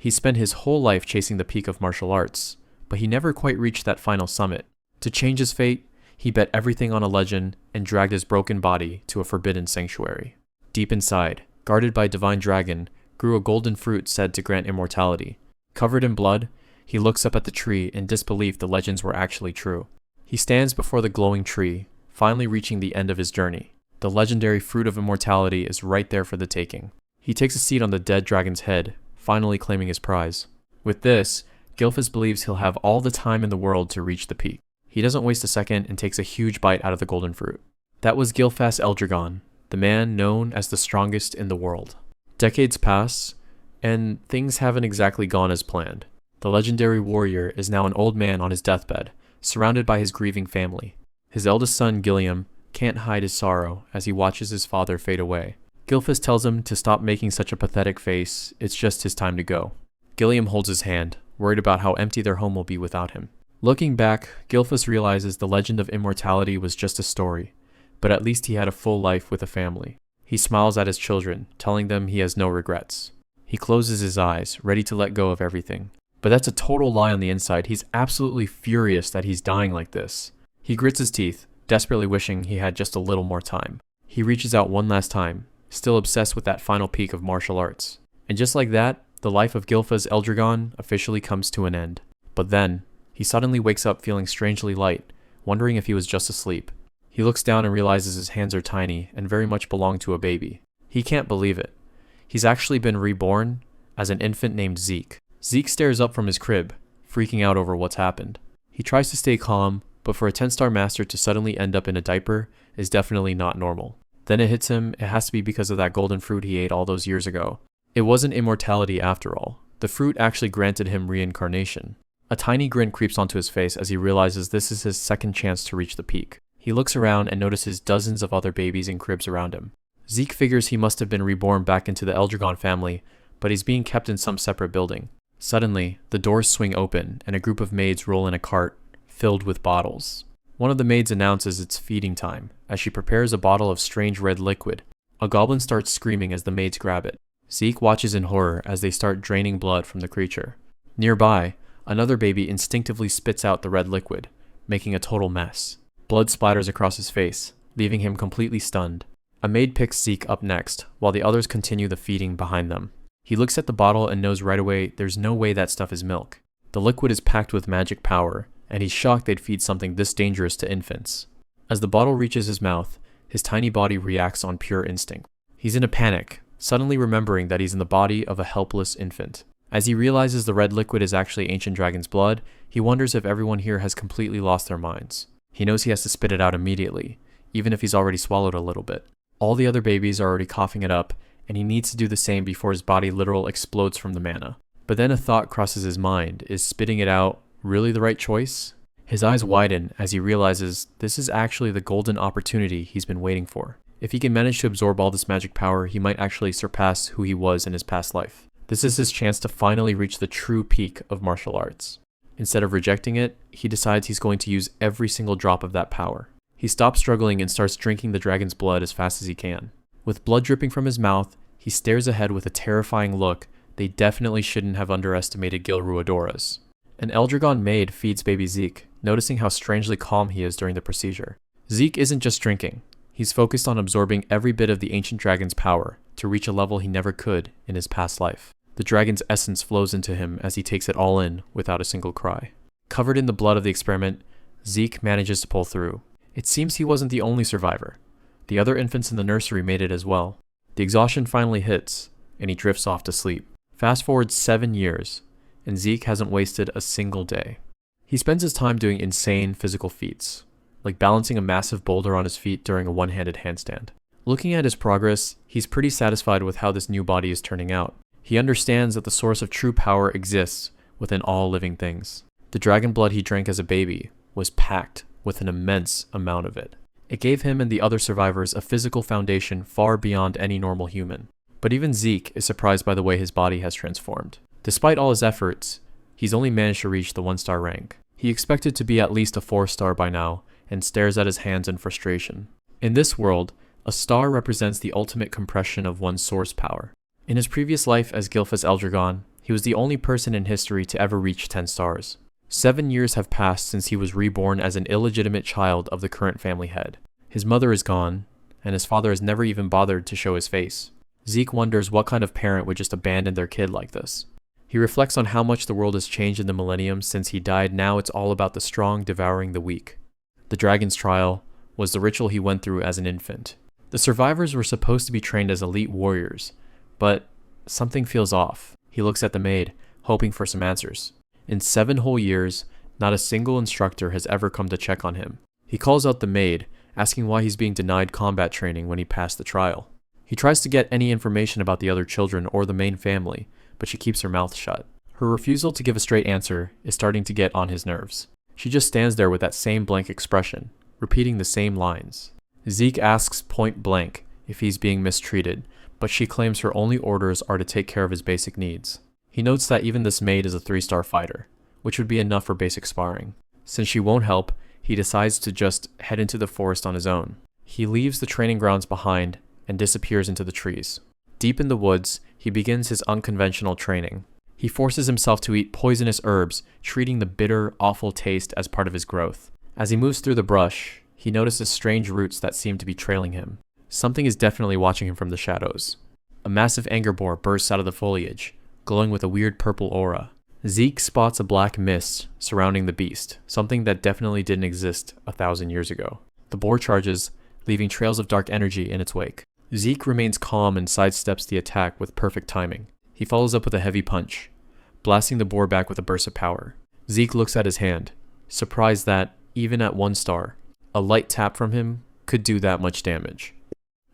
He spent his whole life chasing the peak of martial arts, but he never quite reached that final summit. To change his fate, he bet everything on a legend and dragged his broken body to a forbidden sanctuary. Deep inside, guarded by a divine dragon, grew a golden fruit said to grant immortality. Covered in blood, he looks up at the tree in disbelief the legends were actually true. He stands before the glowing tree, finally reaching the end of his journey. The legendary fruit of immortality is right there for the taking. He takes a seat on the dead dragon's head, finally claiming his prize. With this, Gilphus believes he'll have all the time in the world to reach the peak. He doesn't waste a second and takes a huge bite out of the golden fruit. That was Gilphas Eldragon, the man known as the strongest in the world. Decades pass, and things haven't exactly gone as planned. The legendary warrior is now an old man on his deathbed, surrounded by his grieving family. His eldest son, Gilliam, can't hide his sorrow as he watches his father fade away. Gilphus tells him to stop making such a pathetic face, it's just his time to go. Gilliam holds his hand, worried about how empty their home will be without him. Looking back, Gilphus realizes the legend of immortality was just a story, but at least he had a full life with a family. He smiles at his children, telling them he has no regrets. He closes his eyes, ready to let go of everything. But that's a total lie on the inside. He's absolutely furious that he's dying like this. He grits his teeth, desperately wishing he had just a little more time. He reaches out one last time, still obsessed with that final peak of martial arts. And just like that, the life of Gilphas Eldragon officially comes to an end. But then, he suddenly wakes up feeling strangely light, wondering if he was just asleep. He looks down and realizes his hands are tiny and very much belong to a baby. He can't believe it. He's actually been reborn as an infant named Zeke. Zeke stares up from his crib, freaking out over what's happened. He tries to stay calm, but for a 10-star master to suddenly end up in a diaper is definitely not normal. Then it hits him, it has to be because of that golden fruit he ate all those years ago. It wasn't immortality after all. The fruit actually granted him reincarnation. A tiny grin creeps onto his face as he realizes this is his second chance to reach the peak. He looks around and notices dozens of other babies in cribs around him. Zeke figures he must have been reborn back into the Eldragon family, but he's being kept in some separate building. Suddenly, the doors swing open and a group of maids roll in a cart filled with bottles. One of the maids announces it's feeding time as she prepares a bottle of strange red liquid. A goblin starts screaming as the maids grab it. Zeke watches in horror as they start draining blood from the creature. Nearby, another baby instinctively spits out the red liquid, making a total mess. Blood splatters across his face, leaving him completely stunned. A maid picks Zeke up next, while the others continue the feeding behind them. He looks at the bottle and knows right away there's no way that stuff is milk. The liquid is packed with magic power, and he's shocked they'd feed something this dangerous to infants. As the bottle reaches his mouth, his tiny body reacts on pure instinct. He's in a panic, suddenly remembering that he's in the body of a helpless infant. As he realizes the red liquid is actually ancient dragon's blood, he wonders if everyone here has completely lost their minds. He knows he has to spit it out immediately, even if he's already swallowed a little bit. All the other babies are already coughing it up, and he needs to do the same before his body literally explodes from the mana. But then a thought crosses his mind. Is spitting it out really the right choice? His eyes widen as he realizes this is actually the golden opportunity he's been waiting for. If he can manage to absorb all this magic power, he might actually surpass who he was in his past life. This is his chance to finally reach the true peak of martial arts. Instead of rejecting it, he decides he's going to use every single drop of that power. He stops struggling and starts drinking the dragon's blood as fast as he can. With blood dripping from his mouth, he stares ahead with a terrifying look. They definitely shouldn't have underestimated Gilruadoras. An Eldragon maid feeds baby Zeke, noticing how strangely calm he is during the procedure. Zeke isn't just drinking. He's focused on absorbing every bit of the ancient dragon's power to reach a level he never could in his past life. The dragon's essence flows into him as he takes it all in without a single cry. Covered in the blood of the experiment, Zeke manages to pull through. It seems he wasn't the only survivor. The other infants in the nursery made it as well. The exhaustion finally hits, and he drifts off to sleep. Fast forward 7 years, and Zeke hasn't wasted a single day. He spends his time doing insane physical feats, like balancing a massive boulder on his feet during a one-handed handstand. Looking at his progress, he's pretty satisfied with how this new body is turning out. He understands that the source of true power exists within all living things. The dragon blood he drank as a baby was packed with an immense amount of it. It gave him and the other survivors a physical foundation far beyond any normal human. But even Zeke is surprised by the way his body has transformed. Despite all his efforts, he's only managed to reach the 1-star rank. He expected to be at least a 4-star by now, and stares at his hands in frustration. In this world, a star represents the ultimate compression of one's source power. In his previous life as Gilphas Eldragon, He was the only person in history to ever reach 10 stars. 7 years have passed since he was reborn as an illegitimate child of the current family head. His mother is gone, and his father has never even bothered to show his face. Zeke wonders what kind of parent would just abandon their kid like this. He reflects on how much the world has changed in the millennium since he died. Now it's all about the strong devouring the weak. The dragon's trial was the ritual he went through as an infant. The survivors were supposed to be trained as elite warriors, but something feels off. He looks at the maid, hoping for some answers. In 7 whole years, not a single instructor has ever come to check on him. He calls out the maid, asking why he's being denied combat training when he passed the trial. He tries to get any information about the other children or the main family, but she keeps her mouth shut. Her refusal to give a straight answer is starting to get on his nerves. She just stands there with that same blank expression, repeating the same lines. Zeke asks point blank if he's being mistreated, but she claims her only orders are to take care of his basic needs. He notes that even this maid is a 3-star fighter, which would be enough for basic sparring. Since she won't help, he decides to just head into the forest on his own. He leaves the training grounds behind and disappears into the trees. Deep in the woods, he begins his unconventional training. He forces himself to eat poisonous herbs, treating the bitter, awful taste as part of his growth. As he moves through the brush, he notices strange roots that seem to be trailing him. Something is definitely watching him from the shadows. A massive anger boar bursts out of the foliage, glowing with a weird purple aura. Zeke spots a black mist surrounding the beast, something that definitely didn't exist 1,000 years ago. The boar charges, leaving trails of dark energy in its wake. Zeke remains calm and sidesteps the attack with perfect timing. He follows up with a heavy punch, blasting the boar back with a burst of power. Zeke looks at his hand, surprised that, even at 1 star, a light tap from him could do that much damage.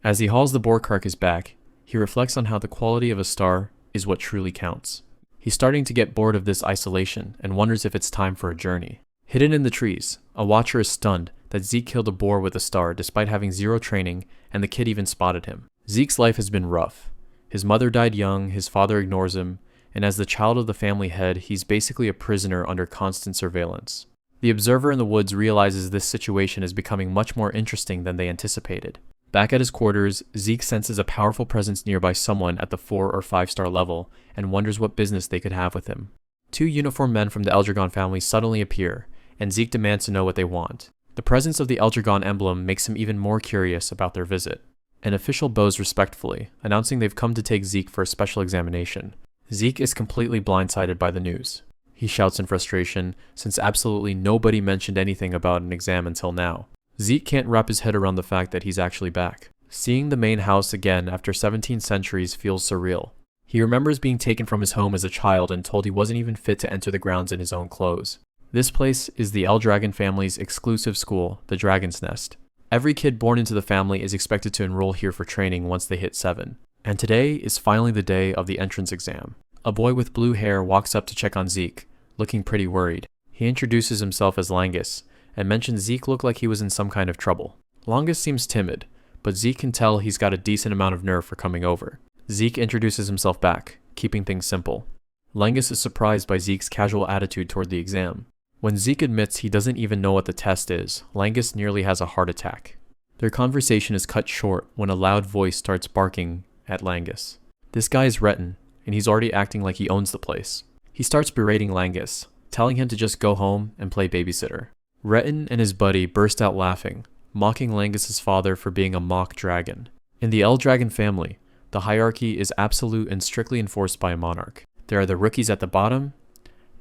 As he hauls the boar carcass back, he reflects on how the quality of a star is what truly counts. He's starting to get bored of this isolation and wonders if it's time for a journey. Hidden in the trees, a watcher is stunned that Zeke killed a boar with a star despite having 0 training, and the kid even spotted him. Zeke's life has been rough. His mother died young, his father ignores him, and as the child of the family head, he's basically a prisoner under constant surveillance. The observer in the woods realizes this situation is becoming much more interesting than they anticipated. Back at his quarters, Zeke senses a powerful presence nearby someone at the 4 or 5-star level and wonders what business they could have with him. 2 uniformed men from the Eldragon family suddenly appear, and Zeke demands to know what they want. The presence of the Eldragon emblem makes him even more curious about their visit. An official bows respectfully, announcing they've come to take Zeke for a special examination. Zeke is completely blindsided by the news. He shouts in frustration, since absolutely nobody mentioned anything about an exam until now. Zeke can't wrap his head around the fact that he's actually back. Seeing the main house again after 17 centuries feels surreal. He remembers being taken from his home as a child and told he wasn't even fit to enter the grounds in his own clothes. This place is the Eldragon family's exclusive school, the Dragon's Nest. Every kid born into the family is expected to enroll here for training once they hit 7. And today is finally the day of the entrance exam. A boy with blue hair walks up to check on Zeke, looking pretty worried. He introduces himself as Rangas, and mentions Zeke looked like he was in some kind of trouble. Rangas seems timid, but Zeke can tell he's got a decent amount of nerve for coming over. Zeke introduces himself back, keeping things simple. Rangas is surprised by Zeke's casual attitude toward the exam. When Zeke admits he doesn't even know what the test is, Rangas nearly has a heart attack. Their conversation is cut short when a loud voice starts barking at Rangas. This guy is Retin, and he's already acting like he owns the place. He starts berating Rangas, telling him to just go home and play babysitter. Retin and his buddy burst out laughing, mocking Rangas' father for being a mock dragon. In the Eldragon family, the hierarchy is absolute and strictly enforced by a monarch. There are the rookies at the bottom,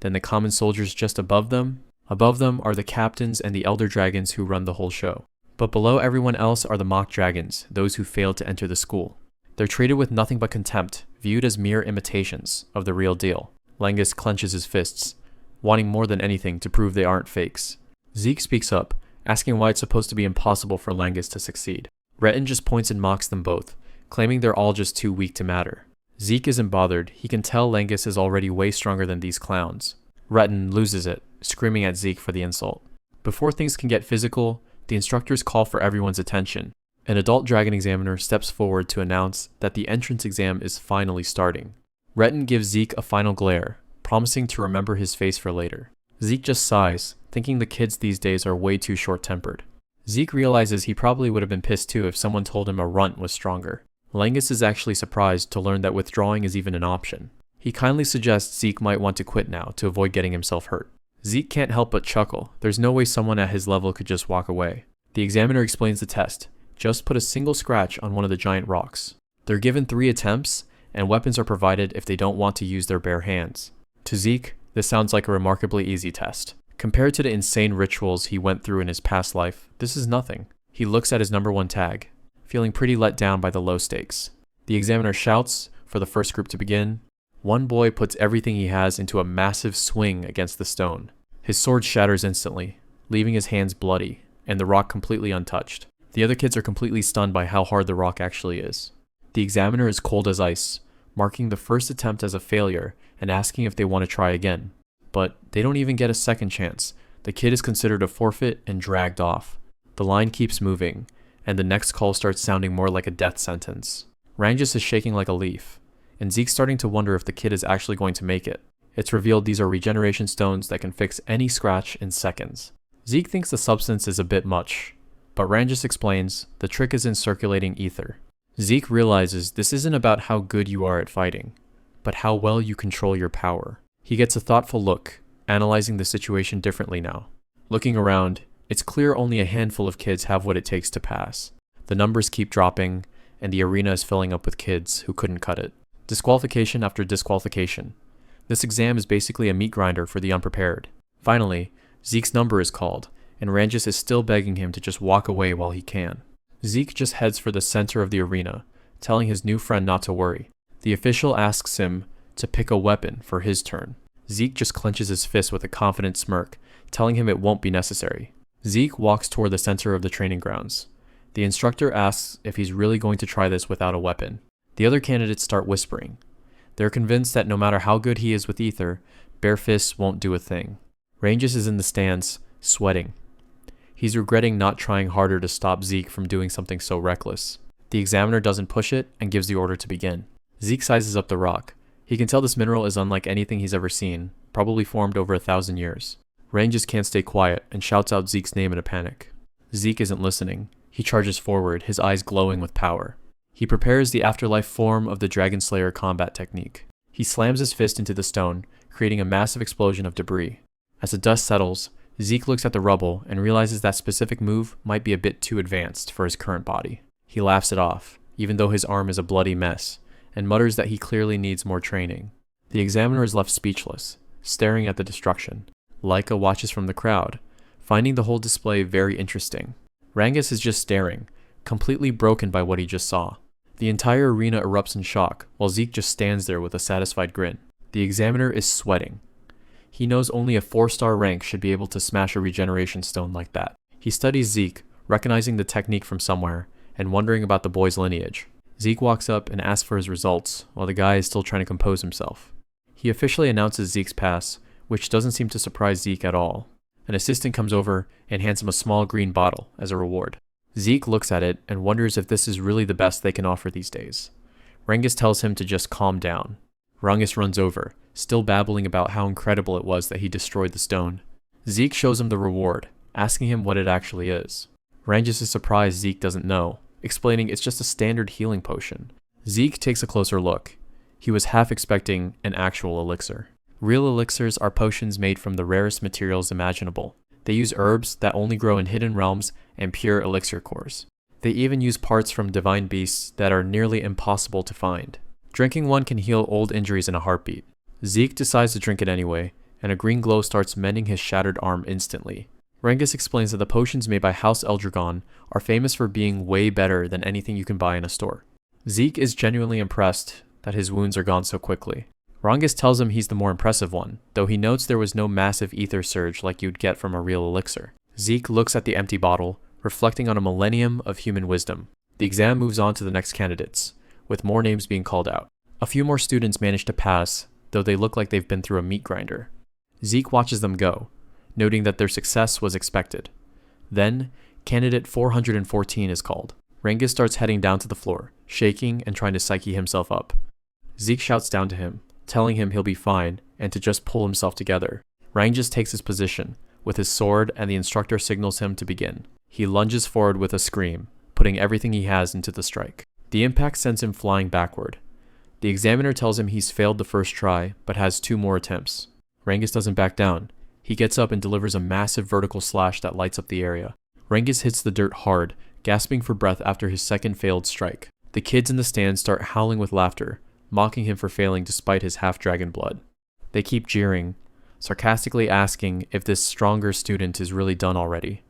then the common soldiers just above them. Above them are the captains and the elder dragons who run the whole show. But below everyone else are the mock dragons, those who failed to enter the school. They're treated with nothing but contempt, viewed as mere imitations of the real deal. Rangas clenches his fists, wanting more than anything to prove they aren't fakes. Zeke speaks up, asking why it's supposed to be impossible for Rangas to succeed. Retin just points and mocks them both, claiming they're all just too weak to matter. Zeke isn't bothered. He can tell Rangas is already way stronger than these clowns. Retin loses it, screaming at Zeke for the insult. Before things can get physical, the instructors call for everyone's attention. An adult dragon examiner steps forward to announce that the entrance exam is finally starting. Retin gives Zeke a final glare, promising to remember his face for later. Zeke just sighs, thinking the kids these days are way too short-tempered. Zeke realizes he probably would have been pissed too if someone told him a runt was stronger. Rangas is actually surprised to learn that withdrawing is even an option. He kindly suggests Zeke might want to quit now to avoid getting himself hurt. Zeke can't help but chuckle. There's no way someone at his level could just walk away. The examiner explains the test. Just put a single scratch on one of the giant rocks. They're given 3 attempts, and weapons are provided if they don't want to use their bare hands. To Zeke, this sounds like a remarkably easy test. Compared to the insane rituals he went through in his past life, this is nothing. He looks at his number 1 tag, feeling pretty let down by the low stakes. The examiner shouts for the first group to begin. One boy puts everything he has into a massive swing against the stone. His sword shatters instantly, leaving his hands bloody, and the rock completely untouched. The other kids are completely stunned by how hard the rock actually is. The examiner is cold as ice, marking the first attempt as a failure and asking if they want to try again. But they don't even get a second chance. The kid is considered a forfeit and dragged off. The line keeps moving, and the next call starts sounding more like a death sentence. Rangas is shaking like a leaf, and Zeke's starting to wonder if the kid is actually going to make it. It's revealed these are regeneration stones that can fix any scratch in seconds. Zeke thinks the substance is a bit much, but Rangas explains the trick is in circulating ether. Zeke realizes this isn't about how good you are at fighting, but how well you control your power. He gets a thoughtful look, analyzing the situation differently now. Looking around, it's clear only a handful of kids have what it takes to pass. The numbers keep dropping, and the arena is filling up with kids who couldn't cut it. Disqualification after disqualification. This exam is basically a meat grinder for the unprepared. Finally, Zeke's number is called, and Rangas is still begging him to just walk away while he can. Zeke just heads for the center of the arena, telling his new friend not to worry. The official asks him to pick a weapon for his turn. Zeke just clenches his fist with a confident smirk, telling him it won't be necessary. Zeke walks toward the center of the training grounds. The instructor asks if he's really going to try this without a weapon. The other candidates start whispering. They're convinced that no matter how good he is with ether, bare fists won't do a thing. Rangas is in the stands, sweating. He's regretting not trying harder to stop Zeke from doing something so reckless. The examiner doesn't push it and gives the order to begin. Zeke sizes up the rock. He can tell this mineral is unlike anything he's ever seen, probably formed over 1,000 years. Rangas can't stay quiet and shouts out Zeke's name in a panic. Zeke isn't listening. He charges forward, his eyes glowing with power. He prepares the afterlife form of the Dragon Slayer combat technique. He slams his fist into the stone, creating a massive explosion of debris. As the dust settles, Zeke looks at the rubble and realizes that specific move might be a bit too advanced for his current body. He laughs it off, even though his arm is a bloody mess, and mutters that he clearly needs more training. The examiner is left speechless, staring at the destruction. Laika watches from the crowd, finding the whole display very interesting. Rangas is just staring, completely broken by what he just saw. The entire arena erupts in shock, while Zeke just stands there with a satisfied grin. The examiner is sweating. He knows only a 4-star rank should be able to smash a regeneration stone like that. He studies Zeke, recognizing the technique from somewhere, and wondering about the boy's lineage. Zeke walks up and asks for his results, while the guy is still trying to compose himself. He officially announces Zeke's pass, which doesn't seem to surprise Zeke at all. An assistant comes over and hands him a small green bottle as a reward. Zeke looks at it and wonders if this is really the best they can offer these days. Rangas tells him to just calm down. Rangas runs over, still babbling about how incredible it was that he destroyed the stone. Zeke shows him the reward, asking him what it actually is. Rangas is surprised Zeke doesn't know, explaining it's just a standard healing potion. Zeke takes a closer look. He was half expecting an actual elixir. Real elixirs are potions made from the rarest materials imaginable. They use herbs that only grow in hidden realms and pure elixir cores. They even use parts from divine beasts that are nearly impossible to find. Drinking one can heal old injuries in a heartbeat. Zeke decides to drink it anyway, and a green glow starts mending his shattered arm instantly. Rangas explains that the potions made by House Eldragon are famous for being way better than anything you can buy in a store. Zeke is genuinely impressed that his wounds are gone so quickly. Rangas tells him he's the more impressive one, though he notes there was no massive ether surge like you'd get from a real elixir. Zeke looks at the empty bottle, reflecting on a millennium of human wisdom. The exam moves on to the next candidates, with more names being called out. A few more students manage to pass, though they look like they've been through a meat grinder. Zeke watches them go, noting that their success was expected. Then, candidate 414 is called. Rangas starts heading down to the floor, shaking and trying to psyche himself up. Zeke shouts down to him, telling him he'll be fine and to just pull himself together. Rangas takes his position with his sword and the instructor signals him to begin. He lunges forward with a scream, putting everything he has into the strike. The impact sends him flying backward. The examiner tells him he's failed the first try, but has 2 more attempts. Rangas doesn't back down. He gets up and delivers a massive vertical slash that lights up the area. Rangas hits the dirt hard, gasping for breath after his second failed strike. The kids in the stands start howling with laughter, mocking him for failing despite his half-dragon blood. They keep jeering, sarcastically asking if this stronger student is really done already.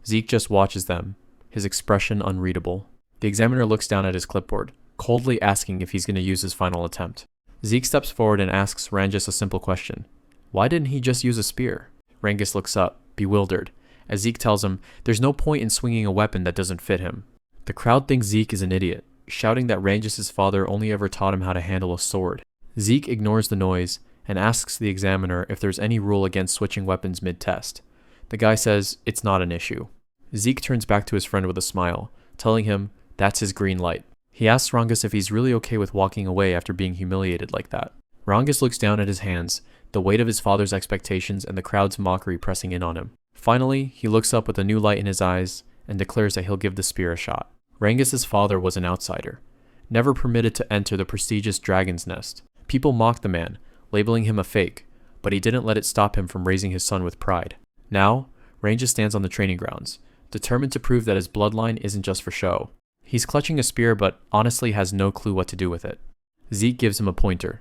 Zeke just watches them, his expression unreadable. The examiner looks down at his clipboard, coldly asking if he's going to use his final attempt. Zeke steps forward and asks Rangas a simple question. Why didn't he just use a spear? Rangas looks up, bewildered, as Zeke tells him there's no point in swinging a weapon that doesn't fit him. The crowd thinks Zeke is an idiot, shouting that Rangas' father only ever taught him how to handle a sword. Zeke ignores the noise and asks the examiner if there's any rule against switching weapons mid-test. The guy says it's not an issue. Zeke turns back to his friend with a smile, telling him that's his green light. He asks Rangas if he's really okay with walking away after being humiliated like that. Rangas looks down at his hands, the weight of his father's expectations and the crowd's mockery pressing in on him. Finally, he looks up with a new light in his eyes and declares that he'll give the spear a shot. Rangas' father was an outsider, never permitted to enter the prestigious Dragon's Nest. People mocked the man, labeling him a fake, but he didn't let it stop him from raising his son with pride. Now, Rangas stands on the training grounds, determined to prove that his bloodline isn't just for show. He's clutching a spear but honestly has no clue what to do with it. Zeke gives him a pointer.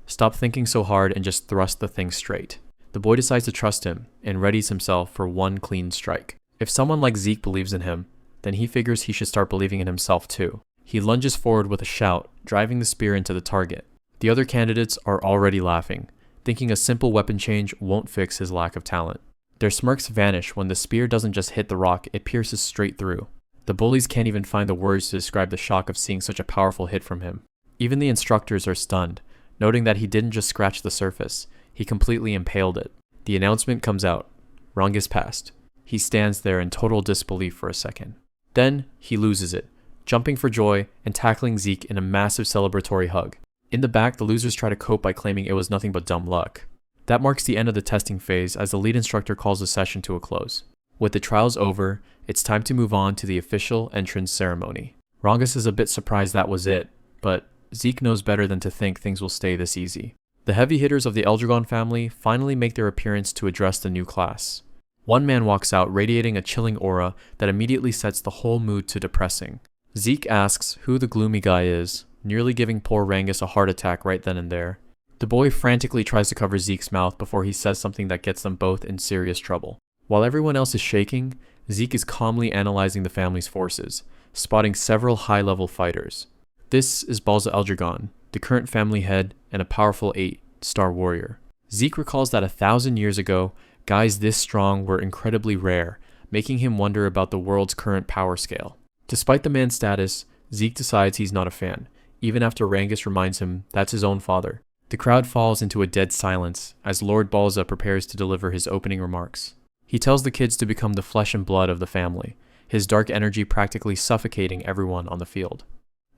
Stop thinking so hard and just thrust the thing straight. The boy decides to trust him and readies himself for one clean strike. If someone like Zeke believes in him, then he figures he should start believing in himself too. He lunges forward with a shout, driving the spear into the target. The other candidates are already laughing, thinking a simple weapon change won't fix his lack of talent. Their smirks vanish when the spear doesn't just hit the rock, it pierces straight through. The bullies can't even find the words to describe the shock of seeing such a powerful hit from him. Even the instructors are stunned, noting that he didn't just scratch the surface, he completely impaled it. The announcement comes out. Rangas passed. He stands there in total disbelief for a second. Then, he loses it, jumping for joy and tackling Zeke in a massive celebratory hug. In the back, the losers try to cope by claiming it was nothing but dumb luck. That marks the end of the testing phase as the lead instructor calls the session to a close. With the trials over, it's time to move on to the official entrance ceremony. Rangas is a bit surprised that was it, but Zeke knows better than to think things will stay this easy. The heavy hitters of the Eldragon family finally make their appearance to address the new class. One man walks out radiating a chilling aura that immediately sets the whole mood to depressing. Zeke asks who the gloomy guy is, nearly giving poor Rangas a heart attack right then and there. The boy frantically tries to cover Zeke's mouth before he says something that gets them both in serious trouble. While everyone else is shaking, Zeke is calmly analyzing the family's forces, spotting several high-level fighters. This is Balza Eldragon, the current family head and a powerful 8-star warrior. Zeke recalls that 1,000 years ago, guys this strong were incredibly rare, making him wonder about the world's current power scale. Despite the man's status, Zeke decides he's not a fan, even after Rangas reminds him that's his own father. The crowd falls into a dead silence as Lord Balza prepares to deliver his opening remarks. He tells the kids to become the flesh and blood of the family, his dark energy practically suffocating everyone on the field.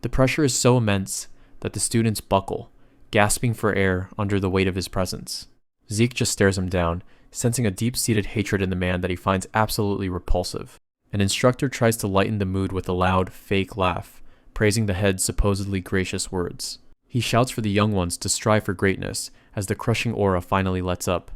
The pressure is so immense that the students buckle, gasping for air under the weight of his presence. Zeke just stares him down, sensing a deep-seated hatred in the man that he finds absolutely repulsive. An instructor tries to lighten the mood with a loud, fake laugh, praising the head's supposedly gracious words. He shouts for the young ones to strive for greatness as the crushing aura finally lets up.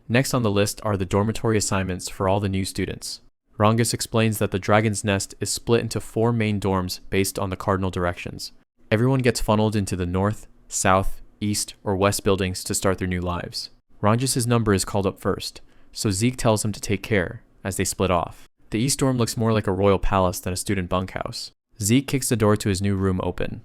Next on the list are the dormitory assignments for all the new students. Rangas explains that the Dragon's Nest is split into 4 main dorms based on the cardinal directions. Everyone gets funneled into the north, south, east, or west buildings to start their new lives. Rangas' number is called up first, so Zeke tells him to take care, as they split off. The east dorm looks more like a royal palace than a student bunkhouse. Zeke kicks the door to his new room open,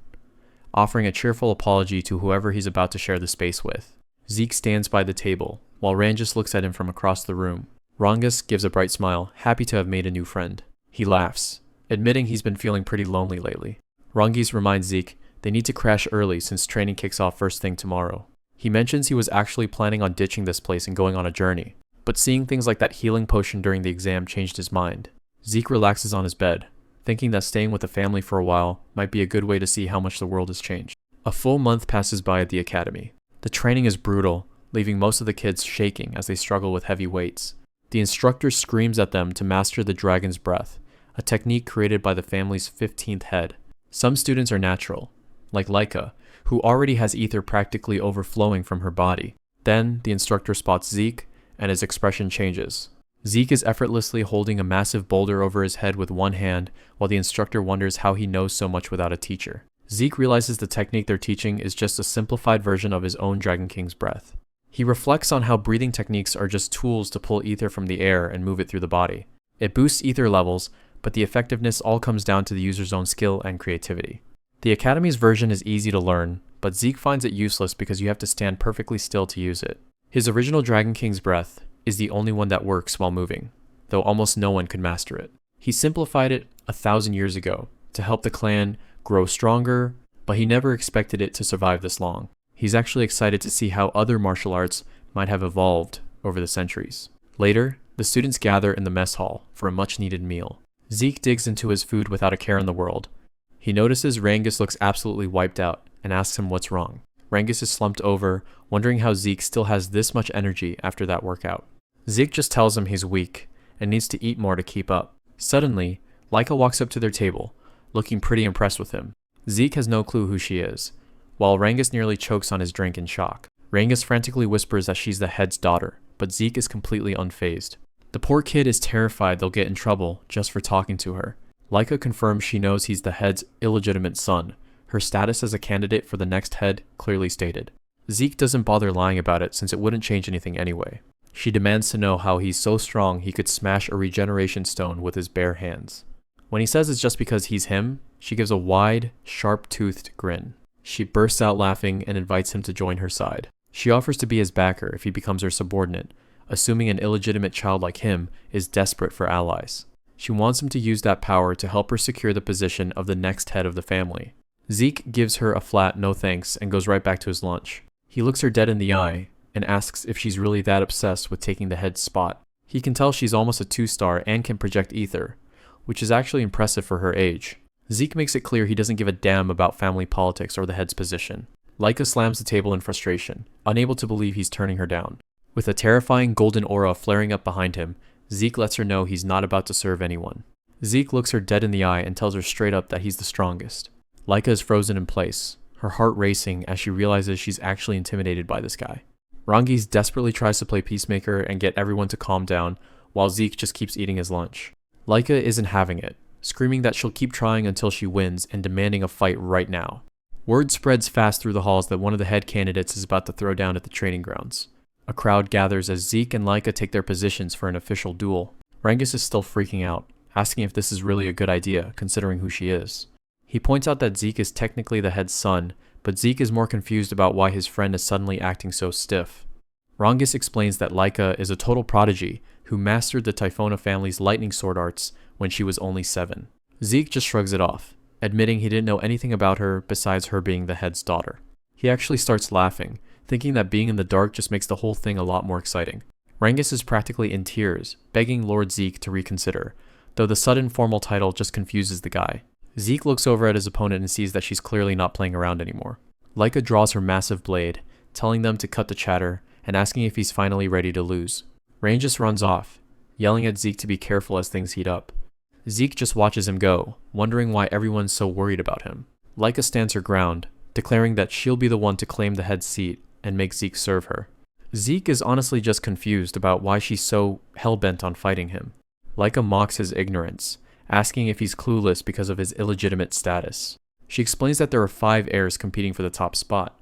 offering a cheerful apology to whoever he's about to share the space with. Zeke stands by the table, while Rangas looks at him from across the room. Rangas gives a bright smile, happy to have made a new friend. He laughs, admitting he's been feeling pretty lonely lately. Rangas reminds Zeke they need to crash early since training kicks off first thing tomorrow. He mentions he was actually planning on ditching this place and going on a journey, but seeing things like that healing potion during the exam changed his mind. Zeke relaxes on his bed, thinking that staying with the family for a while might be a good way to see how much the world has changed. A full month passes by at the academy. The training is brutal, leaving most of the kids shaking as they struggle with heavy weights. The instructor screams at them to master the dragon's breath, a technique created by the family's 15th head. Some students are natural, like Laika, who already has ether practically overflowing from her body. Then, the instructor spots Zeke, and his expression changes. Zeke is effortlessly holding a massive boulder over his head with one hand, while the instructor wonders how he knows so much without a teacher. Zeke realizes the technique they're teaching is just a simplified version of his own Dragon King's breath. He reflects on how breathing techniques are just tools to pull ether from the air and move it through the body. It boosts ether levels, but the effectiveness all comes down to the user's own skill and creativity. The Academy's version is easy to learn, but Zeke finds it useless because you have to stand perfectly still to use it. His original Dragon King's breath is the only one that works while moving, though almost no one could master it. He simplified it 1,000 years ago to help the clan grow stronger, but he never expected it to survive this long. He's actually excited to see how other martial arts might have evolved over the centuries. Later, the students gather in the mess hall for a much-needed meal. Zeke digs into his food without a care in the world. He notices Rangas looks absolutely wiped out and asks him what's wrong. Rangas is slumped over, wondering how Zeke still has this much energy after that workout. Zeke just tells him he's weak and needs to eat more to keep up. Suddenly, Laika walks up to their table, looking pretty impressed with him. Zeke has no clue who she is, while Rangas nearly chokes on his drink in shock. Rangas frantically whispers that she's the head's daughter, but Zeke is completely unfazed. The poor kid is terrified they'll get in trouble just for talking to her. Laika confirms she knows he's the head's illegitimate son, her status as a candidate for the next head clearly stated. Zeke doesn't bother lying about it since it wouldn't change anything anyway. She demands to know how he's so strong he could smash a regeneration stone with his bare hands. When he says it's just because he's him, she gives a wide, sharp-toothed grin. She bursts out laughing and invites him to join her side. She offers to be his backer if he becomes her subordinate, assuming an illegitimate child like him is desperate for allies. She wants him to use that power to help her secure the position of the next head of the family. Zeke gives her a flat no thanks and goes right back to his lunch. He looks her dead in the eye and asks if she's really that obsessed with taking the head's spot. He can tell she's almost a 2-star and can project ether, which is actually impressive for her age. Zeke makes it clear he doesn't give a damn about family politics or the head's position. Laika slams the table in frustration, unable to believe he's turning her down. With a terrifying golden aura flaring up behind him, Zeke lets her know he's not about to serve anyone. Zeke looks her dead in the eye and tells her straight up that he's the strongest. Laika is frozen in place, her heart racing as she realizes she's actually intimidated by this guy. Rangas desperately tries to play peacemaker and get everyone to calm down, while Zeke just keeps eating his lunch. Laika isn't having it, screaming that she'll keep trying until she wins and demanding a fight right now. Word spreads fast through the halls that one of the head candidates is about to throw down at the training grounds. A crowd gathers as Zeke and Laika take their positions for an official duel. Rangas is still freaking out, asking if this is really a good idea, considering who she is. He points out that Zeke is technically the head's son, but Zeke is more confused about why his friend is suddenly acting so stiff. Rangas explains that Laika is a total prodigy who mastered the Typhona family's lightning sword arts when she was only 7. Zeke just shrugs it off, admitting he didn't know anything about her besides her being the head's daughter. He actually starts laughing, thinking that being in the dark just makes the whole thing a lot more exciting. Rangas is practically in tears, begging Lord Zeke to reconsider, though the sudden formal title just confuses the guy. Zeke looks over at his opponent and sees that she's clearly not playing around anymore. Laika draws her massive blade, telling them to cut the chatter and asking if he's finally ready to lose. Rangas runs off, yelling at Zeke to be careful as things heat up. Zeke just watches him go, wondering why everyone's so worried about him. Laika stands her ground, declaring that she'll be the one to claim the head seat and make Zeke serve her. Zeke is honestly just confused about why she's so hell-bent on fighting him. Laika mocks his ignorance, asking if he's clueless because of his illegitimate status. She explains that there are 5 heirs competing for the top spot,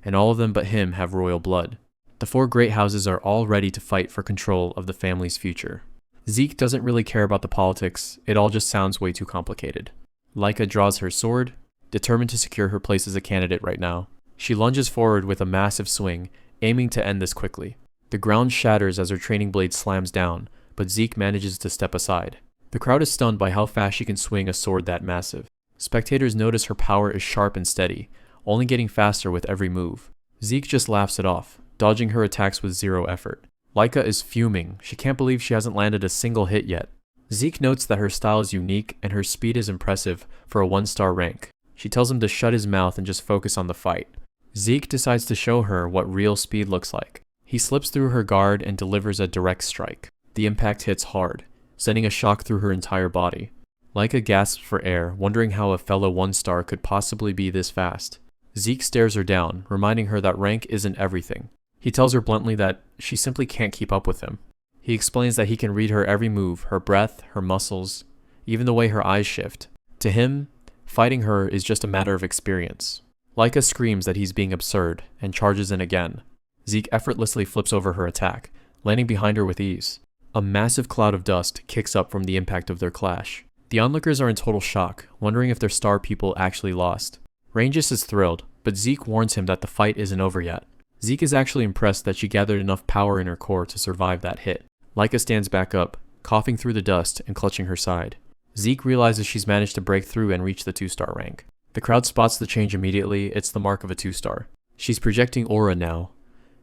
and all of them but him have royal blood. The 4 great houses are all ready to fight for control of the family's future. Zeke doesn't really care about the politics, it all just sounds way too complicated. Laika draws her sword, determined to secure her place as a candidate right now. She lunges forward with a massive swing, aiming to end this quickly. The ground shatters as her training blade slams down, but Zeke manages to step aside. The crowd is stunned by how fast she can swing a sword that massive. Spectators notice her power is sharp and steady, only getting faster with every move. Zeke just laughs it off, dodging her attacks with zero effort. Laika is fuming. She can't believe she hasn't landed a single hit yet. Zeke notes that her style is unique and her speed is impressive for a 1-star rank. She tells him to shut his mouth and just focus on the fight. Zeke decides to show her what real speed looks like. He slips through her guard and delivers a direct strike. The impact hits hard, sending a shock through her entire body. Laika gasps for air, wondering how a fellow 1-star could possibly be this fast. Zeke stares her down, reminding her that rank isn't everything. He tells her bluntly that she simply can't keep up with him. He explains that he can read her every move, her breath, her muscles, even the way her eyes shift. To him, fighting her is just a matter of experience. Laika screams that he's being absurd and charges in again. Zeke effortlessly flips over her attack, landing behind her with ease. A massive cloud of dust kicks up from the impact of their clash. The onlookers are in total shock, wondering if their star people actually lost. Rangas is thrilled, but Zeke warns him that the fight isn't over yet. Zeke is actually impressed that she gathered enough power in her core to survive that hit. Laika stands back up, coughing through the dust and clutching her side. Zeke realizes she's managed to break through and reach the 2-star rank. The crowd spots the change immediately. It's the mark of a 2-star. She's projecting aura now,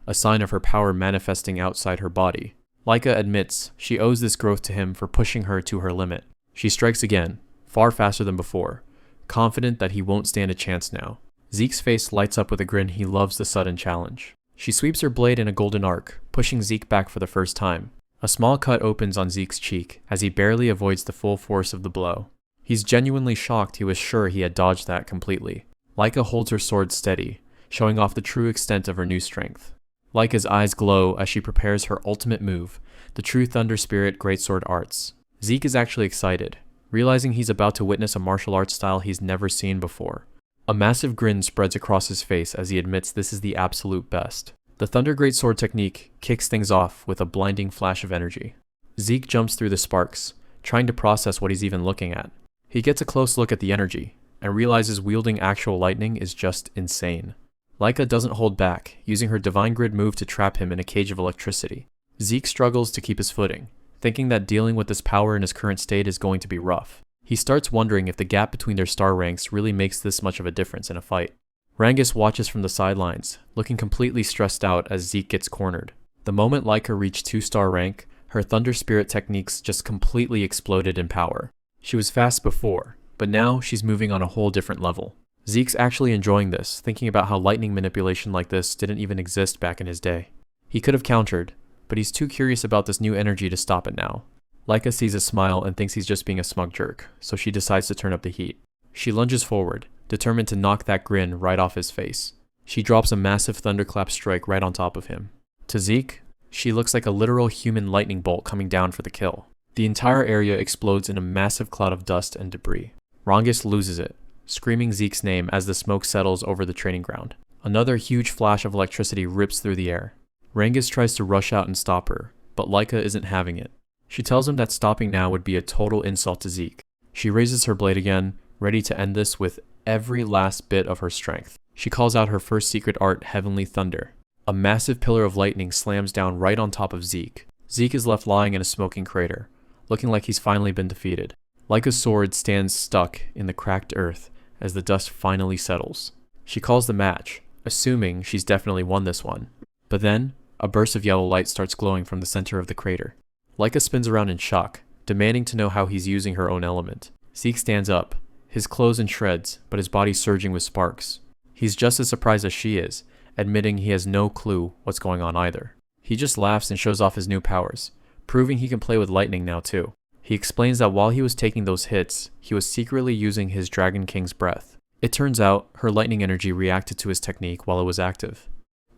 a sign of her power manifesting outside her body. Laika admits she owes this growth to him for pushing her to her limit. She strikes again, far faster than before, confident that he won't stand a chance now. Zeke's face lights up with a grin. He loves the sudden challenge. She sweeps her blade in a golden arc, pushing Zeke back for the first time. A small cut opens on Zeke's cheek as he barely avoids the full force of the blow. He's genuinely shocked. He was sure he had dodged that completely. Laika holds her sword steady, showing off the true extent of her new strength. Laika's eyes glow as she prepares her ultimate move, the true Thunder Spirit Greatsword Arts. Zeke is actually excited, realizing he's about to witness a martial arts style he's never seen before. A massive grin spreads across his face as he admits this is the absolute best. The Thunder Greatsword technique kicks things off with a blinding flash of energy. Zeke jumps through the sparks, trying to process what he's even looking at. He gets a close look at the energy, and realizes wielding actual lightning is just insane. Laika doesn't hold back, using her Divine Grid move to trap him in a cage of electricity. Zeke struggles to keep his footing, thinking that dealing with this power in his current state is going to be rough. He starts wondering if the gap between their star ranks really makes this much of a difference in a fight. Rangas watches from the sidelines, looking completely stressed out as Zeke gets cornered. The moment Laika reached 2-star rank, her Thunder Spirit techniques just completely exploded in power. She was fast before, but now she's moving on a whole different level. Zeke's actually enjoying this, thinking about how lightning manipulation like this didn't even exist back in his day. He could have countered, but he's too curious about this new energy to stop it now. Laika sees a smile and thinks he's just being a smug jerk, so she decides to turn up the heat. She lunges forward, determined to knock that grin right off his face. She drops a massive thunderclap strike right on top of him. To Zeke, she looks like a literal human lightning bolt coming down for the kill. The entire area explodes in a massive cloud of dust and debris. Rangas loses it, screaming Zeke's name as the smoke settles over the training ground. Another huge flash of electricity rips through the air. Rangas tries to rush out and stop her, but Laika isn't having it. She tells him that stopping now would be a total insult to Zeke. She raises her blade again, ready to end this with every last bit of her strength. She calls out her first secret art, Heavenly Thunder. A massive pillar of lightning slams down right on top of Zeke. Zeke is left lying in a smoking crater, looking like he's finally been defeated. Laika's sword stands stuck in the cracked earth as the dust finally settles. She calls the match, assuming she's definitely won this one. But then, a burst of yellow light starts glowing from the center of the crater. Laika spins around in shock, demanding to know how he's using her own element. Zeke stands up, his clothes in shreds, but his body surging with sparks. He's just as surprised as she is, admitting he has no clue what's going on either. He just laughs and shows off his new powers, proving he can play with lightning now too. He explains that while he was taking those hits, he was secretly using his Dragon King's breath. It turns out her lightning energy reacted to his technique while it was active.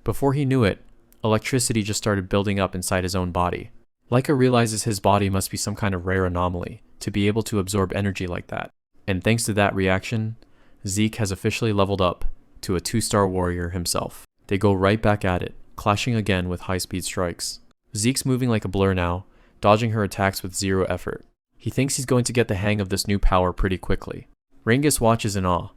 Before he knew it, electricity just started building up inside his own body. Laika realizes his body must be some kind of rare anomaly to be able to absorb energy like that. And thanks to that reaction, Zeke has officially leveled up to a 2-star warrior himself. They go right back at it, clashing again with high-speed strikes. Zeke's moving like a blur now, dodging her attacks with zero effort. He thinks he's going to get the hang of this new power pretty quickly. Rangas watches in awe,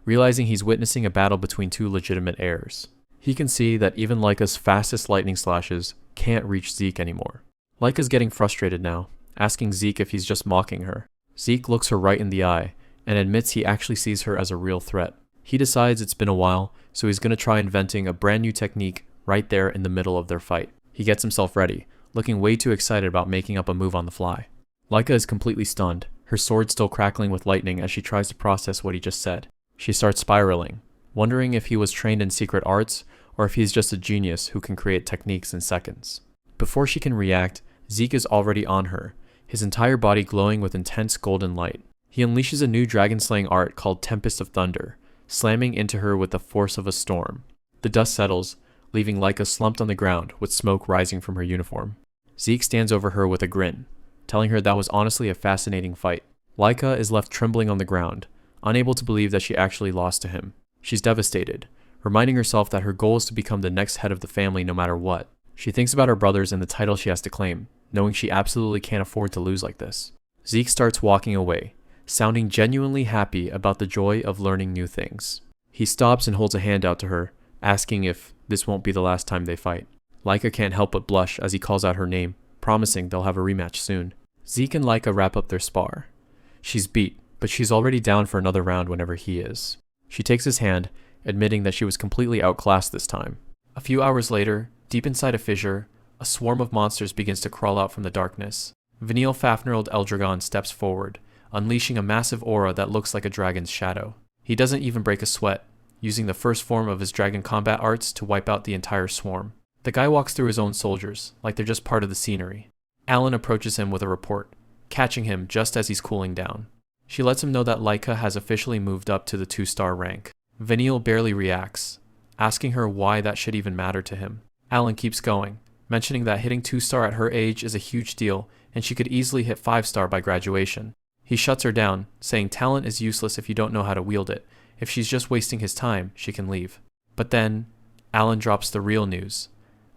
realizing he's witnessing a battle between two legitimate heirs. He can see that even Laika's fastest lightning slashes can't reach Zeke anymore. Laika's getting frustrated now, asking Zeke if he's just mocking her. Zeke looks her right in the eye and admits he actually sees her as a real threat. He decides it's been a while, so he's going to try inventing a brand new technique right there in the middle of their fight. He gets himself ready, looking way too excited about making up a move on the fly. Laika is completely stunned, her sword still crackling with lightning as she tries to process what he just said. She starts spiraling, wondering if he was trained in secret arts or if he's just a genius who can create techniques in seconds. Before she can react, Zeke is already on her, his entire body glowing with intense golden light. He unleashes a new dragon-slaying art called Tempest of Thunder, slamming into her with the force of a storm. The dust settles, leaving Laika slumped on the ground with smoke rising from her uniform. Zeke stands over her with a grin, telling her that was honestly a fascinating fight. Laika is left trembling on the ground, unable to believe that she actually lost to him. She's devastated, reminding herself that her goal is to become the next head of the family no matter what. She thinks about her brothers and the title she has to claim, knowing she absolutely can't afford to lose like this. Zeke starts walking away, sounding genuinely happy about the joy of learning new things. He stops and holds a hand out to her, asking if this won't be the last time they fight. Laika can't help but blush as he calls out her name, promising they'll have a rematch soon. Zeke and Laika wrap up their spar. She's beat, but she's already down for another round whenever he is. She takes his hand, admitting that she was completely outclassed this time. A few hours later, deep inside a fissure, a swarm of monsters begins to crawl out from the darkness. Vanille Fafnerold Eldragon steps forward, unleashing a massive aura that looks like a dragon's shadow. He doesn't even break a sweat, using the first form of his dragon combat arts to wipe out the entire swarm. The guy walks through his own soldiers, like they're just part of the scenery. Alan approaches him with a report, catching him just as he's cooling down. She lets him know that Laika has officially moved up to the 2-star rank. Vanille barely reacts, asking her why that should even matter to him. Alan keeps going, mentioning that hitting 2-star at her age is a huge deal and she could easily hit 5-star by graduation. He shuts her down, saying talent is useless if you don't know how to wield it. If she's just wasting his time, she can leave. But then, Alan drops the real news.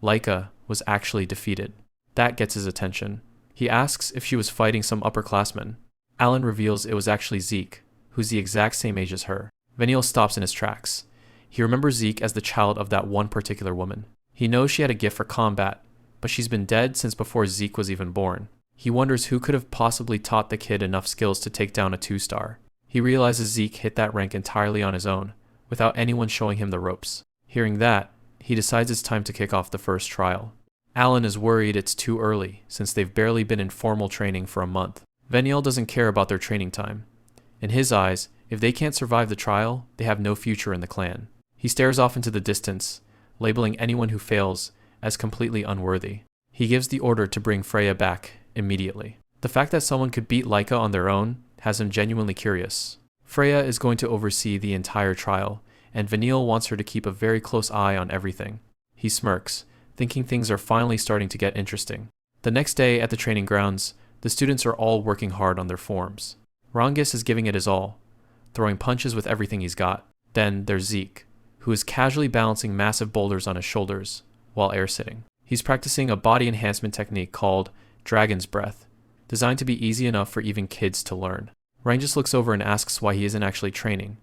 Laika was actually defeated. That gets his attention. He asks if she was fighting some upperclassman. Alan reveals it was actually Zeke, who's the exact same age as her. Vanille stops in his tracks. He remembers Zeke as the child of that one particular woman. He knows she had a gift for combat, but she's been dead since before Zeke was even born. He wonders who could have possibly taught the kid enough skills to take down a 2-star. He realizes Zeke hit that rank entirely on his own, without anyone showing him the ropes. Hearing that, he decides it's time to kick off the first trial. Alan is worried it's too early, since they've barely been in formal training for a month. Vanille doesn't care about their training time. In his eyes, if they can't survive the trial, they have no future in the clan. He stares off into the distance, labeling anyone who fails as completely unworthy. He gives the order to bring Freya back immediately. The fact that someone could beat Laika on their own has him genuinely curious. Freya is going to oversee the entire trial, and Vanille wants her to keep a very close eye on everything. He smirks, thinking things are finally starting to get interesting. The next day at the training grounds, the students are all working hard on their forms. Rangas is giving it his all, throwing punches with everything he's got. Then there's Zeke, who is casually balancing massive boulders on his shoulders while air sitting. He's practicing a body enhancement technique called Dragon's Breath, designed to be easy enough for even kids to learn. Rangas looks over and asks why he isn't actually training.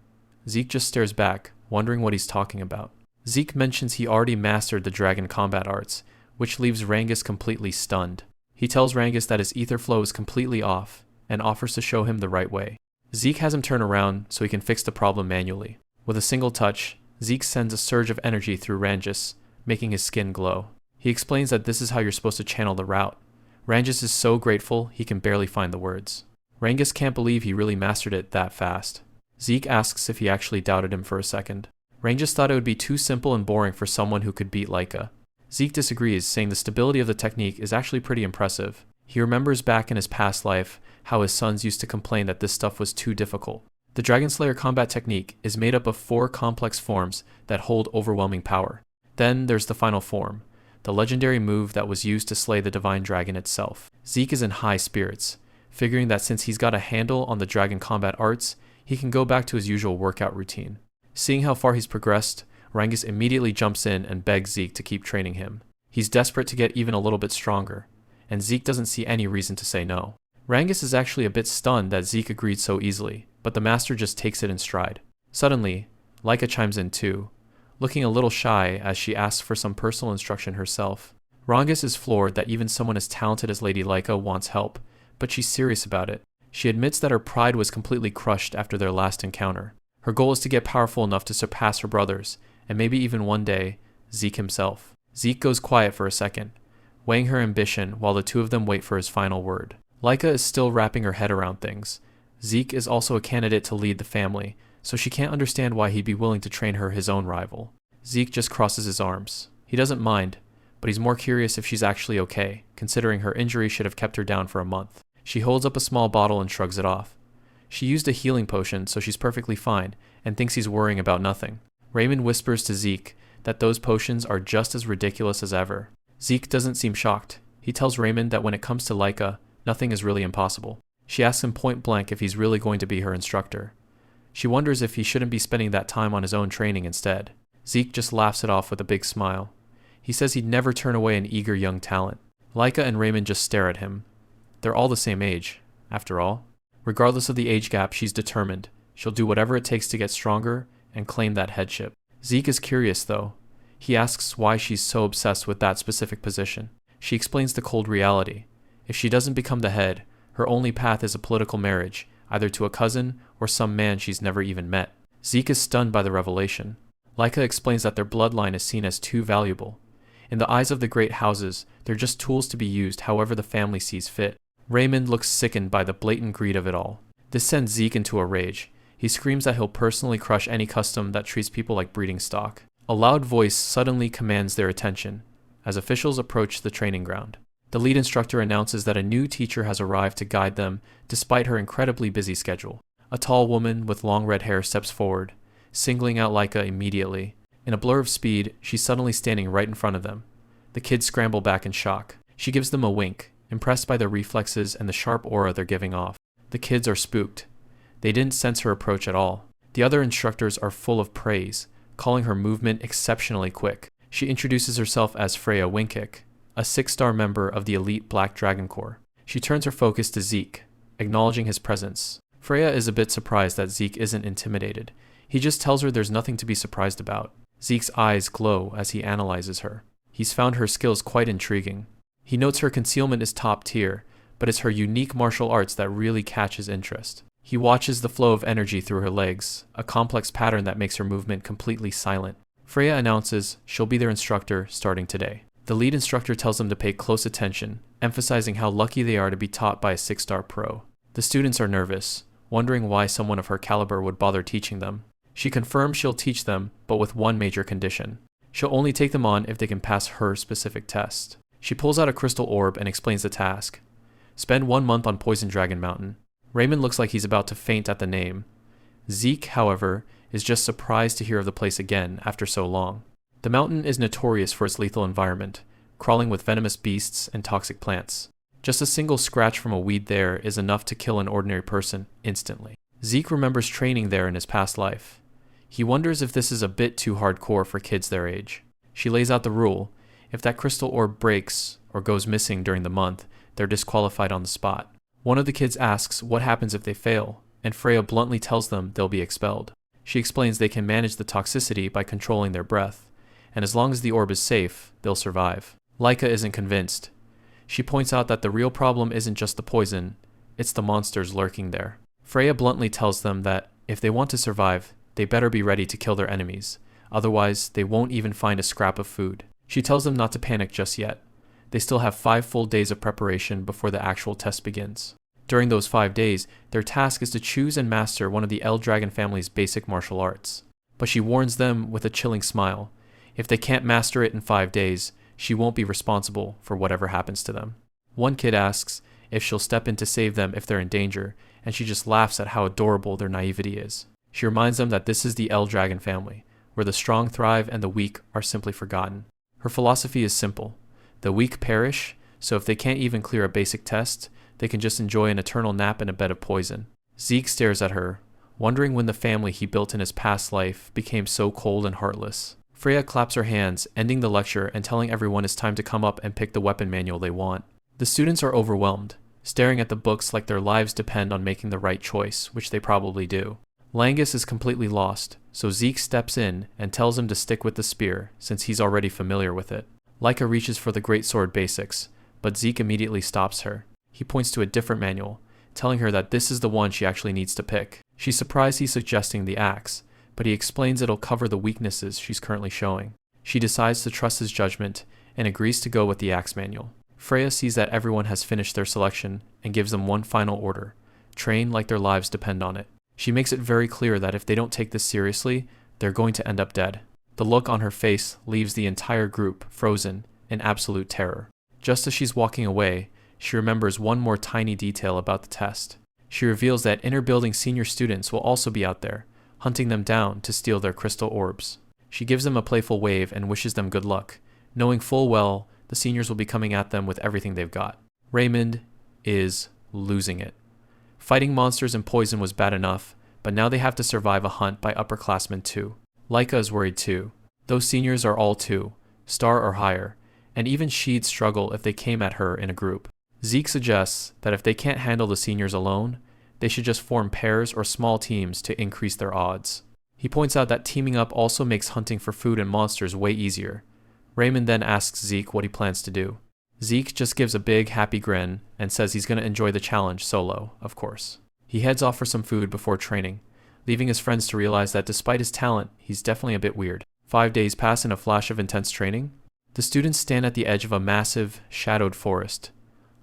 Zeke just stares back, wondering what he's talking about. Zeke mentions he already mastered the dragon combat arts, which leaves Rangas completely stunned. He tells Rangas that his ether flow is completely off, and offers to show him the right way. Zeke has him turn around so he can fix the problem manually. With a single touch, Zeke sends a surge of energy through Rangas, making his skin glow. He explains that this is how you're supposed to channel the route. Rangas is so grateful he can barely find the words. Rangas can't believe he really mastered it that fast. Zeke asks if he actually doubted him for a second. Rangas thought it would be too simple and boring for someone who could beat Laika. Zeke disagrees, saying the stability of the technique is actually pretty impressive. He remembers back in his past life how his sons used to complain that this stuff was too difficult. The Dragon Slayer combat technique is made up of 4 complex forms that hold overwhelming power. Then there's the final form, the legendary move that was used to slay the divine dragon itself. Zeke is in high spirits, figuring that since he's got a handle on the dragon combat arts, he can go back to his usual workout routine. Seeing how far he's progressed, Rangas immediately jumps in and begs Zeke to keep training him. He's desperate to get even a little bit stronger, and Zeke doesn't see any reason to say no. Rangas is actually a bit stunned that Zeke agreed so easily, but the master just takes it in stride. Suddenly, Laika chimes in too, looking a little shy as she asks for some personal instruction herself. Rangas is floored that even someone as talented as Lady Laika wants help, but she's serious about it. She admits that her pride was completely crushed after their last encounter. Her goal is to get powerful enough to surpass her brothers, and maybe even one day, Zeke himself. Zeke goes quiet for a second, weighing her ambition while the two of them wait for his final word. Laika is still wrapping her head around things. Zeke is also a candidate to lead the family, so she can't understand why he'd be willing to train her his own rival. Zeke just crosses his arms. He doesn't mind, but he's more curious if she's actually okay, considering her injury should have kept her down for a month. She holds up a small bottle and shrugs it off. She used a healing potion, so she's perfectly fine, and thinks he's worrying about nothing. Raymond whispers to Zeke that those potions are just as ridiculous as ever. Zeke doesn't seem shocked. He tells Raymond that when it comes to Laika, nothing is really impossible. She asks him point blank if he's really going to be her instructor. She wonders if he shouldn't be spending that time on his own training instead. Zeke just laughs it off with a big smile. He says he'd never turn away an eager young talent. Laika and Raymond just stare at him. They're all the same age, after all. Regardless of the age gap, she's determined. She'll do whatever it takes to get stronger and claim that headship. Zeke is curious, though. He asks why she's so obsessed with that specific position. She explains the cold reality. If she doesn't become the head, her only path is a political marriage, either to a cousin or some man she's never even met. Zeke is stunned by the revelation. Laika explains that their bloodline is seen as too valuable. In the eyes of the great houses, they're just tools to be used however the family sees fit. Raymond looks sickened by the blatant greed of it all. This sends Zeke into a rage. He screams that he'll personally crush any custom that treats people like breeding stock. A loud voice suddenly commands their attention as officials approach the training ground. The lead instructor announces that a new teacher has arrived to guide them despite her incredibly busy schedule. A tall woman with long red hair steps forward, singling out Laika immediately. In a blur of speed, she's suddenly standing right in front of them. The kids scramble back in shock. She gives them a wink, impressed by their reflexes and the sharp aura they're giving off. The kids are spooked. They didn't sense her approach at all. The other instructors are full of praise, calling her movement exceptionally quick. She introduces herself as Freya Winkick, a 6-star member of the elite Black Dragon Corps. She turns her focus to Zeke, acknowledging his presence. Freya is a bit surprised that Zeke isn't intimidated. He just tells her there's nothing to be surprised about. Zeke's eyes glow as he analyzes her. He's found her skills quite intriguing. He notes her concealment is top tier, but it's her unique martial arts that really catch his interest. He watches the flow of energy through her legs, a complex pattern that makes her movement completely silent. Freya announces she'll be their instructor starting today. The lead instructor tells them to pay close attention, emphasizing how lucky they are to be taught by a 6-star pro. The students are nervous, wondering why someone of her caliber would bother teaching them. She confirms she'll teach them, but with one major condition. She'll only take them on if they can pass her specific test. She pulls out a crystal orb and explains the task. Spend 1 month on Poison Dragon Mountain. Raymond looks like he's about to faint at the name. Zeke, however, is just surprised to hear of the place again after so long. The mountain is notorious for its lethal environment, crawling with venomous beasts and toxic plants. Just a single scratch from a weed there is enough to kill an ordinary person instantly. Zeke remembers training there in his past life. He wonders if this is a bit too hardcore for kids their age. She lays out the rule. If that crystal orb breaks or goes missing during the month, they're disqualified on the spot. One of the kids asks what happens if they fail, and Freya bluntly tells them they'll be expelled. She explains they can manage the toxicity by controlling their breath, and as long as the orb is safe, they'll survive. Laika isn't convinced. She points out that the real problem isn't just the poison, it's the monsters lurking there. Freya bluntly tells them that if they want to survive, they better be ready to kill their enemies, otherwise they won't even find a scrap of food. She tells them not to panic just yet. They still have 5 full days of preparation before the actual test begins. During those 5 days, their task is to choose and master one of the L Dragon family's basic martial arts. But she warns them with a chilling smile. If they can't master it in 5 days, she won't be responsible for whatever happens to them. One kid asks if she'll step in to save them if they're in danger, and she just laughs at how adorable their naivety is. She reminds them that this is the L Dragon family, where the strong thrive and the weak are simply forgotten. Her philosophy is simple. The weak perish, so if they can't even clear a basic test, they can just enjoy an eternal nap in a bed of poison. Zeke stares at her, wondering when the family he built in his past life became so cold and heartless. Freya claps her hands, ending the lecture and telling everyone it's time to come up and pick the weapon manual they want. The students are overwhelmed, staring at the books like their lives depend on making the right choice, which they probably do. Rangas is completely lost, so Zeke steps in and tells him to stick with the spear, since he's already familiar with it. Laika reaches for the greatsword basics, but Zeke immediately stops her. He points to a different manual, telling her that this is the one she actually needs to pick. She's surprised he's suggesting the axe, but he explains it'll cover the weaknesses she's currently showing. She decides to trust his judgment and agrees to go with the axe manual. Freya sees that everyone has finished their selection and gives them one final order: train like their lives depend on it. She makes it very clear that if they don't take this seriously, they're going to end up dead. The look on her face leaves the entire group frozen in absolute terror. Just as she's walking away, she remembers one more tiny detail about the test. She reveals that inner building senior students will also be out there, hunting them down to steal their crystal orbs. She gives them a playful wave and wishes them good luck, knowing full well the seniors will be coming at them with everything they've got. Raymond is losing it. Fighting monsters and poison was bad enough, but now they have to survive a hunt by upperclassmen too. Laika is worried too. Those seniors are all 2, star or higher, and even she'd struggle if they came at her in a group. Zeke suggests that if they can't handle the seniors alone, they should just form pairs or small teams to increase their odds. He points out that teaming up also makes hunting for food and monsters way easier. Raymond then asks Zeke what he plans to do. Zeke just gives a big happy grin and says he's going to enjoy the challenge solo, of course. He heads off for some food before training, leaving his friends to realize that despite his talent, he's definitely a bit weird. 5 days pass in a flash of intense training. The students stand at the edge of a massive, shadowed forest,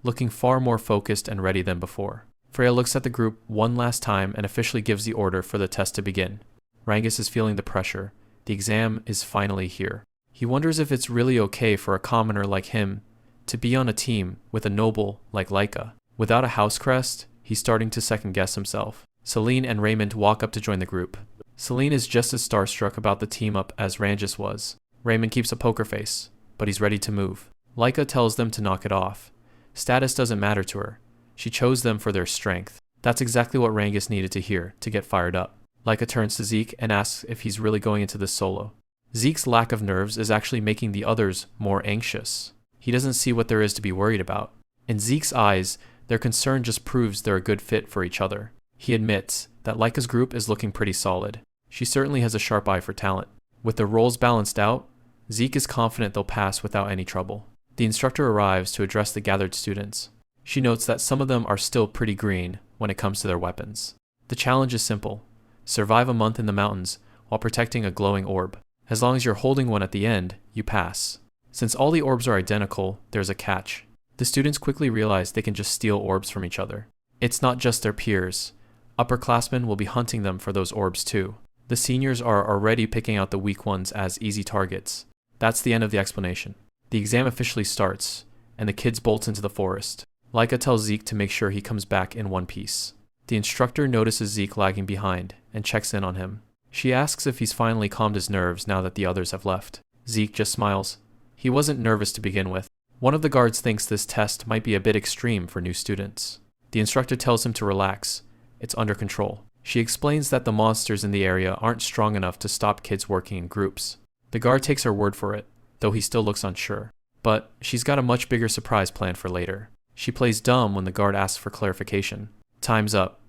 looking far more focused and ready than before. Freya looks at the group one last time and officially gives the order for the test to begin. Rangas is feeling the pressure. The exam is finally here. He wonders if it's really okay for a commoner like him to be on a team with a noble like Laika. Without a house crest, he's starting to second-guess himself. Celine and Raymond walk up to join the group. Celine is just as starstruck about the team-up as Rangas was. Raymond keeps a poker face, but he's ready to move. Laika tells them to knock it off. Status doesn't matter to her. She chose them for their strength. That's exactly what Rangas needed to hear to get fired up. Laika turns to Zeke and asks if he's really going into this solo. Zeke's lack of nerves is actually making the others more anxious. He doesn't see what there is to be worried about. In Zeke's eyes, their concern just proves they're a good fit for each other. He admits that Laika's group is looking pretty solid. She certainly has a sharp eye for talent. With the roles balanced out, Zeke is confident they'll pass without any trouble. The instructor arrives to address the gathered students. She notes that some of them are still pretty green when it comes to their weapons. The challenge is simple. Survive a month in the mountains while protecting a glowing orb. As long as you're holding one at the end, you pass. Since all the orbs are identical, there's a catch. The students quickly realize they can just steal orbs from each other. It's not just their peers. Upperclassmen will be hunting them for those orbs too. The seniors are already picking out the weak ones as easy targets. That's the end of the explanation. The exam officially starts, and the kids bolt into the forest. Laika tells Zeke to make sure he comes back in one piece. The instructor notices Zeke lagging behind and checks in on him. She asks if he's finally calmed his nerves now that the others have left. Zeke just smiles. He wasn't nervous to begin with. One of the guards thinks this test might be a bit extreme for new students. The instructor tells him to relax. It's under control. She explains that the monsters in the area aren't strong enough to stop kids working in groups. The guard takes her word for it, though he still looks unsure. But she's got a much bigger surprise planned for later. She plays dumb when the guard asks for clarification. Time's up.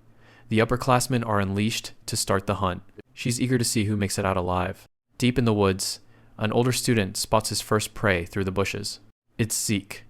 The upperclassmen are unleashed to start the hunt. She's eager to see who makes it out alive. Deep in the woods, an older student spots his first prey through the bushes. It's Zeke,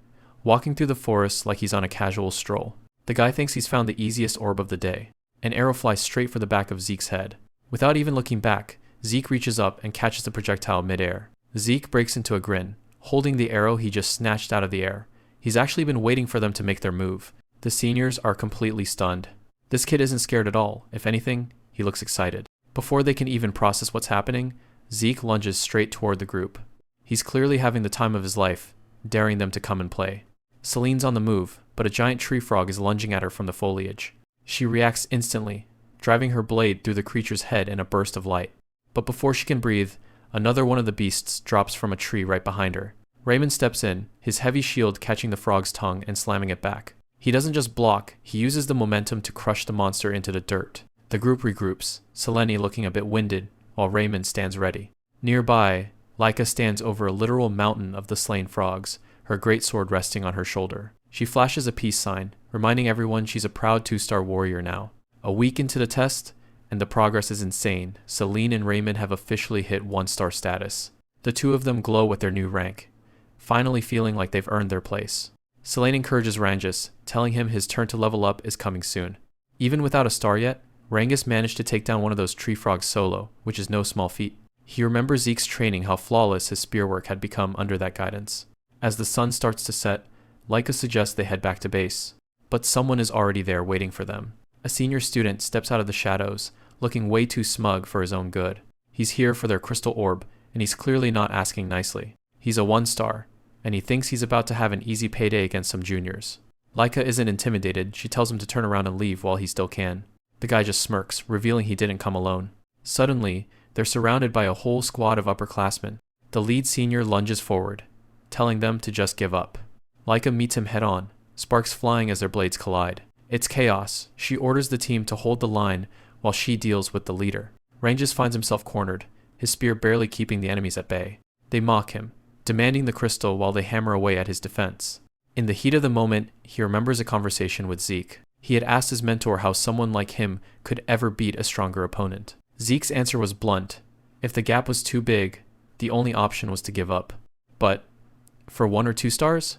walking through the forest like he's on a casual stroll. The guy thinks he's found the easiest orb of the day. An arrow flies straight for the back of Zeke's head. Without even looking back, Zeke reaches up and catches the projectile midair. Zeke breaks into a grin, holding the arrow he just snatched out of the air. He's actually been waiting for them to make their move. The seniors are completely stunned. This kid isn't scared at all. If anything, he looks excited. Before they can even process what's happening, Zeke lunges straight toward the group. He's clearly having the time of his life, daring them to come and play. Celine's on the move, but a giant tree frog is lunging at her from the foliage. She reacts instantly, driving her blade through the creature's head in a burst of light. But before she can breathe, another one of the beasts drops from a tree right behind her. Raymond steps in, his heavy shield catching the frog's tongue and slamming it back. He doesn't just block, he uses the momentum to crush the monster into the dirt. The group regroups, Selene looking a bit winded, while Raymond stands ready. Nearby, Laika stands over a literal mountain of the slain frogs, her greatsword resting on her shoulder. She flashes a peace sign, reminding everyone she's a proud 2-star warrior now. A week into the test, and the progress is insane. Selene and Raymond have officially hit 1-star status. The two of them glow with their new rank, finally feeling like they've earned their place. Selene encourages Rangas, telling him his turn to level up is coming soon. Even without a star yet, Rangas managed to take down one of those tree frogs solo, which is no small feat. He remembers Zeke's training, how flawless his spearwork had become under that guidance. As the sun starts to set, Laika suggests they head back to base, but someone is already there waiting for them. A senior student steps out of the shadows, looking way too smug for his own good. He's here for their crystal orb, and he's clearly not asking nicely. He's a 1-star, and he thinks he's about to have an easy payday against some juniors. Laika isn't intimidated. She tells him to turn around and leave while he still can. The guy just smirks, revealing he didn't come alone. Suddenly, they're surrounded by a whole squad of upperclassmen. The lead senior lunges forward, telling them to just give up. Laika meets him head on, sparks flying as their blades collide. It's chaos. She orders the team to hold the line while she deals with the leader. Rangas finds himself cornered, his spear barely keeping the enemies at bay. They mock him, demanding the crystal while they hammer away at his defense. In the heat of the moment, he remembers a conversation with Zeke. He had asked his mentor how someone like him could ever beat a stronger opponent. Zeke's answer was blunt. If the gap was too big, the only option was to give up. But for 1 or 2 stars?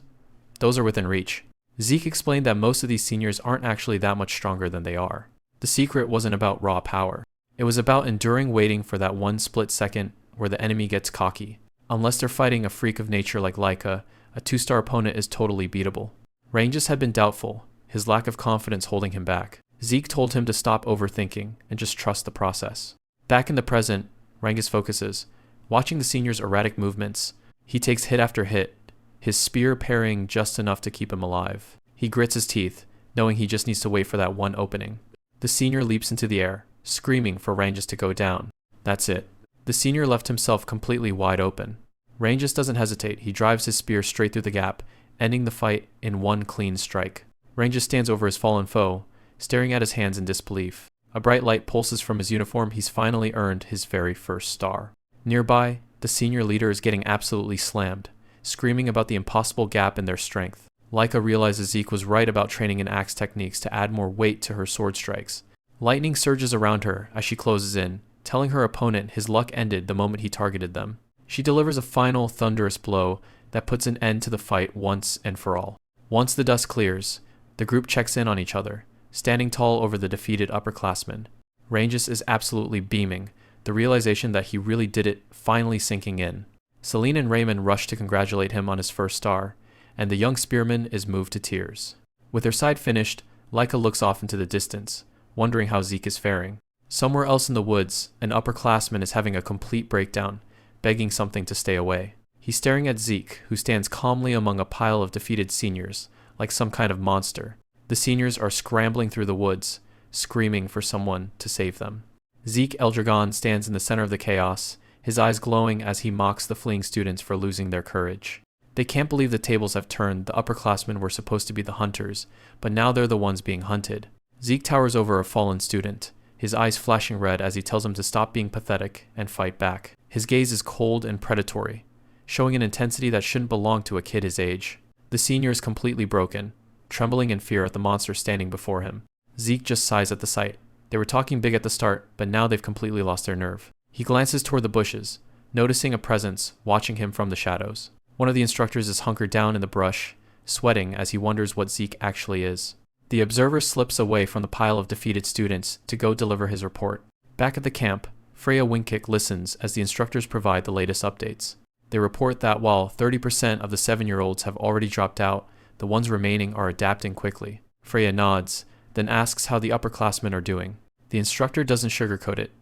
Those are within reach. Zeke explained that most of these seniors aren't actually that much stronger than they are. The secret wasn't about raw power. It was about enduring waiting for that one split second where the enemy gets cocky. Unless they're fighting a freak of nature like Laika, a 2-star opponent is totally beatable. Rangas had been doubtful, his lack of confidence holding him back. Zeke told him to stop overthinking and just trust the process. Back in the present, Rangas focuses, watching the senior's erratic movements. He takes hit after hit, his spear parrying just enough to keep him alive. He grits his teeth, knowing he just needs to wait for that one opening. The senior leaps into the air, screaming for Rangas to go down. That's it. The senior left himself completely wide open. Rangas doesn't hesitate. He drives his spear straight through the gap, ending the fight in one clean strike. Rangas stands over his fallen foe, staring at his hands in disbelief. A bright light pulses from his uniform. He's finally earned his very first star. Nearby, the senior leader is getting absolutely slammed, screaming about the impossible gap in their strength. Laika realizes Zeke was right about training in axe techniques to add more weight to her sword strikes. Lightning surges around her as she closes in, telling her opponent his luck ended the moment he targeted them. She delivers a final thunderous blow that puts an end to the fight once and for all. Once the dust clears, the group checks in on each other, standing tall over the defeated upperclassmen. Rangas is absolutely beaming, the realization that he really did it finally sinking in. Celine and Raymond rush to congratulate him on his first star, and the young spearman is moved to tears. With her side finished, Laika looks off into the distance, wondering how Zeke is faring. Somewhere else in the woods, an upperclassman is having a complete breakdown, begging something to stay away. He's staring at Zeke, who stands calmly among a pile of defeated seniors, like some kind of monster. The seniors are scrambling through the woods, screaming for someone to save them. Zeke Eldragon stands in the center of the chaos, his eyes glowing as he mocks the fleeing students for losing their courage. They can't believe the tables have turned. The upperclassmen were supposed to be the hunters, but now they're the ones being hunted. Zeke towers over a fallen student, his eyes flashing red as he tells him to stop being pathetic and fight back. His gaze is cold and predatory, showing an intensity that shouldn't belong to a kid his age. The senior is completely broken, trembling in fear at the monster standing before him. Zeke just sighs at the sight. They were talking big at the start, but now they've completely lost their nerve. He glances toward the bushes, noticing a presence watching him from the shadows. One of the instructors is hunkered down in the brush, sweating as he wonders what Zeke actually is. The observer slips away from the pile of defeated students to go deliver his report. Back at the camp, Freya Wingkick listens as the instructors provide the latest updates. They report that while 30% of the 7-year-olds have already dropped out, the ones remaining are adapting quickly. Freya nods, then asks how the upperclassmen are doing. The instructor doesn't sugarcoat it.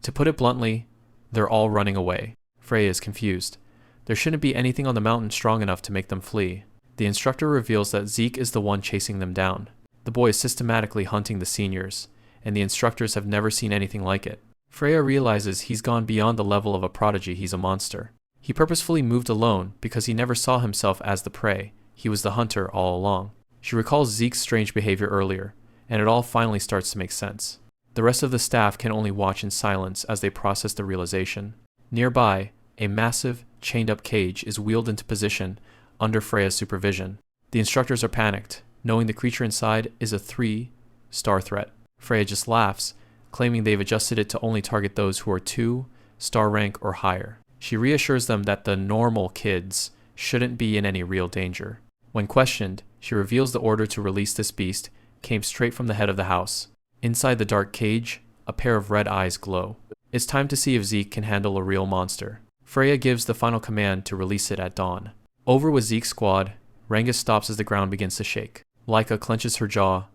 To put it bluntly, they're all running away. Freya is confused. There shouldn't be anything on the mountain strong enough to make them flee. The instructor reveals that Zeke is the one chasing them down. The boy is systematically hunting the seniors, and the instructors have never seen anything like it. Freya realizes he's gone beyond the level of a prodigy. He's a monster. He purposefully moved alone because he never saw himself as the prey. He was the hunter all along. She recalls Zeke's strange behavior earlier, and it all finally starts to make sense. The rest of the staff can only watch in silence as they process the realization. Nearby, a massive, chained-up cage is wheeled into position under Freya's supervision. The instructors are panicked, knowing the creature inside is a 3-star threat. Freya just laughs, claiming they've adjusted it to only target those who are 2-star rank or higher. She reassures them that the normal kids shouldn't be in any real danger. When questioned, she reveals the order to release this beast came straight from the head of the house. Inside the dark cage, a pair of red eyes glow. It's time to see if Zeke can handle a real monster. Freya gives the final command to release it at dawn. Over with Zeke's squad, Rangas stops as the ground begins to shake. Laika clenches her jaw,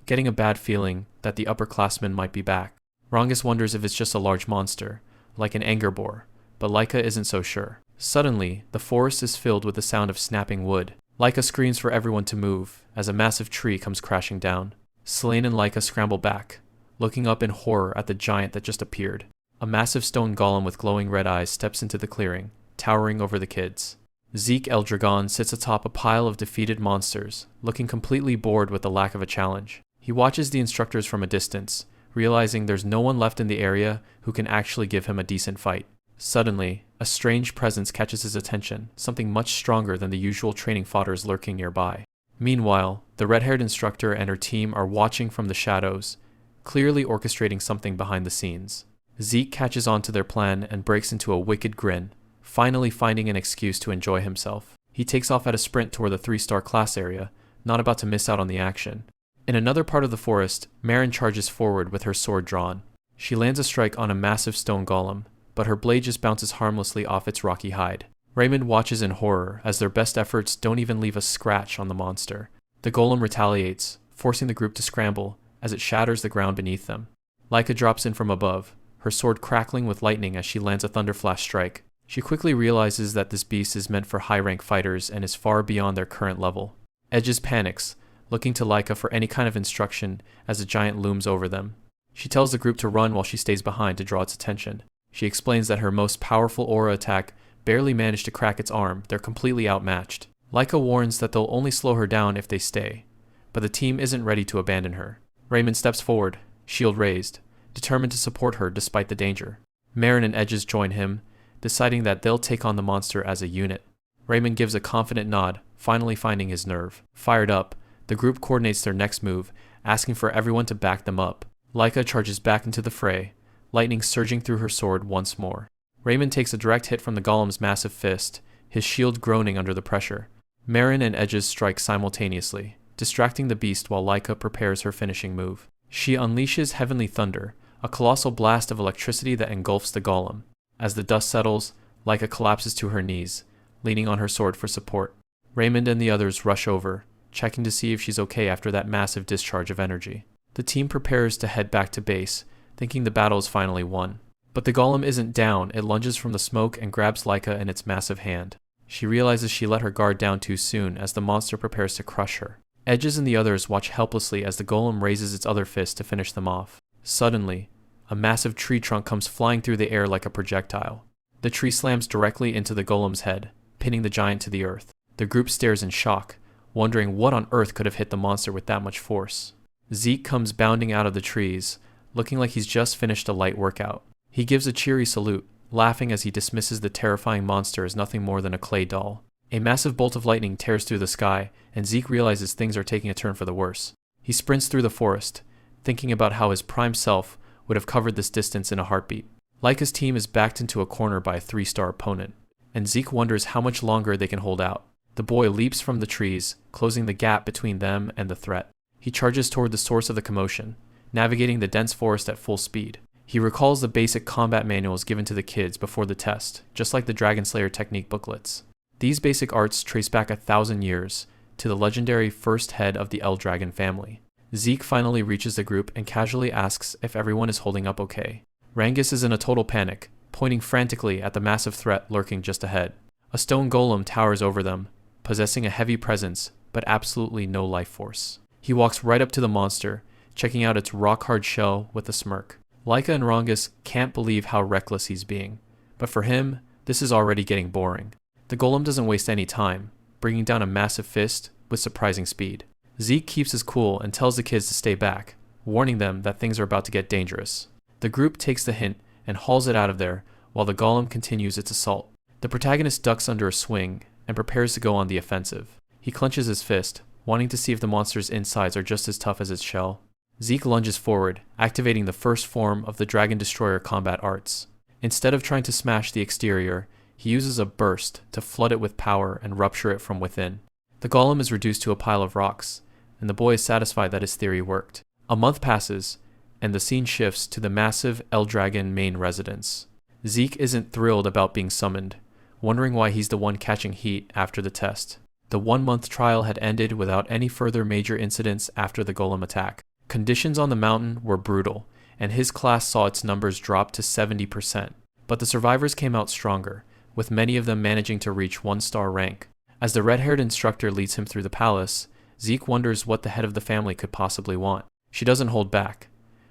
getting a bad feeling that the upperclassmen might be back. Rangas wonders if it's just a large monster, like an anger boar, but Laika isn't so sure. Suddenly, the forest is filled with the sound of snapping wood. Laika screams for everyone to move as a massive tree comes crashing down. Selene and Laika scramble back, looking up in horror at the giant that just appeared. A massive stone golem with glowing red eyes steps into the clearing, towering over the kids. Zeke Eldragon sits atop a pile of defeated monsters, looking completely bored with the lack of a challenge. He watches the instructors from a distance, realizing there's no one left in the area who can actually give him a decent fight. Suddenly, a strange presence catches his attention, something much stronger than the usual training fodders lurking nearby. Meanwhile, the red-haired instructor and her team are watching from the shadows, clearly orchestrating something behind the scenes. Zeke catches on to their plan and breaks into a wicked grin, finally finding an excuse to enjoy himself. He takes off at a sprint toward the 3-star class area, not about to miss out on the action. In another part of the forest, Marin charges forward with her sword drawn. She lands a strike on a massive stone golem, but her blade just bounces harmlessly off its rocky hide. Raymond watches in horror as their best efforts don't even leave a scratch on the monster. The golem retaliates, forcing the group to scramble as it shatters the ground beneath them. Laika drops in from above, her sword crackling with lightning as she lands a thunderflash strike. She quickly realizes that this beast is meant for high-rank fighters and is far beyond their current level. Edges panics, looking to Laika for any kind of instruction as the giant looms over them. She tells the group to run while she stays behind to draw its attention. She explains that her most powerful aura attack barely managed to crack its arm. They're completely outmatched. Laika warns that they'll only slow her down if they stay, but the team isn't ready to abandon her. Raymond steps forward, shield raised, determined to support her despite the danger. Marin and Edges join him, deciding that they'll take on the monster as a unit. Raymond gives a confident nod, finally finding his nerve. Fired up, the group coordinates their next move, asking for everyone to back them up. Laika charges back into the fray, lightning surging through her sword once more. Raymond takes a direct hit from the golem's massive fist, his shield groaning under the pressure. Marin and Edges strike simultaneously, distracting the beast while Laika prepares her finishing move. She unleashes Heavenly Thunder, a colossal blast of electricity that engulfs the golem. As the dust settles, Laika collapses to her knees, leaning on her sword for support. Raymond and the others rush over, checking to see if she's okay after that massive discharge of energy. The team prepares to head back to base, thinking the battle is finally won. But the golem isn't down. It lunges from the smoke and grabs Laika in its massive hand. She realizes she let her guard down too soon as the monster prepares to crush her. Edges and the others watch helplessly as the golem raises its other fist to finish them off. Suddenly, a massive tree trunk comes flying through the air like a projectile. The tree slams directly into the golem's head, pinning the giant to the earth. The group stares in shock, wondering what on earth could have hit the monster with that much force. Zeke comes bounding out of the trees, looking like he's just finished a light workout. He gives a cheery salute, laughing as he dismisses the terrifying monster as nothing more than a clay doll. A massive bolt of lightning tears through the sky, and Zeke realizes things are taking a turn for the worse. He sprints through the forest, thinking about how his prime self would have covered this distance in a heartbeat. Laika's team is backed into a corner by a 3-star opponent, and Zeke wonders how much longer they can hold out. The boy leaps from the trees, closing the gap between them and the threat. He charges toward the source of the commotion, navigating the dense forest at full speed. He recalls the basic combat manuals given to the kids before the test, just like the Dragon Slayer technique booklets. These basic arts trace back 1,000 years to the legendary first head of the Eldragon family. Zeke finally reaches the group and casually asks if everyone is holding up okay. Rangas is in a total panic, pointing frantically at the massive threat lurking just ahead. A stone golem towers over them, possessing a heavy presence, but absolutely no life force. He walks right up to the monster, checking out its rock-hard shell with a smirk. Laika and Rangas can't believe how reckless he's being, but for him, this is already getting boring. The golem doesn't waste any time, bringing down a massive fist with surprising speed. Zeke keeps his cool and tells the kids to stay back, warning them that things are about to get dangerous. The group takes the hint and hauls it out of there while the golem continues its assault. The protagonist ducks under a swing and prepares to go on the offensive. He clenches his fist, wanting to see if the monster's insides are just as tough as its shell. Zeke lunges forward, activating the first form of the Dragon Destroyer combat arts. Instead of trying to smash the exterior, he uses a burst to flood it with power and rupture it from within. The golem is reduced to a pile of rocks, and the boy is satisfied that his theory worked. A month passes, and the scene shifts to the massive Eldragon main residence. Zeke isn't thrilled about being summoned, wondering why he's the one catching heat after the test. The 1-month trial had ended without any further major incidents after the golem attack. Conditions on the mountain were brutal, and his class saw its numbers drop to 70%. But the survivors came out stronger, with many of them managing to reach 1-star rank. As the red-haired instructor leads him through the palace, Zeke wonders what the head of the family could possibly want. She doesn't hold back,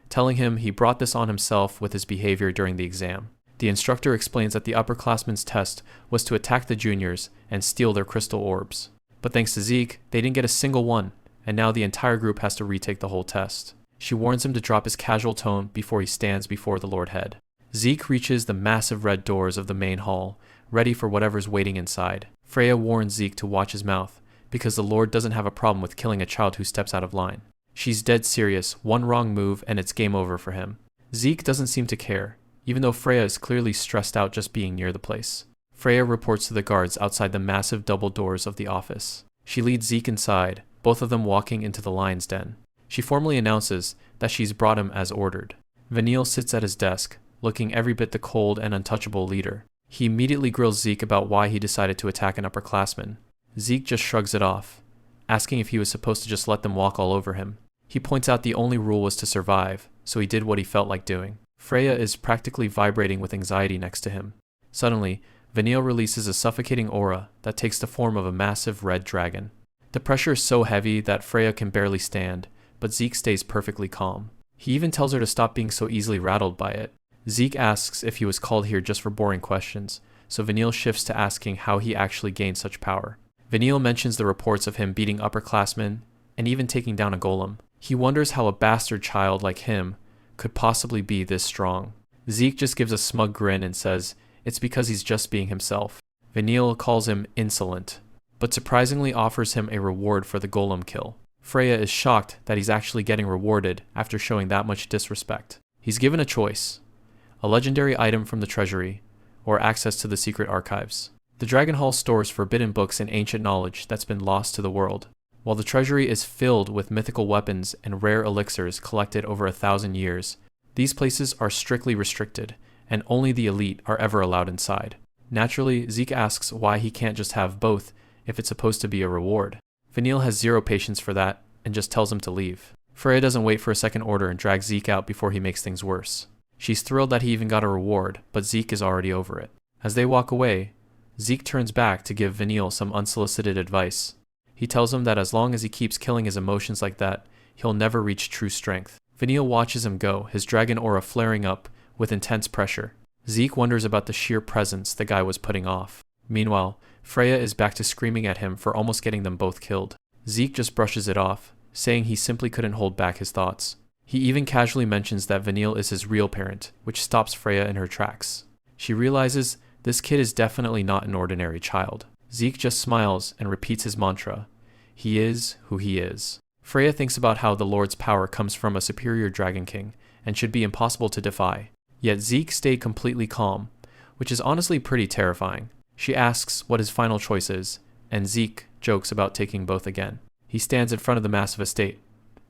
telling him he brought this on himself with his behavior during the exam. The instructor explains that the upperclassmen's test was to attack the juniors and steal their crystal orbs. But thanks to Zeke, they didn't get a single one, and now the entire group has to retake the whole test. She warns him to drop his casual tone before he stands before the Lord Head. Zeke reaches the massive red doors of the main hall, ready for whatever's waiting inside. Freya warns Zeke to watch his mouth, because the Lord doesn't have a problem with killing a child who steps out of line. She's dead serious, one wrong move and it's game over for him. Zeke doesn't seem to care, even though Freya is clearly stressed out just being near the place. Freya reports to the guards outside the massive double doors of the office. She leads Zeke inside, both of them walking into the lion's den. She formally announces that she's brought him as ordered. Vanille sits at his desk, looking every bit the cold and untouchable leader. He immediately grills Zeke about why he decided to attack an upperclassman. Zeke just shrugs it off, asking if he was supposed to just let them walk all over him. He points out the only rule was to survive, so he did what he felt like doing. Freya is practically vibrating with anxiety next to him. Suddenly, Vanille releases a suffocating aura that takes the form of a massive red dragon. The pressure is so heavy that Freya can barely stand, but Zeke stays perfectly calm. He even tells her to stop being so easily rattled by it. Zeke asks if he was called here just for boring questions, so Vanille shifts to asking how he actually gained such power. Vanille mentions the reports of him beating upperclassmen and even taking down a golem. He wonders how a bastard child like him could possibly be this strong. Zeke just gives a smug grin and says it's because he's just being himself. Vanille calls him insolent, but surprisingly offers him a reward for the golem kill. Freya is shocked that he's actually getting rewarded after showing that much disrespect. He's given a choice: a legendary item from the treasury, or access to the secret archives. The Dragon Hall stores forbidden books and ancient knowledge that's been lost to the world, while the treasury is filled with mythical weapons and rare elixirs collected over 1,000 years. These places are strictly restricted, and only the elite are ever allowed inside. Naturally, Zeke asks why he can't just have both if it's supposed to be a reward. Vanille has zero patience for that and just tells him to leave. Freya doesn't wait for a second order and drags Zeke out before he makes things worse. She's thrilled that he even got a reward, but Zeke is already over it. As they walk away, Zeke turns back to give Vanille some unsolicited advice. He tells him that as long as he keeps killing his emotions like that, he'll never reach true strength. Vanille watches him go, his dragon aura flaring up with intense pressure. Zeke wonders about the sheer presence the guy was putting off. Meanwhile, Freya is back to screaming at him for almost getting them both killed. Zeke just brushes it off, saying he simply couldn't hold back his thoughts. He even casually mentions that Vanille is his real parent, which stops Freya in her tracks. She realizes this kid is definitely not an ordinary child. Zeke just smiles and repeats his mantra: he is who he is. Freya thinks about how the Lord's power comes from a superior Dragon King and should be impossible to defy. Yet Zeke stayed completely calm, which is honestly pretty terrifying. She asks what his final choice is, and Zeke jokes about taking both again. He stands in front of the massive estate,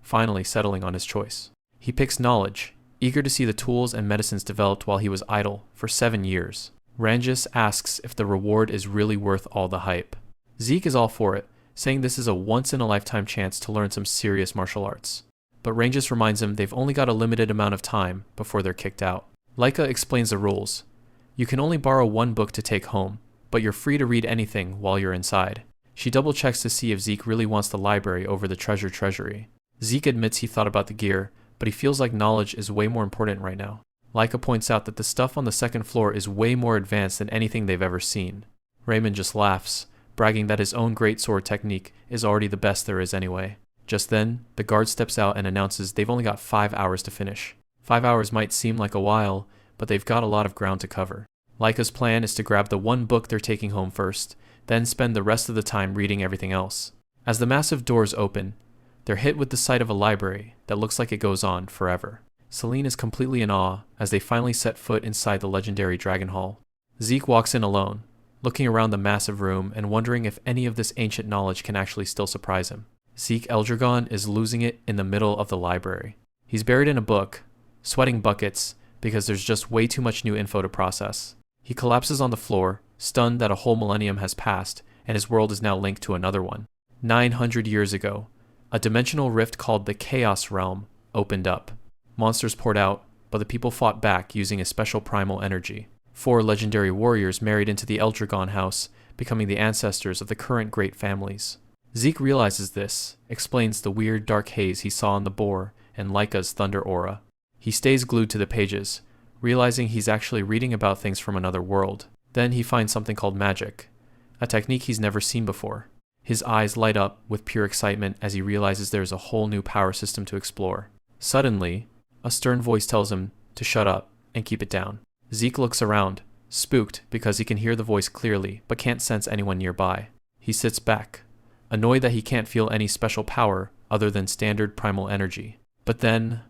finally settling on his choice. He picks knowledge, eager to see the tools and medicines developed while he was idle for 7 years. Rangas asks if the reward is really worth all the hype. Zeke is all for it, saying this is a once-in-a-lifetime chance to learn some serious martial arts. But Rangas reminds him they've only got a limited amount of time before they're kicked out. Laika explains the rules. You can only borrow one book to take home, but you're free to read anything while you're inside. She double-checks to see if Zeke really wants the library over the treasury. Zeke admits he thought about the gear, but he feels like knowledge is way more important right now. Laika points out that the stuff on the second floor is way more advanced than anything they've ever seen. Raymond just laughs, bragging that his own greatsword technique is already the best there is anyway. Just then, the guard steps out and announces they've only got 5 hours to finish. 5 hours might seem like a while, but they've got a lot of ground to cover. Laika's plan is to grab the one book they're taking home first, then spend the rest of the time reading everything else. As the massive doors open, they're hit with the sight of a library that looks like it goes on forever. Celine is completely in awe as they finally set foot inside the legendary Dragon Hall. Zeke walks in alone, looking around the massive room and wondering if any of this ancient knowledge can actually still surprise him. Zeke Eldragon is losing it in the middle of the library. He's buried in a book, sweating buckets because there's just way too much new info to process. He collapses on the floor, stunned that a whole millennium has passed and his world is now linked to another one. 900 years ago, a dimensional rift called the Chaos Realm opened up. Monsters poured out, but the people fought back using a special primal energy. 4 legendary warriors married into the Eldragon house becoming the ancestors of the current great families. Zeke realizes this, explains the weird dark haze he saw in the boar and Laika's thunder aura. He stays glued to the pages, realizing he's actually reading about things from another world. Then he finds something called magic, a technique he's never seen before. His eyes light up with pure excitement as he realizes there's a whole new power system to explore. Suddenly, a stern voice tells him to shut up and keep it down. Zeke looks around, spooked because he can hear the voice clearly but can't sense anyone nearby. He sits back, annoyed that he can't feel any special power other than standard primal energy. But then,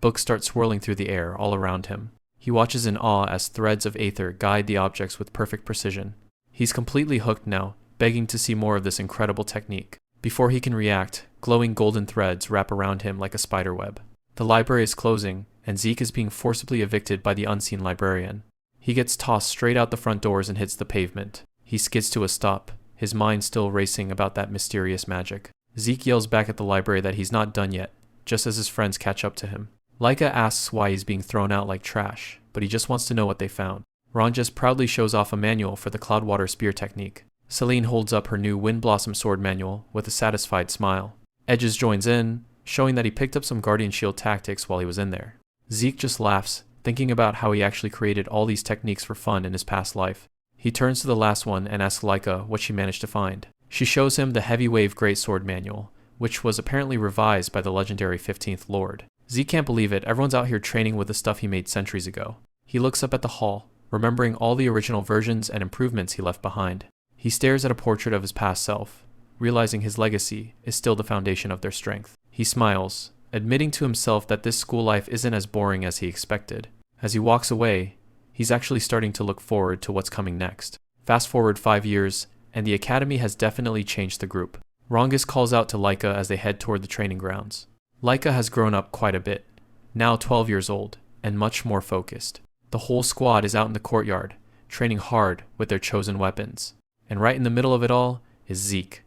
books start swirling through the air all around him. He watches in awe as threads of aether guide the objects with perfect precision. He's completely hooked now, begging to see more of this incredible technique. Before he can react, glowing golden threads wrap around him like a spider web. The library is closing, and Zeke is being forcibly evicted by the unseen librarian. He gets tossed straight out the front doors and hits the pavement. He skids to a stop, his mind still racing about that mysterious magic. Zeke yells back at the library that he's not done yet, just as his friends catch up to him. Laika asks why he's being thrown out like trash, but he just wants to know what they found. Rangas proudly shows off a manual for the Cloudwater Spear technique. Celine holds up her new Wind Blossom Sword manual with a satisfied smile. Edges joins in, showing that he picked up some Guardian Shield tactics while he was in there. Zeke just laughs, thinking about how he actually created all these techniques for fun in his past life. He turns to the last one and asks Laika what she managed to find. She shows him the Heavy Wave Greatsword manual, which was apparently revised by the legendary 15th Lord. Zeke can't believe it, everyone's out here training with the stuff he made centuries ago. He looks up at the hall, remembering all the original versions and improvements he left behind. He stares at a portrait of his past self, realizing his legacy is still the foundation of their strength. He smiles, admitting to himself that this school life isn't as boring as he expected. As he walks away, he's actually starting to look forward to what's coming next. Fast forward 5 years, and the academy has definitely changed the group. Rangas calls out to Laika as they head toward the training grounds. Laika has grown up quite a bit, now 12 years old, and much more focused. The whole squad is out in the courtyard, training hard with their chosen weapons. And right in the middle of it all is Zeke,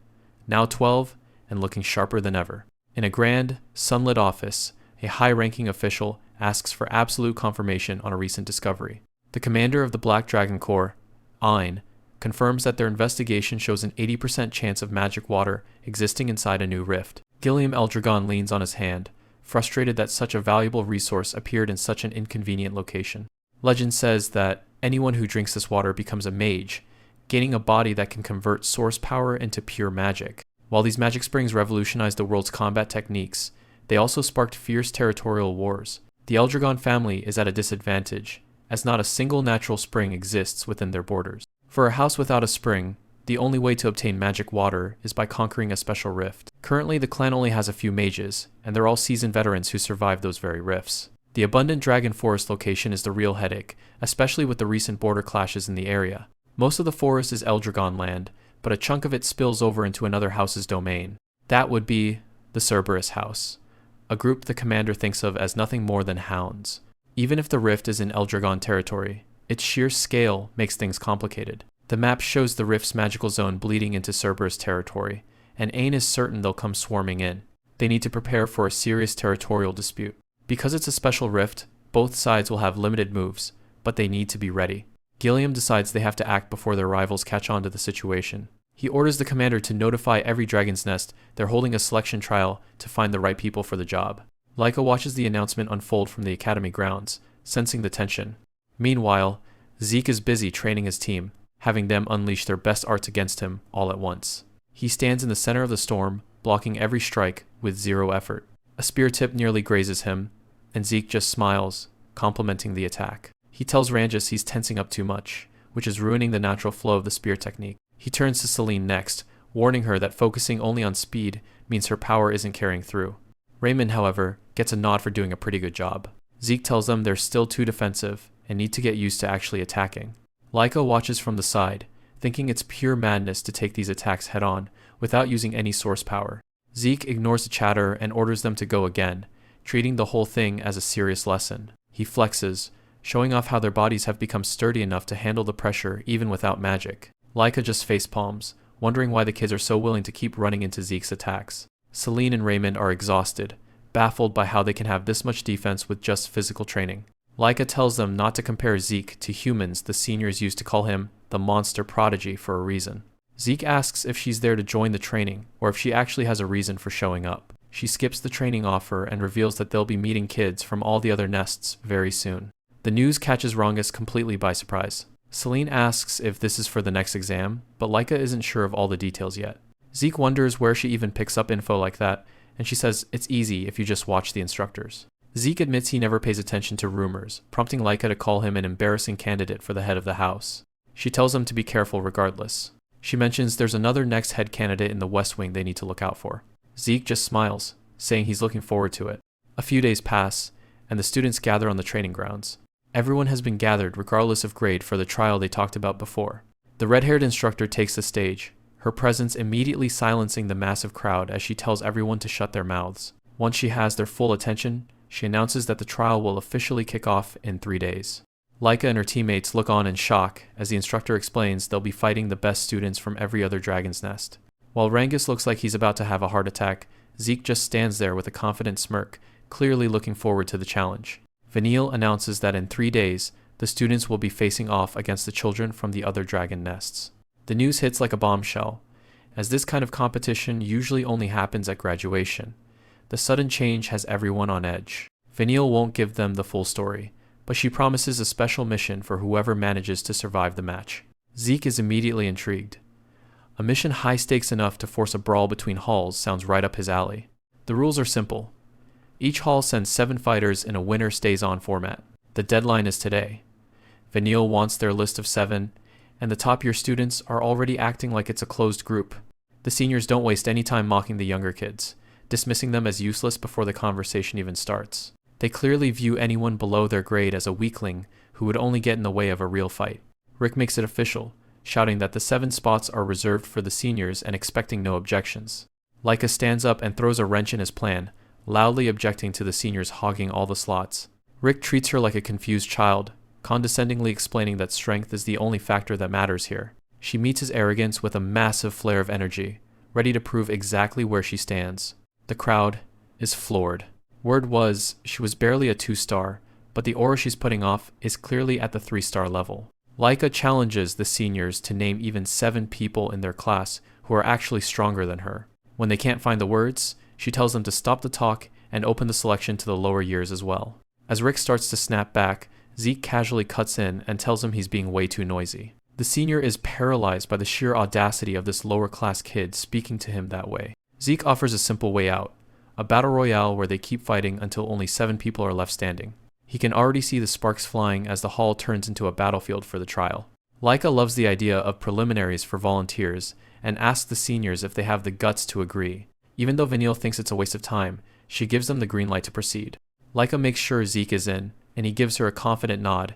now 12 and looking sharper than ever. In a grand, sunlit office, a high-ranking official asks for absolute confirmation on a recent discovery. The commander of the Black Dragon Corps, Ein, confirms that their investigation shows an 80% chance of magic water existing inside a new rift. Gilliam Eldragon leans on his hand, frustrated that such a valuable resource appeared in such an inconvenient location. Legend says that anyone who drinks this water becomes a mage, gaining a body that can convert source power into pure magic. While these magic springs revolutionized the world's combat techniques, they also sparked fierce territorial wars. The Eldragon family is at a disadvantage, as not a single natural spring exists within their borders. For a house without a spring, the only way to obtain magic water is by conquering a special rift. Currently, the clan only has a few mages, and they're all seasoned veterans who survived those very rifts. The abundant Dragon Forest location is the real headache, especially with the recent border clashes in the area. Most of the forest is Eldragon land, but a chunk of it spills over into another house's domain. That would be the Cerberus House, a group the commander thinks of as nothing more than hounds. Even if the rift is in Eldragon territory, its sheer scale makes things complicated. The map shows the rift's magical zone bleeding into Cerberus territory, and Ain is certain they'll come swarming in. They need to prepare for a serious territorial dispute. Because it's a special rift, both sides will have limited moves, but they need to be ready. Gilliam decides they have to act before their rivals catch on to the situation. He orders the commander to notify every dragon's nest they're holding a selection trial to find the right people for the job. Laika watches the announcement unfold from the academy grounds, sensing the tension. Meanwhile, Zeke is busy training his team, having them unleash their best arts against him all at once. He stands in the center of the storm, blocking every strike with zero effort. A spear tip nearly grazes him, and Zeke just smiles, complimenting the attack. He tells Rangas he's tensing up too much, which is ruining the natural flow of the spear technique. He turns to Celine next, warning her that focusing only on speed means her power isn't carrying through. Raymond, however, gets a nod for doing a pretty good job. Zeke tells them they're still too defensive and need to get used to actually attacking. Laika watches from the side, thinking it's pure madness to take these attacks head-on without using any source power. Zeke ignores the chatter and orders them to go again, treating the whole thing as a serious lesson. He flexes, showing off how their bodies have become sturdy enough to handle the pressure even without magic. Laika just facepalms, wondering why the kids are so willing to keep running into Zeke's attacks. Celine and Raymond are exhausted, baffled by how they can have this much defense with just physical training. Laika tells them not to compare Zeke to humans the seniors used to call him the the monster prodigy for a reason. Zeke asks if she's there to join the training or if she actually has a reason for showing up. She skips the training offer and reveals that they'll be meeting kids from all the other nests very soon. The news catches Rangas completely by surprise. Celine asks if this is for the next exam, but Laika isn't sure of all the details yet. Zeke wonders where she even picks up info like that, and she says it's easy if you just watch the instructors. Zeke admits he never pays attention to rumors, prompting Laika to call him an embarrassing candidate for the head of the house. She tells him to be careful regardless. She mentions there's another next head candidate in the West Wing they need to look out for. Zeke just smiles, saying he's looking forward to it. A few days pass, and the students gather on the training grounds. Everyone has been gathered regardless of grade for the trial they talked about before. The red-haired instructor takes the stage, her presence immediately silencing the massive crowd as she tells everyone to shut their mouths. Once she has their full attention, she announces that the trial will officially kick off in 3 days. Laika and her teammates look on in shock as the instructor explains they'll be fighting the best students from every other dragon's nest. While Rangas looks like he's about to have a heart attack, Zeke just stands there with a confident smirk, clearly looking forward to the challenge. Vanille announces that in 3 days, the students will be facing off against the children from the other dragon nests. The news hits like a bombshell, as this kind of competition usually only happens at graduation. The sudden change has everyone on edge. Vanille won't give them the full story, but she promises a special mission for whoever manages to survive the match. Zeke is immediately intrigued. A mission high stakes enough to force a brawl between halls sounds right up his alley. The rules are simple. Each hall sends 7 fighters in a winner-stays-on format. The deadline is today. Vanille wants their list of 7, and the top-year students are already acting like it's a closed group. The seniors don't waste any time mocking the younger kids, dismissing them as useless before the conversation even starts. They clearly view anyone below their grade as a weakling who would only get in the way of a real fight. Rick makes it official, shouting that the 7 spots are reserved for the seniors and expecting no objections. Laika stands up and throws a wrench in his plan, loudly objecting to the seniors hogging all the slots. Rick treats her like a confused child, condescendingly explaining that strength is the only factor that matters here. She meets his arrogance with a massive flare of energy, ready to prove exactly where she stands. The crowd is floored. Word was she was barely a 2-star, but the aura she's putting off is clearly at the 3-star level. Laika challenges the seniors to name even 7 people in their class who are actually stronger than her. When they can't find the words, she tells them to stop the talk and open the selection to the lower years as well. As Rick starts to snap back, Zeke casually cuts in and tells him he's being way too noisy. The senior is paralyzed by the sheer audacity of this lower-class kid speaking to him that way. Zeke offers a simple way out, a battle royale where they keep fighting until only 7 people are left standing. He can already see the sparks flying as the hall turns into a battlefield for the trial. Laika loves the idea of preliminaries for volunteers and asks the seniors if they have the guts to agree. Even though Vanille thinks it's a waste of time, she gives them the green light to proceed. Laika makes sure Zeke is in, and he gives her a confident nod.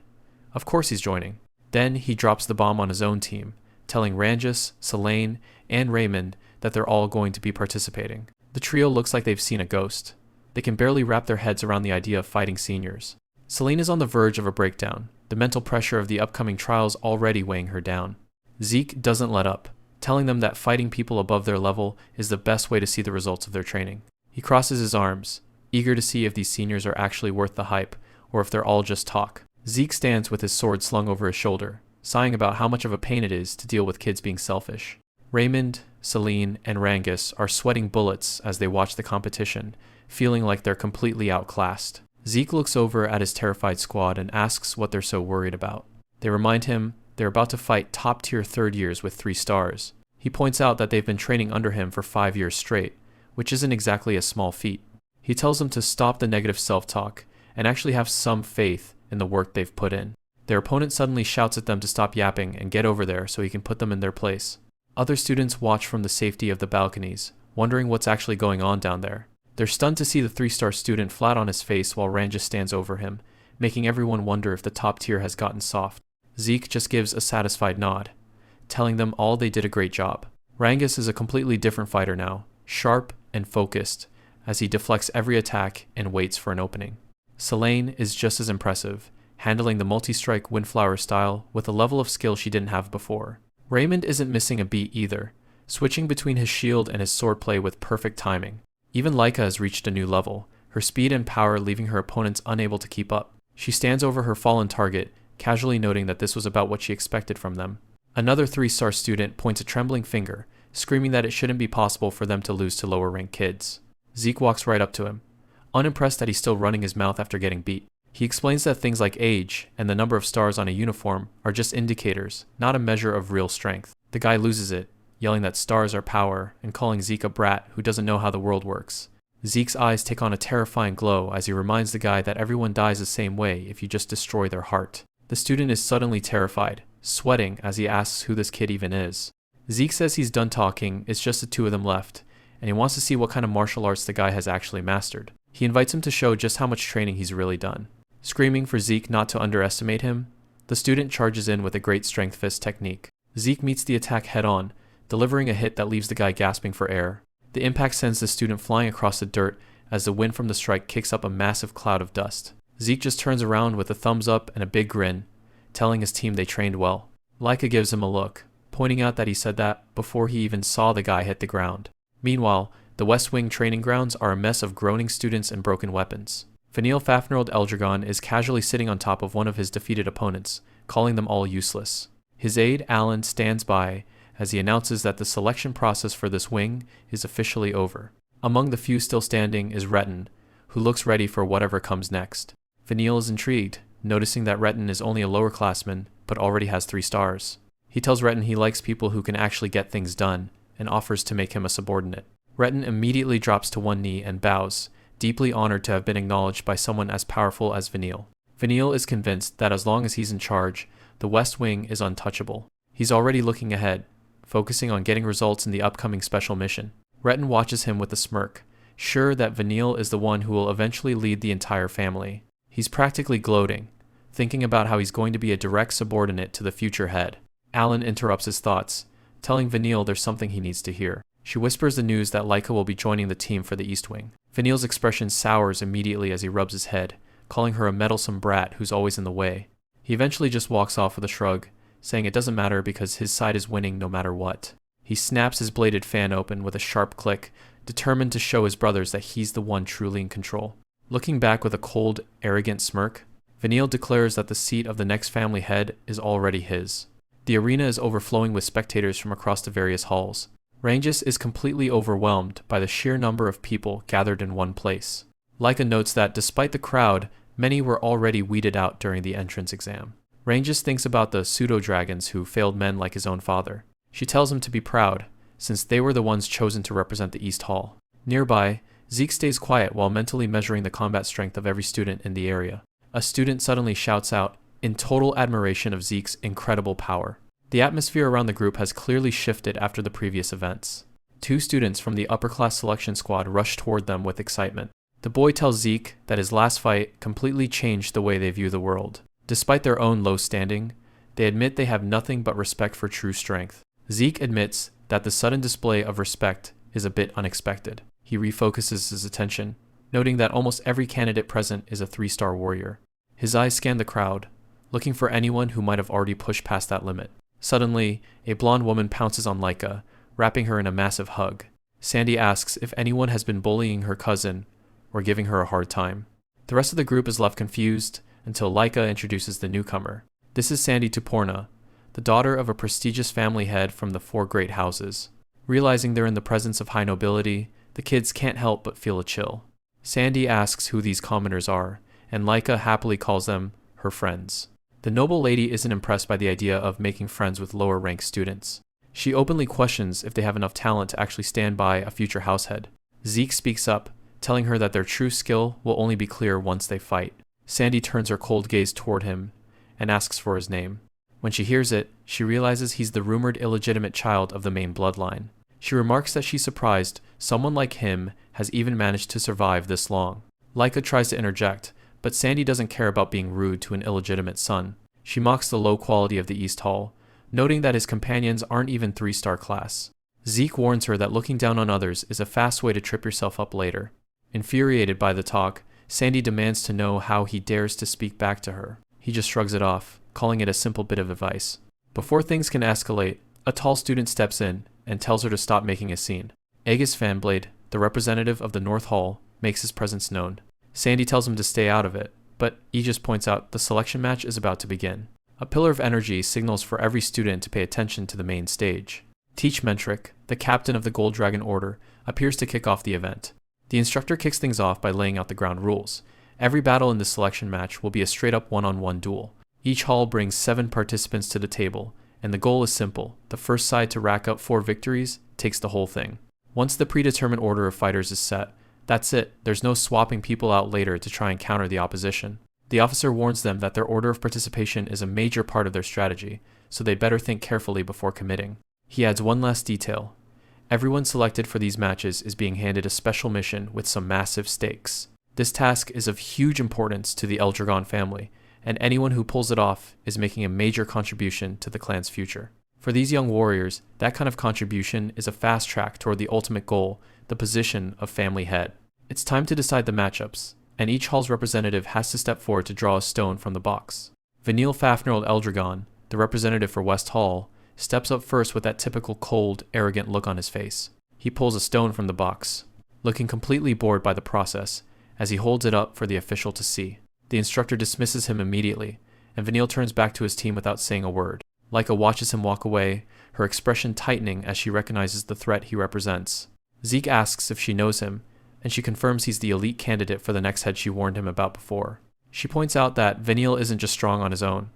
Of course he's joining. Then he drops the bomb on his own team, telling Rangas, Selene, and Raymond that they're all going to be participating. The trio looks like they've seen a ghost. They can barely wrap their heads around the idea of fighting seniors. Selene is on the verge of a breakdown, the mental pressure of the upcoming trials already weighing her down. Zeke doesn't let up, telling them that fighting people above their level is the best way to see the results of their training. He crosses his arms, eager to see if these seniors are actually worth the hype, or if they're all just talk. Zeke stands with his sword slung over his shoulder, sighing about how much of a pain it is to deal with kids being selfish. Raymond, Selene, and Rangas are sweating bullets as they watch the competition, feeling like they're completely outclassed. Zeke looks over at his terrified squad and asks what they're so worried about. They remind him they're about to fight top-tier 3rd years with 3 stars. He points out that they've been training under him for 5 years straight, which isn't exactly a small feat. He tells them to stop the negative self-talk and actually have some faith in the work they've put in. Their opponent suddenly shouts at them to stop yapping and get over there so he can put them in their place. Other students watch from the safety of the balconies, wondering what's actually going on down there. They're stunned to see the 3-star student flat on his face while Rangas stands over him, making everyone wonder if the top tier has gotten soft. Zeke just gives a satisfied nod, telling them all they did a great job. Rangas is a completely different fighter now, sharp and focused, as he deflects every attack and waits for an opening. Selene is just as impressive, handling the multi-strike Windflower style with a level of skill she didn't have before. Raymond isn't missing a beat either, switching between his shield and his swordplay with perfect timing. Even Laika has reached a new level, her speed and power leaving her opponents unable to keep up. She stands over her fallen target, casually noting that this was about what she expected from them. Another 3-star student points a trembling finger, screaming that it shouldn't be possible for them to lose to lower-ranked kids. Zeke walks right up to him, unimpressed that he's still running his mouth after getting beat. He explains that things like age and the number of stars on a uniform are just indicators, not a measure of real strength. The guy loses it, yelling that stars are power and calling Zeke a brat who doesn't know how the world works. Zeke's eyes take on a terrifying glow as he reminds the guy that everyone dies the same way if you just destroy their heart. The student is suddenly terrified, sweating as he asks who this kid even is. Zeke says he's done talking, it's just the two of them left, and he wants to see what kind of martial arts the guy has actually mastered. He invites him to show just how much training he's really done. Screaming for Zeke not to underestimate him, the student charges in with a great strength fist technique. Zeke meets the attack head-on, delivering a hit that leaves the guy gasping for air. The impact sends the student flying across the dirt as the wind from the strike kicks up a massive cloud of dust. Zeke just turns around with a thumbs up and a big grin, telling his team they trained well. Laika gives him a look, pointing out that he said that before he even saw the guy hit the ground. Meanwhile, the West Wing training grounds are a mess of groaning students and broken weapons. Vanille Fafnerold Eldragon is casually sitting on top of one of his defeated opponents, calling them all useless. His aide, Alan, stands by as he announces that the selection process for this wing is officially over. Among the few still standing is Retin, who looks ready for whatever comes next. Vanille is intrigued, noticing that Retin is only a lower classman, but already has 3 stars. He tells Retin he likes people who can actually get things done, and offers to make him a subordinate. Retin immediately drops to one knee and bows, deeply honored to have been acknowledged by someone as powerful as Vanille. Vanille is convinced that as long as he's in charge, the West Wing is untouchable. He's already looking ahead, focusing on getting results in the upcoming special mission. Retin watches him with a smirk, sure that Vanille is the one who will eventually lead the entire family. He's practically gloating, thinking about how he's going to be a direct subordinate to the future head. Alan interrupts his thoughts, telling Vanille there's something he needs to hear. She whispers the news that Laika will be joining the team for the East Wing. Vanille's expression sours immediately as he rubs his head, calling her a meddlesome brat who's always in the way. He eventually just walks off with a shrug, saying it doesn't matter because his side is winning no matter what. He snaps his bladed fan open with a sharp click, determined to show his brothers that he's the one truly in control. Looking back with a cold, arrogant smirk, Vanille declares that the seat of the next family head is already his. The arena is overflowing with spectators from across the various halls. Rangas is completely overwhelmed by the sheer number of people gathered in one place. Laika notes that despite the crowd, many were already weeded out during the entrance exam. Rangas thinks about the pseudo-dragons who failed men like his own father. She tells him to be proud, since they were the ones chosen to represent the East Hall. Nearby, Zeke stays quiet while mentally measuring the combat strength of every student in the area. A student suddenly shouts out, in total admiration of Zeke's incredible power. The atmosphere around the group has clearly shifted after the previous events. 2 students from the upper-class selection squad rush toward them with excitement. The boy tells Zeke that his last fight completely changed the way they view the world. Despite their own low standing, they admit they have nothing but respect for true strength. Zeke admits that the sudden display of respect is a bit unexpected. He refocuses his attention, noting that almost every candidate present is a 3-star warrior. His eyes scan the crowd, looking for anyone who might have already pushed past that limit. Suddenly, a blonde woman pounces on Laika, wrapping her in a massive hug. Sandy asks if anyone has been bullying her cousin or giving her a hard time. The rest of the group is left confused until Laika introduces the newcomer. This is Sandy Tuporna, the daughter of a prestigious family head from the 4 great houses. Realizing they're in the presence of high nobility, the kids can't help but feel a chill. Sandy asks who these commoners are, and Laika happily calls them her friends. The noble lady isn't impressed by the idea of making friends with lower-ranked students. She openly questions if they have enough talent to actually stand by a future househead. Zeke speaks up, telling her that their true skill will only be clear once they fight. Sandy turns her cold gaze toward him and asks for his name. When she hears it, she realizes he's the rumored illegitimate child of the main bloodline. She remarks that she's surprised someone like him has even managed to survive this long. Laika tries to interject, but Sandy doesn't care about being rude to an illegitimate son. She mocks the low quality of the East Hall, noting that his companions aren't even 3-star class. Zeke warns her that looking down on others is a fast way to trip yourself up later. Infuriated by the talk, Sandy demands to know how he dares to speak back to her. He just shrugs it off, calling it a simple bit of advice. Before things can escalate, a tall student steps in and tells her to stop making a scene. Aegis Fanblade, the representative of the North Hall, makes his presence known. Sandy tells him to stay out of it, but he just points out the selection match is about to begin. A pillar of energy signals for every student to pay attention to the main stage. Teach Mentric, the captain of the Gold Dragon Order, appears to kick off the event. The instructor kicks things off by laying out the ground rules. Every battle in this selection match will be a straight-up one-on-one duel. Each hall brings 7 participants to the table, and the goal is simple. The first side to rack up 4 victories takes the whole thing. Once the predetermined order of fighters is set, that's it. There's no swapping people out later to try and counter the opposition. The officer warns them that their order of participation is a major part of their strategy, so they'd better think carefully before committing. He adds one last detail. Everyone selected for these matches is being handed a special mission with some massive stakes. This task is of huge importance to the Eldragon family, and anyone who pulls it off is making a major contribution to the clan's future. For these young warriors, that kind of contribution is a fast track toward the ultimate goal, the position of family head. It's time to decide the matchups, and each hall's representative has to step forward to draw a stone from the box. Vanille Fafnir Eldragon, the representative for West Hall, steps up first with that typical cold, arrogant look on his face. He pulls a stone from the box, looking completely bored by the process, as he holds it up for the official to see. The instructor dismisses him immediately, and Vanille turns back to his team without saying a word. Laika watches him walk away, her expression tightening as she recognizes the threat he represents. Zeke asks if she knows him, and she confirms he's the elite candidate for the next head she warned him about before. She points out that Vanille isn't just strong on his own.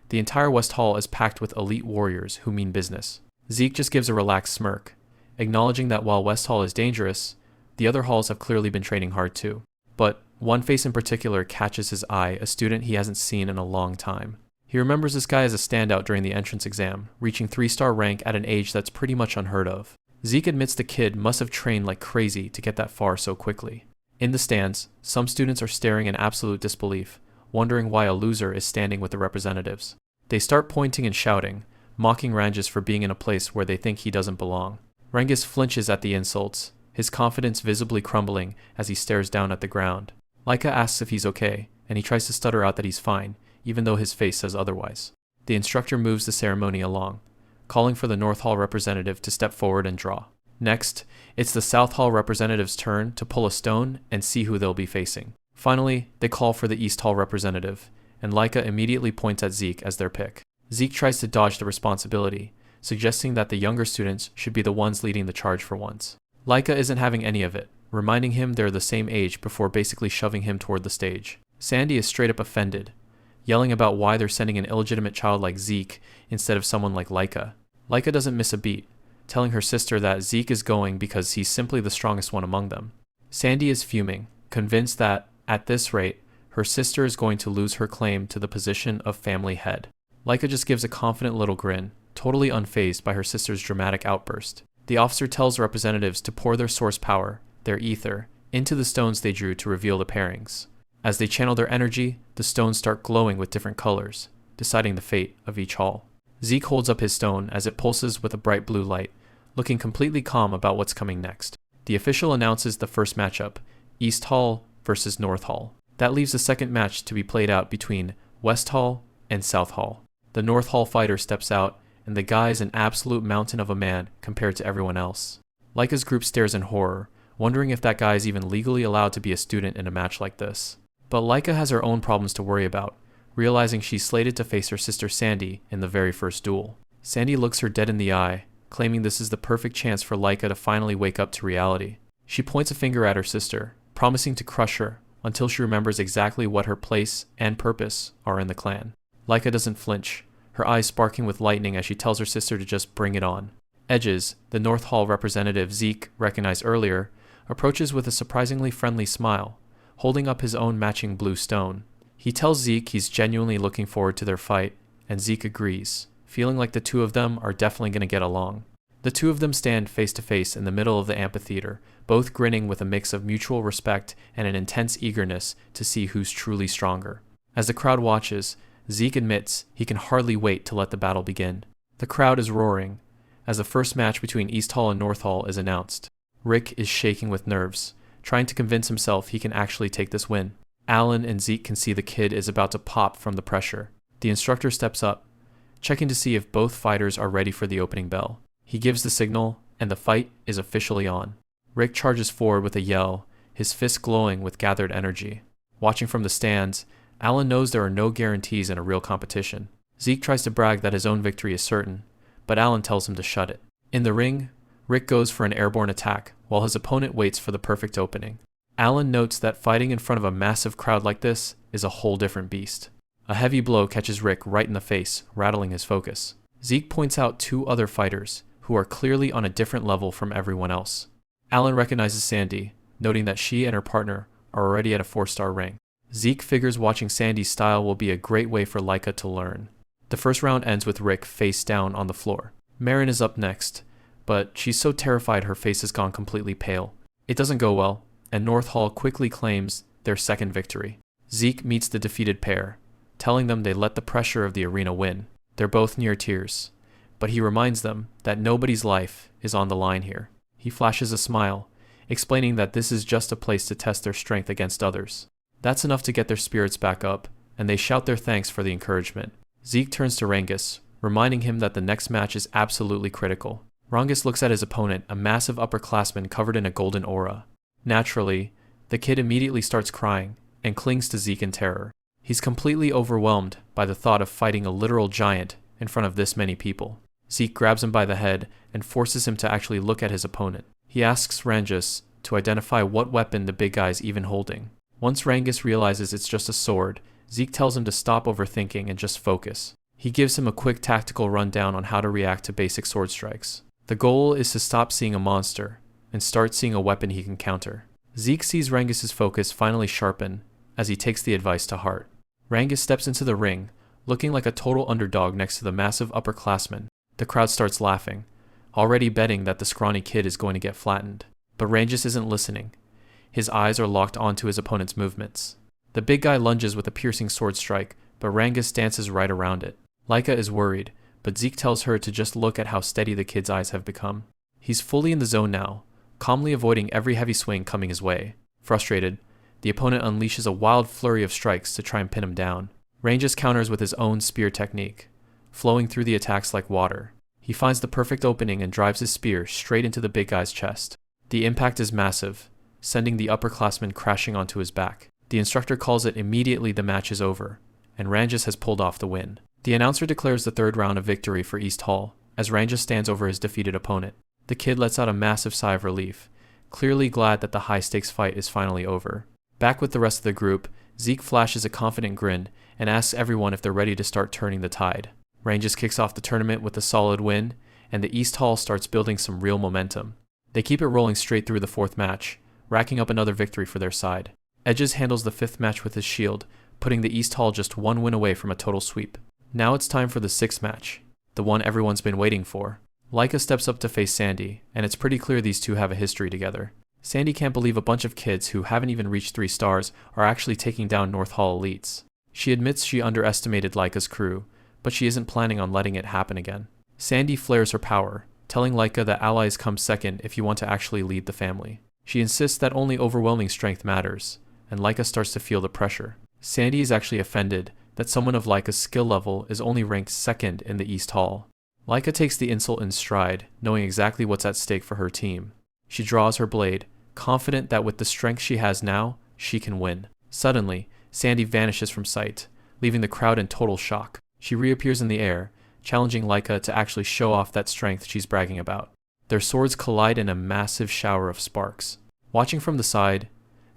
The entire West Hall is packed with elite warriors who mean business. Zeke just gives a relaxed smirk, acknowledging that while West Hall is dangerous, the other halls have clearly been training hard too. But one face in particular catches his eye, a student he hasn't seen in a long time. He remembers this guy as a standout during the entrance exam, reaching 3-star rank at an age that's pretty much unheard of. Zeke admits the kid must have trained like crazy to get that far so quickly. In the stands, some students are staring in absolute disbelief, wondering why a loser is standing with the representatives. They start pointing and shouting, mocking Rangas for being in a place where they think he doesn't belong. Rangas flinches at the insults, his confidence visibly crumbling as he stares down at the ground. Laika asks if he's okay, and he tries to stutter out that he's fine, even though his face says otherwise. The instructor moves the ceremony along, calling for the North Hall representative to step forward and draw. Next, it's the South Hall representative's turn to pull a stone and see who they'll be facing. Finally, they call for the East Hall representative, and Laika immediately points at Zeke as their pick. Zeke tries to dodge the responsibility, suggesting that the younger students should be the ones leading the charge for once. Laika isn't having any of it, reminding him they're the same age before basically shoving him toward the stage. Sandy is straight up offended, yelling about why they're sending an illegitimate child like Zeke instead of someone like Laika. Laika doesn't miss a beat, telling her sister that Zeke is going because he's simply the strongest one among them. Sandy is fuming, convinced that, at this rate, her sister is going to lose her claim to the position of family head. Laika just gives a confident little grin, totally unfazed by her sister's dramatic outburst. The officer tells representatives to pour their source power, their ether, into the stones they drew to reveal the pairings. As they channel their energy, the stones start glowing with different colors, deciding the fate of each hall. Zeke holds up his stone as it pulses with a bright blue light, looking completely calm about what's coming next. The official announces the first matchup, East Hall versus North Hall. That leaves the second match to be played out between West Hall and South Hall. The North Hall fighter steps out, and the guy is an absolute mountain of a man compared to everyone else. Laika's group stares in horror, wondering if that guy is even legally allowed to be a student in a match like this. But Laika has her own problems to worry about, realizing she's slated to face her sister Sandy in the very first duel. Sandy looks her dead in the eye, claiming this is the perfect chance for Laika to finally wake up to reality. She points a finger at her sister, promising to crush her until she remembers exactly what her place and purpose are in the clan. Laika doesn't flinch, her eyes sparking with lightning as she tells her sister to just bring it on. Edges, the North Hall representative Zeke recognized earlier, approaches with a surprisingly friendly smile, holding up his own matching blue stone. He tells Zeke he's genuinely looking forward to their fight, and Zeke agrees, feeling like the two of them are definitely going to get along. The two of them stand face to face in the middle of the amphitheater, both grinning with a mix of mutual respect and an intense eagerness to see who's truly stronger. As the crowd watches, Zeke admits he can hardly wait to let the battle begin. The crowd is roaring as the first match between East Hall and North Hall is announced. Rick is shaking with nerves, trying to convince himself he can actually take this win. Alan and Zeke can see the kid is about to pop from the pressure. The instructor steps up, checking to see if both fighters are ready for the opening bell. He gives the signal, and the fight is officially on. Rick charges forward with a yell, his fist glowing with gathered energy. Watching from the stands, Alan knows there are no guarantees in a real competition. Zeke tries to brag that his own victory is certain, but Alan tells him to shut it. In the ring, Rick goes for an airborne attack while his opponent waits for the perfect opening. Alan notes that fighting in front of a massive crowd like this is a whole different beast. A heavy blow catches Rick right in the face, rattling his focus. Zeke points out two other fighters who are clearly on a different level from everyone else. Alan recognizes Sandy, noting that she and her partner are already at a 4-star rank. Zeke figures watching Sandy's style will be a great way for Laika to learn. The first round ends with Rick face down on the floor. Marin is up next, but she's so terrified her face has gone completely pale. It doesn't go well, and North Hall quickly claims their second victory. Zeke meets the defeated pair, telling them they let the pressure of the arena win. They're both near tears, but he reminds them that nobody's life is on the line here. He flashes a smile, explaining that this is just a place to test their strength against others. That's enough to get their spirits back up, and they shout their thanks for the encouragement. Zeke turns to Rangas, reminding him that the next match is absolutely critical. Rangas looks at his opponent, a massive upperclassman covered in a golden aura. Naturally, the kid immediately starts crying and clings to Zeke in terror. He's completely overwhelmed by the thought of fighting a literal giant in front of this many people. Zeke grabs him by the head and forces him to actually look at his opponent. He asks Rangas to identify what weapon the big guy's even holding. Once Rangas realizes it's just a sword, Zeke tells him to stop overthinking and just focus. He gives him a quick tactical rundown on how to react to basic sword strikes. The goal is to stop seeing a monster and start seeing a weapon he can counter. Zeke sees Rangas' focus finally sharpen as he takes the advice to heart. Rangas steps into the ring, looking like a total underdog next to the massive upperclassman. The crowd starts laughing, already betting that the scrawny kid is going to get flattened. But Rangas isn't listening. His eyes are locked onto his opponent's movements. The big guy lunges with a piercing sword strike, but Rangas dances right around it. Laika is worried, but Zeke tells her to just look at how steady the kid's eyes have become. He's fully in the zone now, calmly avoiding every heavy swing coming his way. Frustrated, the opponent unleashes a wild flurry of strikes to try and pin him down. Rangas counters with his own spear technique, flowing through the attacks like water. He finds the perfect opening and drives his spear straight into the big guy's chest. The impact is massive, sending the upperclassman crashing onto his back. The instructor calls it immediately the match is over, and Rangas has pulled off the win. The announcer declares the third round a victory for East Hall, as Rangas stands over his defeated opponent. The kid lets out a massive sigh of relief, clearly glad that the high-stakes fight is finally over. Back with the rest of the group, Zeke flashes a confident grin and asks everyone if they're ready to start turning the tide. Rangas kicks off the tournament with a solid win, and the East Hall starts building some real momentum. They keep it rolling straight through the fourth match, racking up another victory for their side. Edges handles the fifth match with his shield, putting the East Hall just one win away from a total sweep. Now it's time for the sixth match, the one everyone's been waiting for. Laika steps up to face Sandy, and it's pretty clear these two have a history together. Sandy can't believe a bunch of kids who haven't even reached 3 stars are actually taking down North Hall elites. She admits she underestimated Laika's crew, but she isn't planning on letting it happen again. Sandy flares her power, telling Laika that allies come second if you want to actually lead the family. She insists that only overwhelming strength matters, and Laika starts to feel the pressure. Sandy is actually offended that someone of Laika's skill level is only ranked second in the East Hall. Laika takes the insult in stride, knowing exactly what's at stake for her team. She draws her blade, confident that with the strength she has now, she can win. Suddenly, Sandy vanishes from sight, leaving the crowd in total shock. She reappears in the air, challenging Laika to actually show off that strength she's bragging about. Their swords collide in a massive shower of sparks. Watching from the side,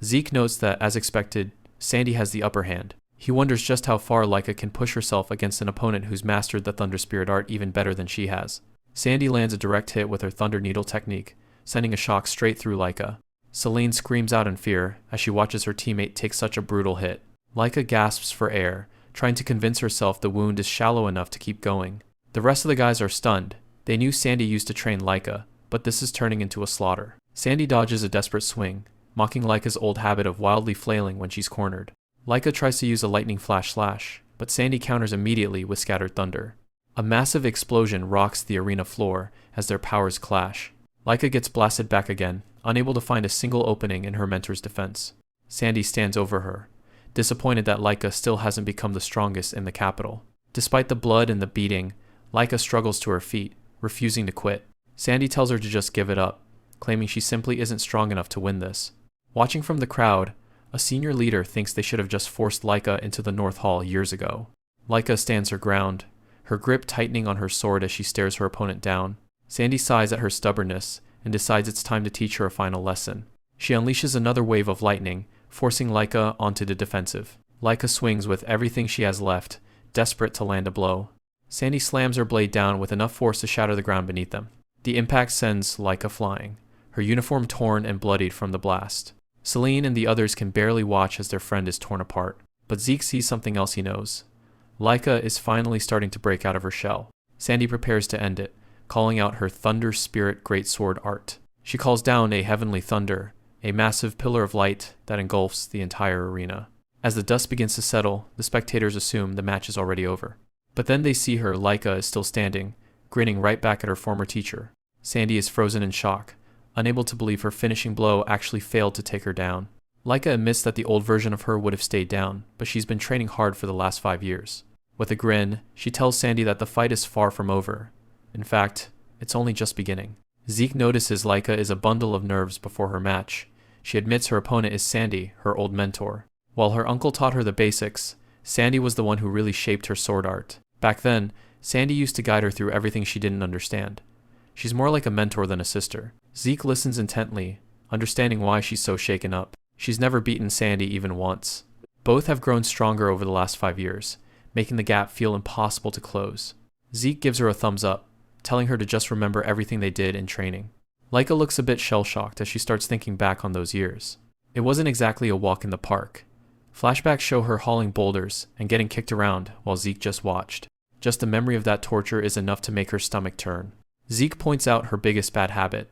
Zeke notes that, as expected, Sandy has the upper hand. He wonders just how far Laika can push herself against an opponent who's mastered the Thunder Spirit art even better than she has. Sandy lands a direct hit with her Thunder Needle technique, sending a shock straight through Laika. Selene screams out in fear as she watches her teammate take such a brutal hit. Laika gasps for air, trying to convince herself the wound is shallow enough to keep going. The rest of the guys are stunned. They knew Sandy used to train Laika, but this is turning into a slaughter. Sandy dodges a desperate swing, mocking Laika's old habit of wildly flailing when she's cornered. Laika tries to use a lightning flash slash, but Sandy counters immediately with scattered thunder. A massive explosion rocks the arena floor as their powers clash. Laika gets blasted back again, unable to find a single opening in her mentor's defense. Sandy stands over her, disappointed that Laika still hasn't become the strongest in the capital. Despite the blood and the beating, Laika struggles to her feet, refusing to quit. Sandy tells her to just give it up, claiming she simply isn't strong enough to win this. Watching from the crowd, a senior leader thinks they should have just forced Laika into the North Hall years ago. Laika stands her ground, her grip tightening on her sword as she stares her opponent down. Sandy sighs at her stubbornness and decides it's time to teach her a final lesson. She unleashes another wave of lightning, forcing Laika onto the defensive. Laika swings with everything she has left, desperate to land a blow. Sandy slams her blade down with enough force to shatter the ground beneath them. The impact sends Laika flying, her uniform torn and bloodied from the blast. Celine and the others can barely watch as their friend is torn apart, but Zeke sees something else he knows. Laika is finally starting to break out of her shell. Sandy prepares to end it, calling out her Thunder Spirit Greatsword art. She calls down a heavenly thunder, a massive pillar of light that engulfs the entire arena. As the dust begins to settle, the spectators assume the match is already over. But then they see her, Laika, is still standing, grinning right back at her former teacher. Sandy is frozen in shock, unable to believe her finishing blow actually failed to take her down. Laika admits that the old version of her would have stayed down, but she's been training hard for the last 5 years. With a grin, she tells Sandy that the fight is far from over. In fact, it's only just beginning. Zeke notices Laika is a bundle of nerves before her match. She admits her opponent is Sandy, her old mentor. While her uncle taught her the basics, Sandy was the one who really shaped her sword art. Back then, Sandy used to guide her through everything she didn't understand. She's more like a mentor than a sister. Zeke listens intently, understanding why she's so shaken up. She's never beaten Sandy even once. Both have grown stronger over the last 5 years, making the gap feel impossible to close. Zeke gives her a thumbs up, telling her to just remember everything they did in training. Laika looks a bit shell-shocked as she starts thinking back on those years. It wasn't exactly a walk in the park. Flashbacks show her hauling boulders and getting kicked around while Zeke just watched. Just the memory of that torture is enough to make her stomach turn. Zeke points out her biggest bad habit.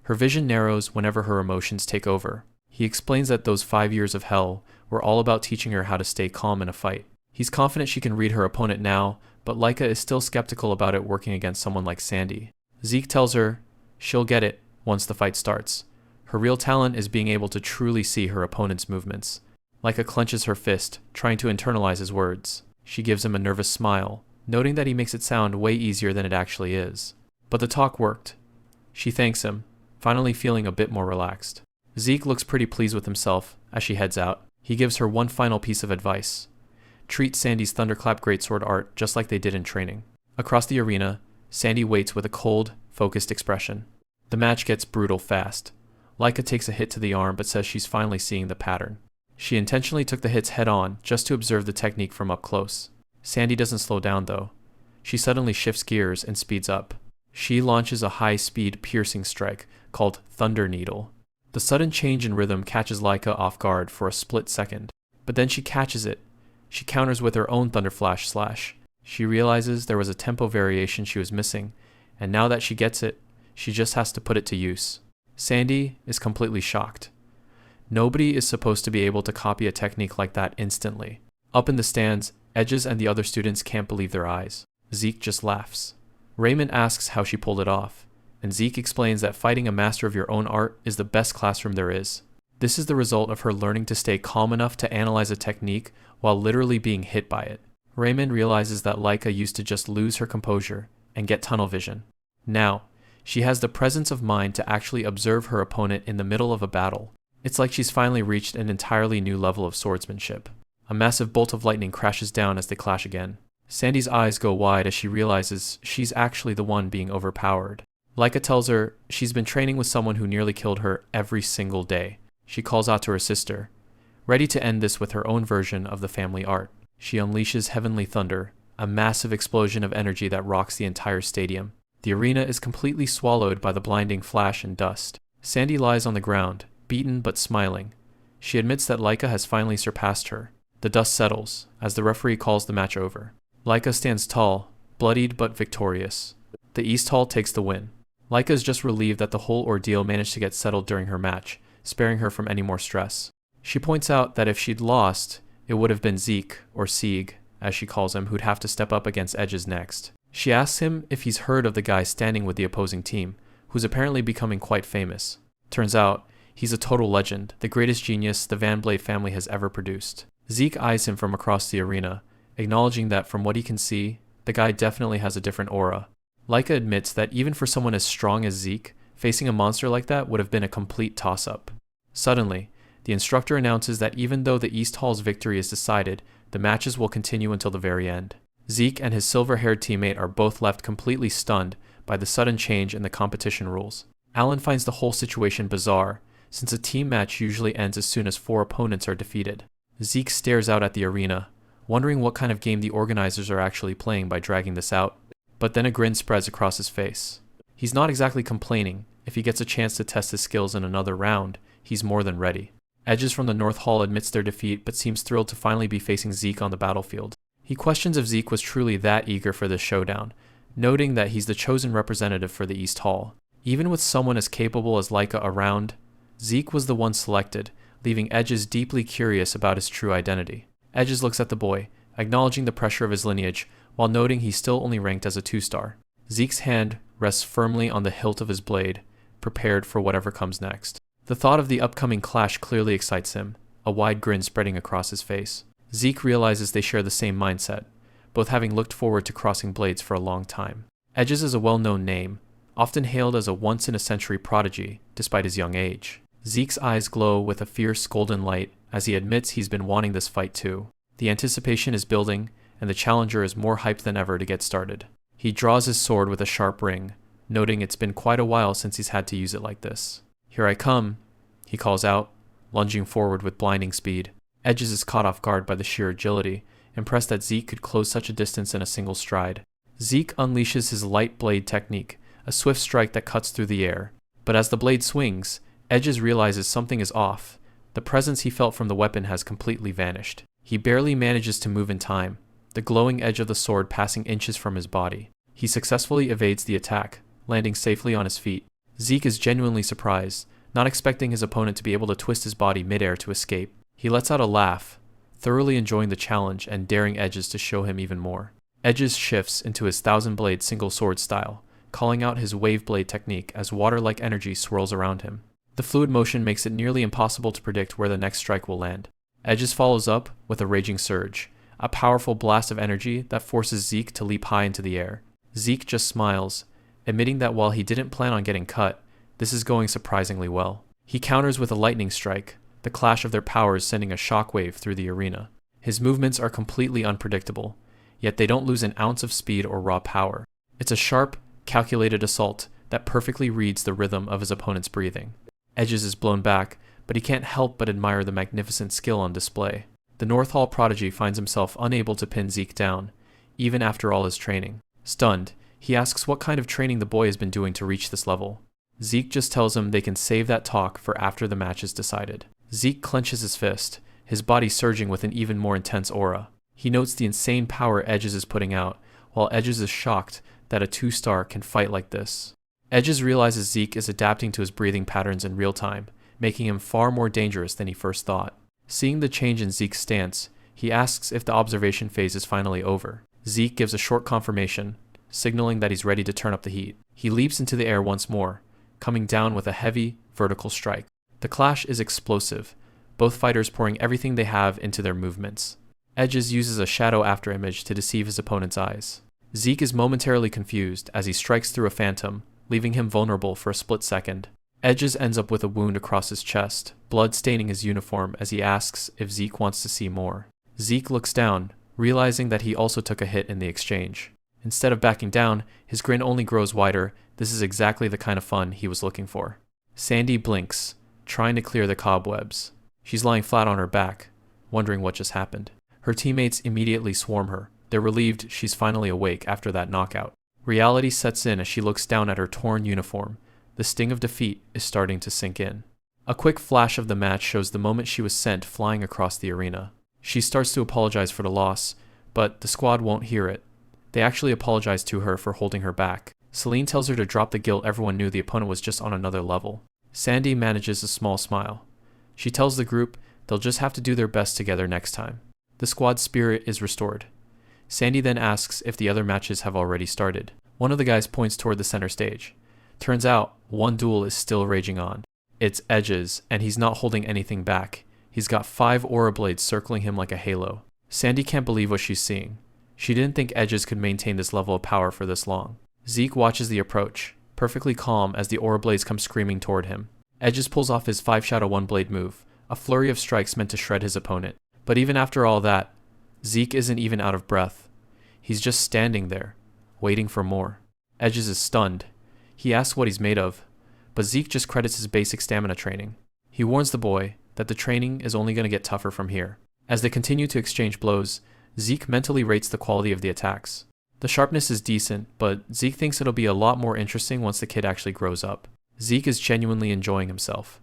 Her vision narrows whenever her emotions take over. He explains that those 5 years of hell were all about teaching her how to stay calm in a fight. He's confident she can read her opponent now, but Laika is still skeptical about it working against someone like Sandy. Zeke tells her she'll get it once the fight starts. Her real talent is being able to truly see her opponent's movements. Laika clenches her fist, trying to internalize his words. She gives him a nervous smile, noting that he makes it sound way easier than it actually is. But the talk worked. She thanks him, finally feeling a bit more relaxed. Zeke looks pretty pleased with himself as she heads out. He gives her one final piece of advice. Treat Sandy's Thunderclap Greatsword art just like they did in training. Across the arena, Sandy waits with a cold, focused expression. The match gets brutal fast. Laika takes a hit to the arm but says she's finally seeing the pattern. She intentionally took the hits head-on just to observe the technique from up close. Sandy doesn't slow down though. She suddenly shifts gears and speeds up. She launches a high-speed piercing strike called Thunder Needle. The sudden change in rhythm catches Laika off guard for a split second, but then she catches it. She counters with her own Thunderflash slash. She realizes there was a tempo variation she was missing, and now that she gets it, she just has to put it to use. Sandy is completely shocked. Nobody is supposed to be able to copy a technique like that instantly. Up in the stands, Edges and the other students can't believe their eyes. Zeke just laughs. Raymond asks how she pulled it off, and Zeke explains that fighting a master of your own art is the best classroom there is. This is the result of her learning to stay calm enough to analyze a technique while literally being hit by it. Raymond realizes that Laika used to just lose her composure and get tunnel vision. Now, she has the presence of mind to actually observe her opponent in the middle of a battle. It's like she's finally reached an entirely new level of swordsmanship. A massive bolt of lightning crashes down as they clash again. Sandy's eyes go wide as she realizes she's actually the one being overpowered. Laika tells her she's been training with someone who nearly killed her every single day. She calls out to her sister, ready to end this with her own version of the family art. She unleashes Heavenly Thunder, a massive explosion of energy that rocks the entire stadium. The arena is completely swallowed by the blinding flash and dust. Sandy lies on the ground, beaten but smiling. She admits that Laika has finally surpassed her. The dust settles as the referee calls the match over. Laika stands tall, bloodied but victorious. The East Hall takes the win. Laika is just relieved that the whole ordeal managed to get settled during her match, sparing her from any more stress. She points out that if she'd lost, it would have been Zeke, or Sieg, as she calls him, who'd have to step up against Edges next. She asks him if he's heard of the guy standing with the opposing team, who's apparently becoming quite famous. Turns out, he's a total legend, the greatest genius the Van Blade family has ever produced. Zeke eyes him from across the arena, acknowledging that from what he can see, the guy definitely has a different aura. Laika admits that even for someone as strong as Zeke, facing a monster like that would have been a complete toss-up. Suddenly, the instructor announces that even though the East Hall's victory is decided, the matches will continue until the very end. Zeke and his silver-haired teammate are both left completely stunned by the sudden change in the competition rules. Alan finds the whole situation bizarre, since a team match usually ends as soon as 4 opponents are defeated. Zeke stares out at the arena, wondering what kind of game the organizers are actually playing by dragging this out, but then a grin spreads across his face. He's not exactly complaining. If he gets a chance to test his skills in another round, he's more than ready. Edges from the North Hall admits their defeat but seems thrilled to finally be facing Zeke on the battlefield. He questions if Zeke was truly that eager for this showdown, noting that he's the chosen representative for the East Hall. Even with someone as capable as Laika around, Zeke was the one selected, leaving Edges deeply curious about his true identity. Edges looks at the boy, acknowledging the pressure of his lineage, while noting he's still only ranked as a 2-star. Zeke's hand rests firmly on the hilt of his blade, prepared for whatever comes next. The thought of the upcoming clash clearly excites him, a wide grin spreading across his face. Zeke realizes they share the same mindset, both having looked forward to crossing blades for a long time. Edges is a well-known name, often hailed as a once-in-a-century prodigy, despite his young age. Zeke's eyes glow with a fierce golden light as he admits he's been wanting this fight too. The anticipation is building, and the challenger is more hyped than ever to get started. He draws his sword with a sharp ring, noting it's been quite a while since he's had to use it like this. "Here I come," he calls out, lunging forward with blinding speed. Edges is caught off guard by the sheer agility, impressed that Zeke could close such a distance in a single stride. Zeke unleashes his light blade technique, a swift strike that cuts through the air. But as the blade swings, Edges realizes something is off. The presence he felt from the weapon has completely vanished. He barely manages to move in time, the glowing edge of the sword passing inches from his body. He successfully evades the attack, landing safely on his feet. Zeke is genuinely surprised, not expecting his opponent to be able to twist his body midair to escape. He lets out a laugh, thoroughly enjoying the challenge and daring Edges to show him even more. Edges shifts into his 1,000-blade single sword style, calling out his wave blade technique as water-like energy swirls around him. The fluid motion makes it nearly impossible to predict where the next strike will land. Edges follows up with a raging surge, a powerful blast of energy that forces Zeke to leap high into the air. Zeke just smiles, admitting that while he didn't plan on getting cut, this is going surprisingly well. He counters with a lightning strike, the clash of their powers sending a shockwave through the arena. His movements are completely unpredictable, yet they don't lose an ounce of speed or raw power. It's a sharp, calculated assault that perfectly reads the rhythm of his opponent's breathing. Edges is blown back, but he can't help but admire the magnificent skill on display. The North Hall prodigy finds himself unable to pin Zeke down, even after all his training. Stunned, he asks what kind of training the boy has been doing to reach this level. Zeke just tells him they can save that talk for after the match is decided. Zeke clenches his fist, his body surging with an even more intense aura. He notes the insane power Edges is putting out, while Edges is shocked that a 2-star can fight like this. Edges realizes Zeke is adapting to his breathing patterns in real time, making him far more dangerous than he first thought. Seeing the change in Zeke's stance, he asks if the observation phase is finally over. Zeke gives a short confirmation, signaling that he's ready to turn up the heat. He leaps into the air once more, coming down with a heavy, vertical strike. The clash is explosive, both fighters pouring everything they have into their movements. Edges uses a shadow afterimage to deceive his opponent's eyes. Zeke is momentarily confused as he strikes through a phantom, leaving him vulnerable for a split second. Edges ends up with a wound across his chest, blood staining his uniform as he asks if Zeke wants to see more. Zeke looks down, realizing that he also took a hit in the exchange. Instead of backing down, his grin only grows wider. This is exactly the kind of fun he was looking for. Sandy blinks, trying to clear the cobwebs. She's lying flat on her back, wondering what just happened. Her teammates immediately swarm her. They're relieved she's finally awake after that knockout. Reality sets in as she looks down at her torn uniform. The sting of defeat is starting to sink in. A quick flash of the match shows the moment she was sent flying across the arena. She starts to apologize for the loss, but the squad won't hear it. They actually apologize to her for holding her back. Celine tells her to drop the guilt. Everyone knew the opponent was just on another level. Sandy manages a small smile. She tells the group they'll just have to do their best together next time. The squad's spirit is restored. Sandy then asks if the other matches have already started. One of the guys points toward the center stage. Turns out, one duel is still raging on. It's Edges, and he's not holding anything back. He's got 5 aura blades circling him like a halo. Sandy can't believe what she's seeing. She didn't think Edges could maintain this level of power for this long. Zeke watches the approach, perfectly calm as the aura blades come screaming toward him. Edges pulls off his 5 shadow 1 blade move, a flurry of strikes meant to shred his opponent. But even after all that, Zeke isn't even out of breath. He's just standing there, waiting for more. Edges is stunned. He asks what he's made of, but Zeke just credits his basic stamina training. He warns the boy that the training is only going to get tougher from here. As they continue to exchange blows, Zeke mentally rates the quality of the attacks. The sharpness is decent, but Zeke thinks it'll be a lot more interesting once the kid actually grows up. Zeke is genuinely enjoying himself.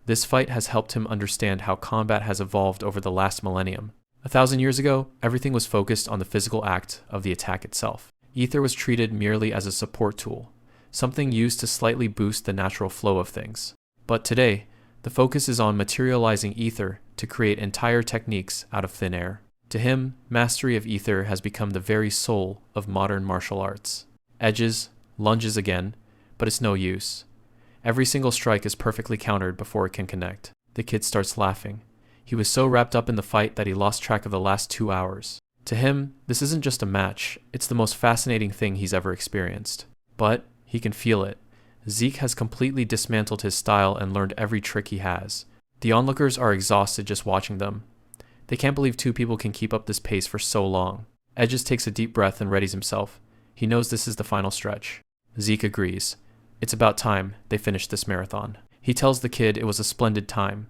This fight has helped him understand how combat has evolved over the last millennium. 1,000 years ago, everything was focused on the physical act of the attack itself. Ether was treated merely as a support tool, something used to slightly boost the natural flow of things. But today, the focus is on materializing ether to create entire techniques out of thin air. To him, mastery of ether has become the very soul of modern martial arts. Edges, lunges again, but it's no use. Every single strike is perfectly countered before it can connect. The kid starts laughing. He was so wrapped up in the fight that he lost track of the last 2 hours. To him, this isn't just a match, it's the most fascinating thing he's ever experienced. But he can feel it. Zeke has completely dismantled his style and learned every trick he has. The onlookers are exhausted just watching them. They can't believe 2 people can keep up this pace for so long. Edges takes a deep breath and readies himself. He knows this is the final stretch. Zeke agrees. It's about time they finish this marathon. He tells the kid it was a splendid time.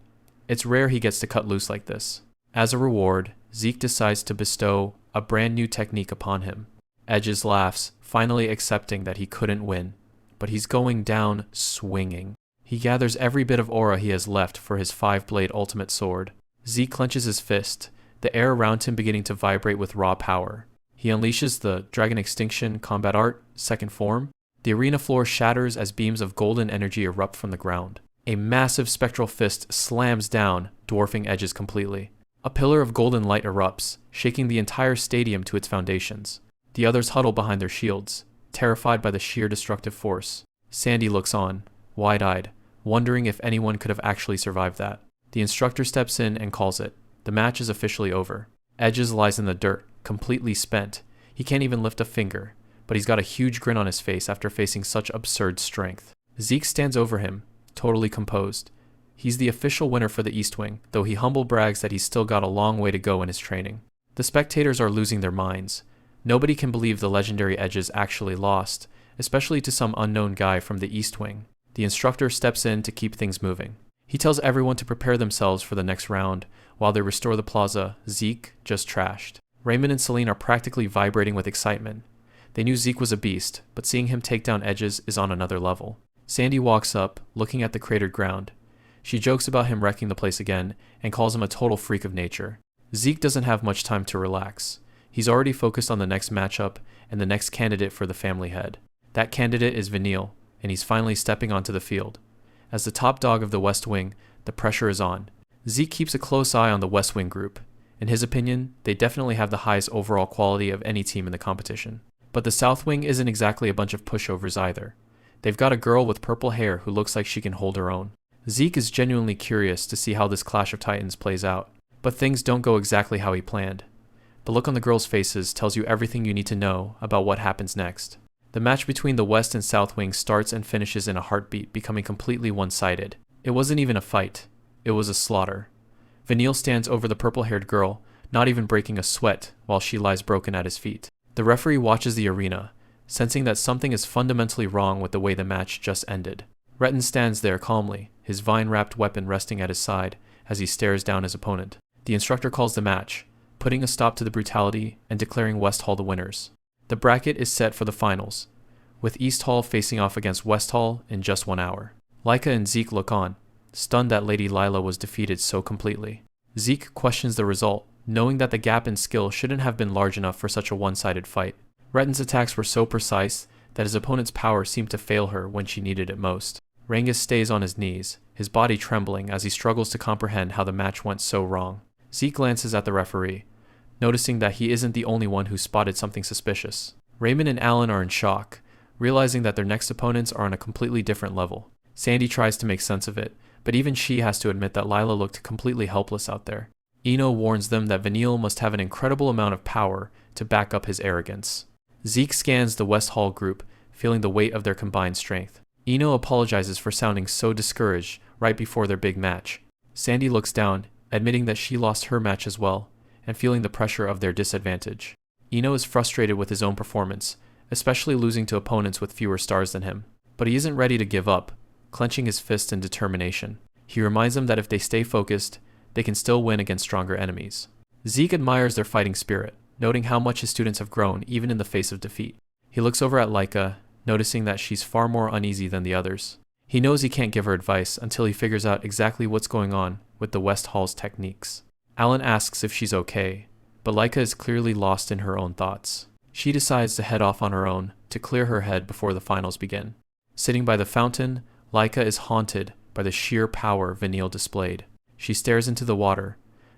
It's rare he gets to cut loose like this. As a reward, Zeke decides to bestow a brand new technique upon him. Edges laughs, finally accepting that he couldn't win. But he's going down swinging. He gathers every bit of aura he has left for his 5-blade ultimate sword. Zeke clenches his fist, the air around him beginning to vibrate with raw power. He unleashes the Dragon Extinction Combat Art, second form. The arena floor shatters as beams of golden energy erupt from the ground. A massive spectral fist slams down, dwarfing Edges completely. A pillar of golden light erupts, shaking the entire stadium to its foundations. The others huddle behind their shields, terrified by the sheer destructive force. Sandy looks on, wide-eyed, wondering if anyone could have actually survived that. The instructor steps in and calls it. The match is officially over. Edges lies in the dirt, completely spent. He can't even lift a finger, but he's got a huge grin on his face after facing such absurd strength. Zeke stands over him, totally composed. He's the official winner for the East Wing, though he humble brags that he's still got a long way to go in his training. The spectators are losing their minds. Nobody can believe the legendary Edges actually lost, especially to some unknown guy from the East Wing. The instructor steps in to keep things moving. He tells everyone to prepare themselves for the next round, while they restore the plaza Zeke just trashed. Raymond and Celine are practically vibrating with excitement. They knew Zeke was a beast, but seeing him take down Edges is on another level. Sandy walks up, looking at the cratered ground. She jokes about him wrecking the place again, and calls him a total freak of nature. Zeke doesn't have much time to relax. He's already focused on the next matchup and the next candidate for the family head. That candidate is Vanille, and he's finally stepping onto the field. As the top dog of the West Wing, the pressure is on. Zeke keeps a close eye on the West Wing group. In his opinion, they definitely have the highest overall quality of any team in the competition. But the South Wing isn't exactly a bunch of pushovers either. They've got a girl with purple hair who looks like she can hold her own. Zeke is genuinely curious to see how this clash of titans plays out, but things don't go exactly how he planned. The look on the girls' faces tells you everything you need to know about what happens next. The match between the West and South Wings starts and finishes in a heartbeat, becoming completely one-sided. It wasn't even a fight. It was a slaughter. Vanille stands over the purple-haired girl, not even breaking a sweat while she lies broken at his feet. The referee watches the arena, sensing that something is fundamentally wrong with the way the match just ended. Retton stands there calmly, his vine-wrapped weapon resting at his side as he stares down his opponent. The instructor calls the match, putting a stop to the brutality and declaring West Hall the winners. The bracket is set for the finals, with East Hall facing off against West Hall in just 1 hour. Laika and Zeke look on, stunned that Lady Lila was defeated so completely. Zeke questions the result, knowing that the gap in skill shouldn't have been large enough for such a one-sided fight. Retton's attacks were so precise that his opponent's power seemed to fail her when she needed it most. Rangas stays on his knees, his body trembling as he struggles to comprehend how the match went so wrong. Zeke glances at the referee, noticing that he isn't the only one who spotted something suspicious. Raymond and Alan are in shock, realizing that their next opponents are on a completely different level. Sandy tries to make sense of it, but even she has to admit that Lila looked completely helpless out there. Eno warns them that Vanille must have an incredible amount of power to back up his arrogance. Zeke scans the West Hall group, feeling the weight of their combined strength. Eno apologizes for sounding so discouraged right before their big match. Sandy looks down, admitting that she lost her match as well, and feeling the pressure of their disadvantage. Ino is frustrated with his own performance, especially losing to opponents with fewer stars than him. But he isn't ready to give up, clenching his fist in determination. He reminds them that if they stay focused, they can still win against stronger enemies. Zeke admires their fighting spirit, noting how much his students have grown even in the face of defeat. He looks over at Laika, noticing that she's far more uneasy than the others. He knows he can't give her advice until he figures out exactly what's going on with the West Hall's techniques. Alan asks if she's okay, but Laika is clearly lost in her own thoughts. She decides to head off on her own to clear her head before the finals begin. Sitting by the fountain, Laika is haunted by the sheer power Vanille displayed. She stares into the water,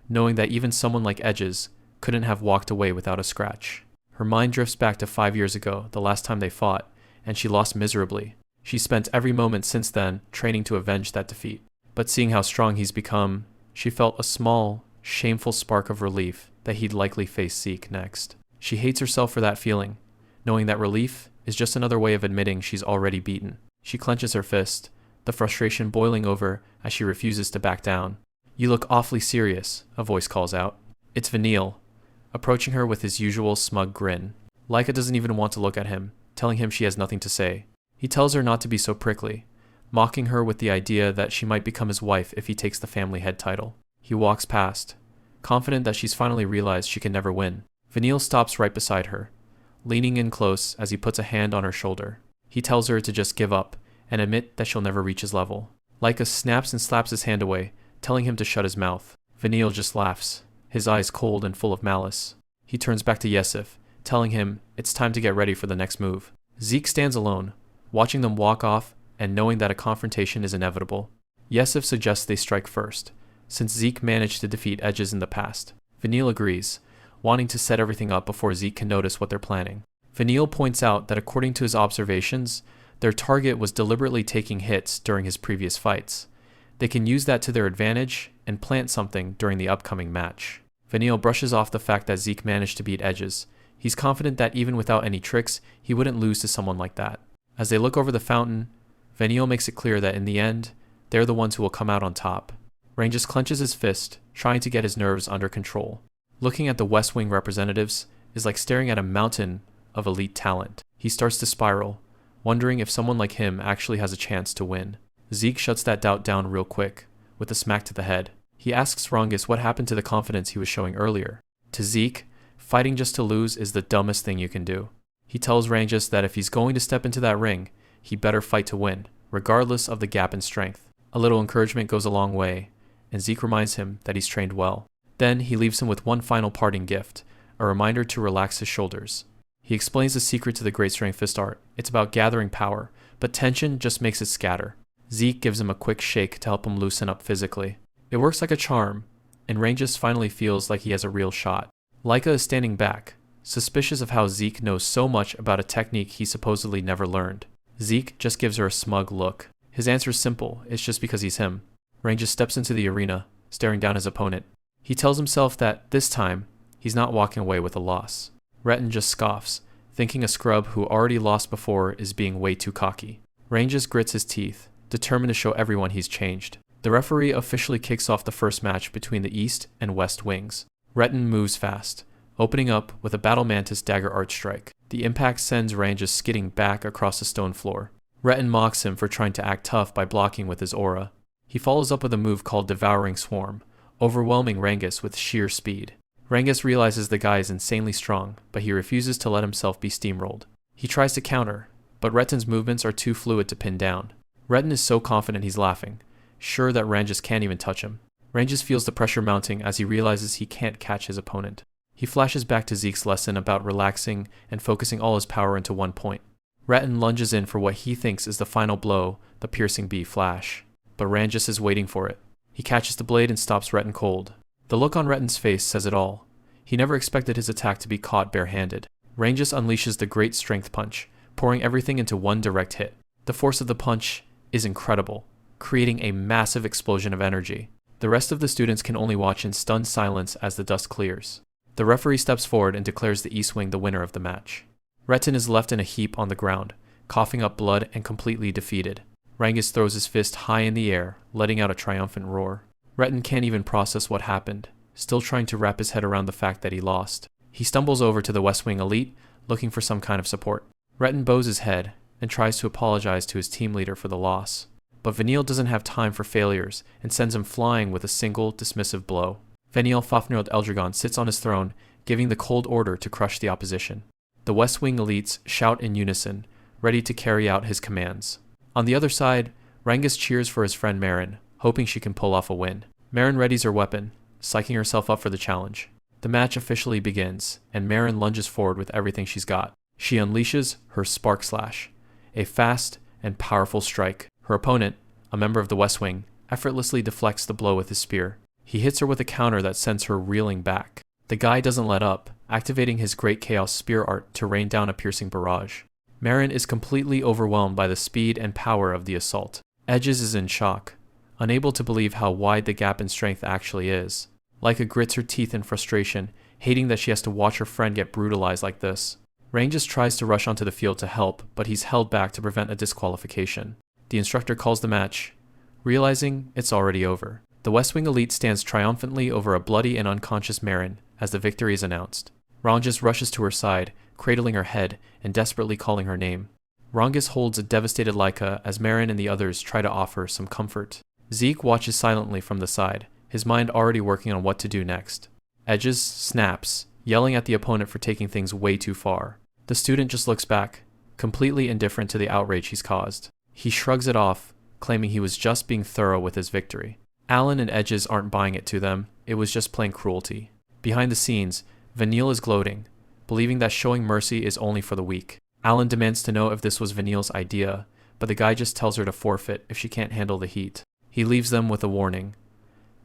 knowing that even someone like Edges couldn't have walked away without a scratch. Her mind drifts back to 5 years ago, the last time they fought, and she lost miserably. She spent every moment since then training to avenge that defeat. But seeing how strong he's become, she felt a small, shameful spark of relief that he'd likely face Zeke next. She hates herself for that feeling, knowing that relief is just another way of admitting she's already beaten. She clenches her fist, the frustration boiling over as she refuses to back down. "You look awfully serious," a voice calls out. It's Vanille, approaching her with his usual smug grin. Laika doesn't even want to look at him, telling him she has nothing to say. He tells her not to be so prickly, mocking her with the idea that she might become his wife if he takes the family head title. He walks past, confident that she's finally realized she can never win. Vanille stops right beside her, leaning in close as he puts a hand on her shoulder. He tells her to just give up and admit that she'll never reach his level. Laika snaps and slaps his hand away, telling him to shut his mouth. Vanille just laughs, his eyes cold and full of malice. He turns back to Yesif, telling him it's time to get ready for the next move. Zeke stands alone, watching them walk off and knowing that a confrontation is inevitable. Yesif suggests they strike first, since Zeke managed to defeat Edges in the past. Vanille agrees, wanting to set everything up before Zeke can notice what they're planning. Vanille points out that according to his observations, their target was deliberately taking hits during his previous fights. They can use that to their advantage and plant something during the upcoming match. Vanille brushes off the fact that Zeke managed to beat Edges. He's confident that even without any tricks, he wouldn't lose to someone like that. As they look over the fountain, Vanille makes it clear that in the end, they're the ones who will come out on top. Rangas clenches his fist, trying to get his nerves under control. Looking at the West Wing representatives is like staring at a mountain of elite talent. He starts to spiral, wondering if someone like him actually has a chance to win. Zeke shuts that doubt down real quick, with a smack to the head. He asks Rangas what happened to the confidence he was showing earlier. To Zeke, fighting just to lose is the dumbest thing you can do. He tells Rangas that if he's going to step into that ring, he better fight to win, regardless of the gap in strength. A little encouragement goes a long way, and Zeke reminds him that he's trained well. Then he leaves him with one final parting gift, a reminder to relax his shoulders. He explains the secret to the Great Strength Fist art. It's about gathering power, but tension just makes it scatter. Zeke gives him a quick shake to help him loosen up physically. It works like a charm, and Rangas finally feels like he has a real shot. Laika is standing back, suspicious of how Zeke knows so much about a technique he supposedly never learned. Zeke just gives her a smug look. His answer is simple, it's just because he's him. Rangas steps into the arena, staring down his opponent. He tells himself that, this time, he's not walking away with a loss. Retin just scoffs, thinking a scrub who already lost before is being way too cocky. Rangas grits his teeth, determined to show everyone he's changed. The referee officially kicks off the first match between the East and West Wings. Retin moves fast, opening up with a Battle Mantis dagger arch strike. The impact sends Rangas skidding back across the stone floor. Retin mocks him for trying to act tough by blocking with his aura. He follows up with a move called Devouring Swarm, overwhelming Rangas with sheer speed. Rangas realizes the guy is insanely strong, but he refuses to let himself be steamrolled. He tries to counter, but Retin's movements are too fluid to pin down. Retin is so confident he's laughing, sure that Rangas can't even touch him. Rangas feels the pressure mounting as he realizes he can't catch his opponent. He flashes back to Zeke's lesson about relaxing and focusing all his power into one point. Retin lunges in for what he thinks is the final blow, the piercing B flash. But Rangas is waiting for it. He catches the blade and stops Retin cold. The look on Retin's face says it all. He never expected his attack to be caught barehanded. Rangas unleashes the Great Strength Punch, pouring everything into one direct hit. The force of the punch is incredible, creating a massive explosion of energy. The rest of the students can only watch in stunned silence as the dust clears. The referee steps forward and declares the East Wing the winner of the match. Retin is left in a heap on the ground, coughing up blood and completely defeated. Rangas throws his fist high in the air, letting out a triumphant roar. Retin can't even process what happened, still trying to wrap his head around the fact that he lost. He stumbles over to the West Wing elite, looking for some kind of support. Retin bows his head and tries to apologize to his team leader for the loss. But Vanille doesn't have time for failures and sends him flying with a single dismissive blow. Vanille Fafnir Eldragon sits on his throne, giving the cold order to crush the opposition. The West Wing elites shout in unison, ready to carry out his commands. On the other side, Rangas cheers for his friend Marin, hoping she can pull off a win. Marin readies her weapon, psyching herself up for the challenge. The match officially begins, and Marin lunges forward with everything she's got. She unleashes her Spark Slash, a fast and powerful strike. Her opponent, a member of the West Wing, effortlessly deflects the blow with his spear. He hits her with a counter that sends her reeling back. The guy doesn't let up, activating his Great Chaos Spear Art to rain down a piercing barrage. Marin is completely overwhelmed by the speed and power of the assault. Edges is in shock, unable to believe how wide the gap in strength actually is. Laika grits her teeth in frustration, hating that she has to watch her friend get brutalized like this. Rangas tries to rush onto the field to help, but he's held back to prevent a disqualification. The instructor calls the match, realizing it's already over. The West Wing elite stands triumphantly over a bloody and unconscious Marin as the victory is announced. Rangas rushes to her side, cradling her head and desperately calling her name. Rangas holds a devastated Laika as Marin and the others try to offer some comfort. Zeke watches silently from the side, his mind already working on what to do next. Edges snaps, yelling at the opponent for taking things way too far. The student just looks back, completely indifferent to the outrage he's caused. He shrugs it off, claiming he was just being thorough with his victory. Alan and Edges aren't buying it to them, it was just plain cruelty. Behind the scenes, Vanille is gloating, believing that showing mercy is only for the weak. Alan demands to know if this was Vanille's idea, but the guy just tells her to forfeit if she can't handle the heat. He leaves them with a warning.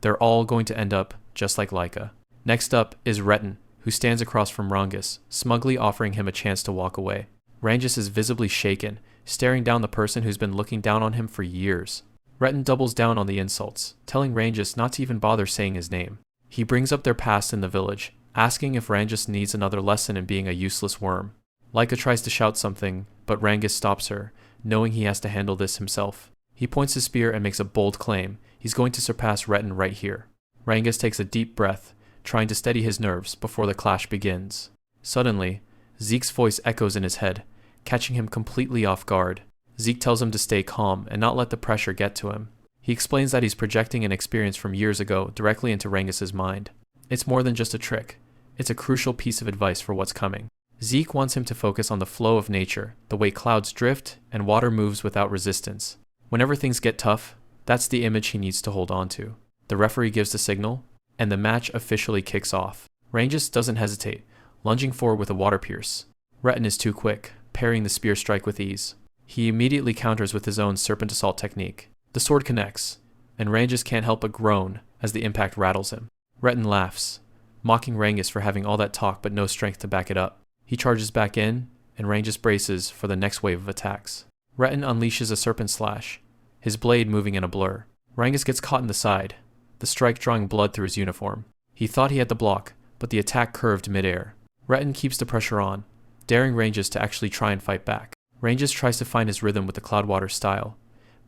They're all going to end up just like Laika. Next up is Retin, who stands across from Rangas, smugly offering him a chance to walk away. Rangas is visibly shaken, staring down the person who's been looking down on him for years. Retin doubles down on the insults, telling Rangas not to even bother saying his name. He brings up their past in the village, asking if Rangas needs another lesson in being a useless worm. Laika tries to shout something, but Rangas stops her, knowing he has to handle this himself. He points his spear and makes a bold claim. He's going to surpass Retin right here. Rangas takes a deep breath, trying to steady his nerves before the clash begins. Suddenly, Zeke's voice echoes in his head, catching him completely off guard. Zeke tells him to stay calm and not let the pressure get to him. He explains that he's projecting an experience from years ago directly into Rangas' mind. It's more than just a trick. It's a crucial piece of advice for what's coming. Zeke wants him to focus on the flow of nature, the way clouds drift and water moves without resistance. Whenever things get tough, that's the image he needs to hold on to. The referee gives the signal, and the match officially kicks off. Rangas doesn't hesitate, lunging forward with a water pierce. Retin is too quick, parrying the spear strike with ease. He immediately counters with his own serpent assault technique. The sword connects, and Rangas can't help but groan as the impact rattles him. Retin laughs, mocking Rangas for having all that talk but no strength to back it up. He charges back in, and Rangas braces for the next wave of attacks. Retin unleashes a serpent slash, his blade moving in a blur. Rangas gets caught in the side, the strike drawing blood through his uniform. He thought he had the block, but the attack curved midair. Retin keeps the pressure on, daring Rangas to actually try and fight back. Rangas tries to find his rhythm with the Cloudwater style,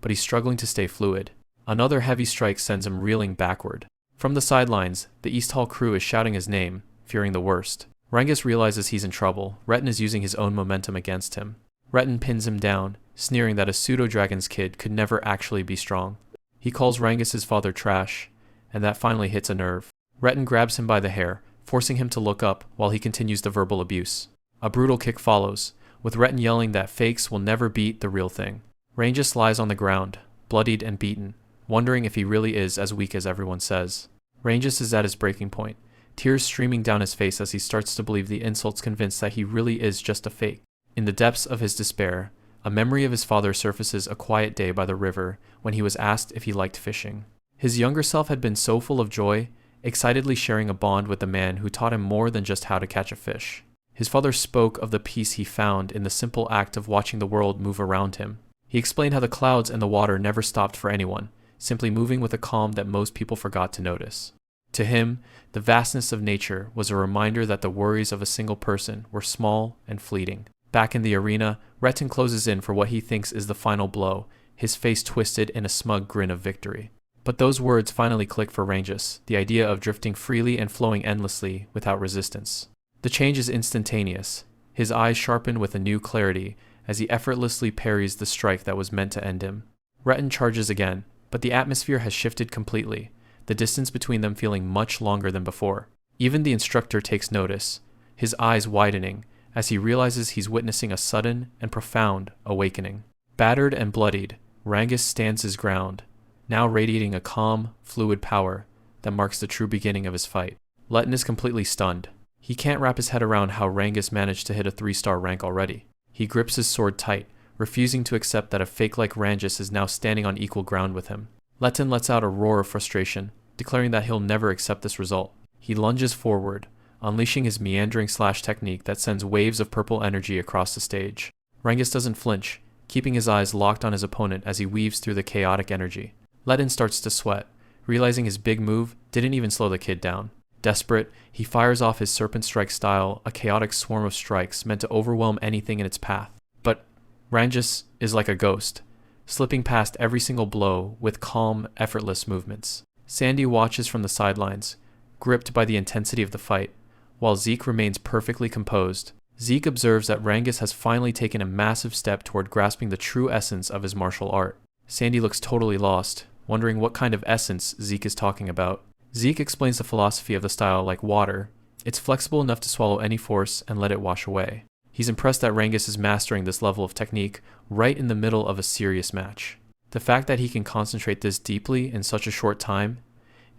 but he's struggling to stay fluid. Another heavy strike sends him reeling backward. From the sidelines, the East Hall crew is shouting his name, fearing the worst. Rangas realizes he's in trouble. Retin is using his own momentum against him. Retin pins him down, sneering that a pseudo-dragon's kid could never actually be strong. He calls Rangas' father trash, and that finally hits a nerve. Retin grabs him by the hair, forcing him to look up while he continues the verbal abuse. A brutal kick follows, with Retin yelling that fakes will never beat the real thing. Rangas lies on the ground, bloodied and beaten, wondering if he really is as weak as everyone says. Rangas is at his breaking point, tears streaming down his face as he starts to believe the insults, convinced that he really is just a fake. In the depths of his despair, a memory of his father surfaces a quiet day by the river when he was asked if he liked fishing. His younger self had been so full of joy, excitedly sharing a bond with the man who taught him more than just how to catch a fish. His father spoke of the peace he found in the simple act of watching the world move around him. He explained how the clouds and the water never stopped for anyone, simply moving with a calm that most people forgot to notice. To him, the vastness of nature was a reminder that the worries of a single person were small and fleeting. Back in the arena, Retin closes in for what he thinks is the final blow, his face twisted in a smug grin of victory. But those words finally click for Rangas, the idea of drifting freely and flowing endlessly without resistance. The change is instantaneous, his eyes sharpen with a new clarity as he effortlessly parries the strike that was meant to end him. Retin charges again, but the atmosphere has shifted completely, the distance between them feeling much longer than before. Even the instructor takes notice, his eyes widening as he realizes he's witnessing a sudden and profound awakening. Battered and bloodied, Rangas stands his ground, now radiating a calm, fluid power that marks the true beginning of his fight. Letin is completely stunned. He can't wrap his head around how Rangas managed to hit a 3-star rank already. He grips his sword tight, refusing to accept that a fake like Rangas is now standing on equal ground with him. Letin lets out a roar of frustration, declaring that he'll never accept this result. He lunges forward, unleashing his meandering slash technique that sends waves of purple energy across the stage. Rangas doesn't flinch, keeping his eyes locked on his opponent as he weaves through the chaotic energy. Letin starts to sweat, realizing his big move didn't even slow the kid down. Desperate, he fires off his serpent strike style, a chaotic swarm of strikes meant to overwhelm anything in its path. But Rangas is like a ghost, slipping past every single blow with calm, effortless movements. Sandy watches from the sidelines, gripped by the intensity of the fight, while Zeke remains perfectly composed. Zeke observes that Rangas has finally taken a massive step toward grasping the true essence of his martial art. Sandy looks totally lost, wondering what kind of essence Zeke is talking about. Zeke explains the philosophy of the style like water. It's flexible enough to swallow any force and let it wash away. He's impressed that Rangas is mastering this level of technique right in the middle of a serious match. The fact that he can concentrate this deeply in such a short time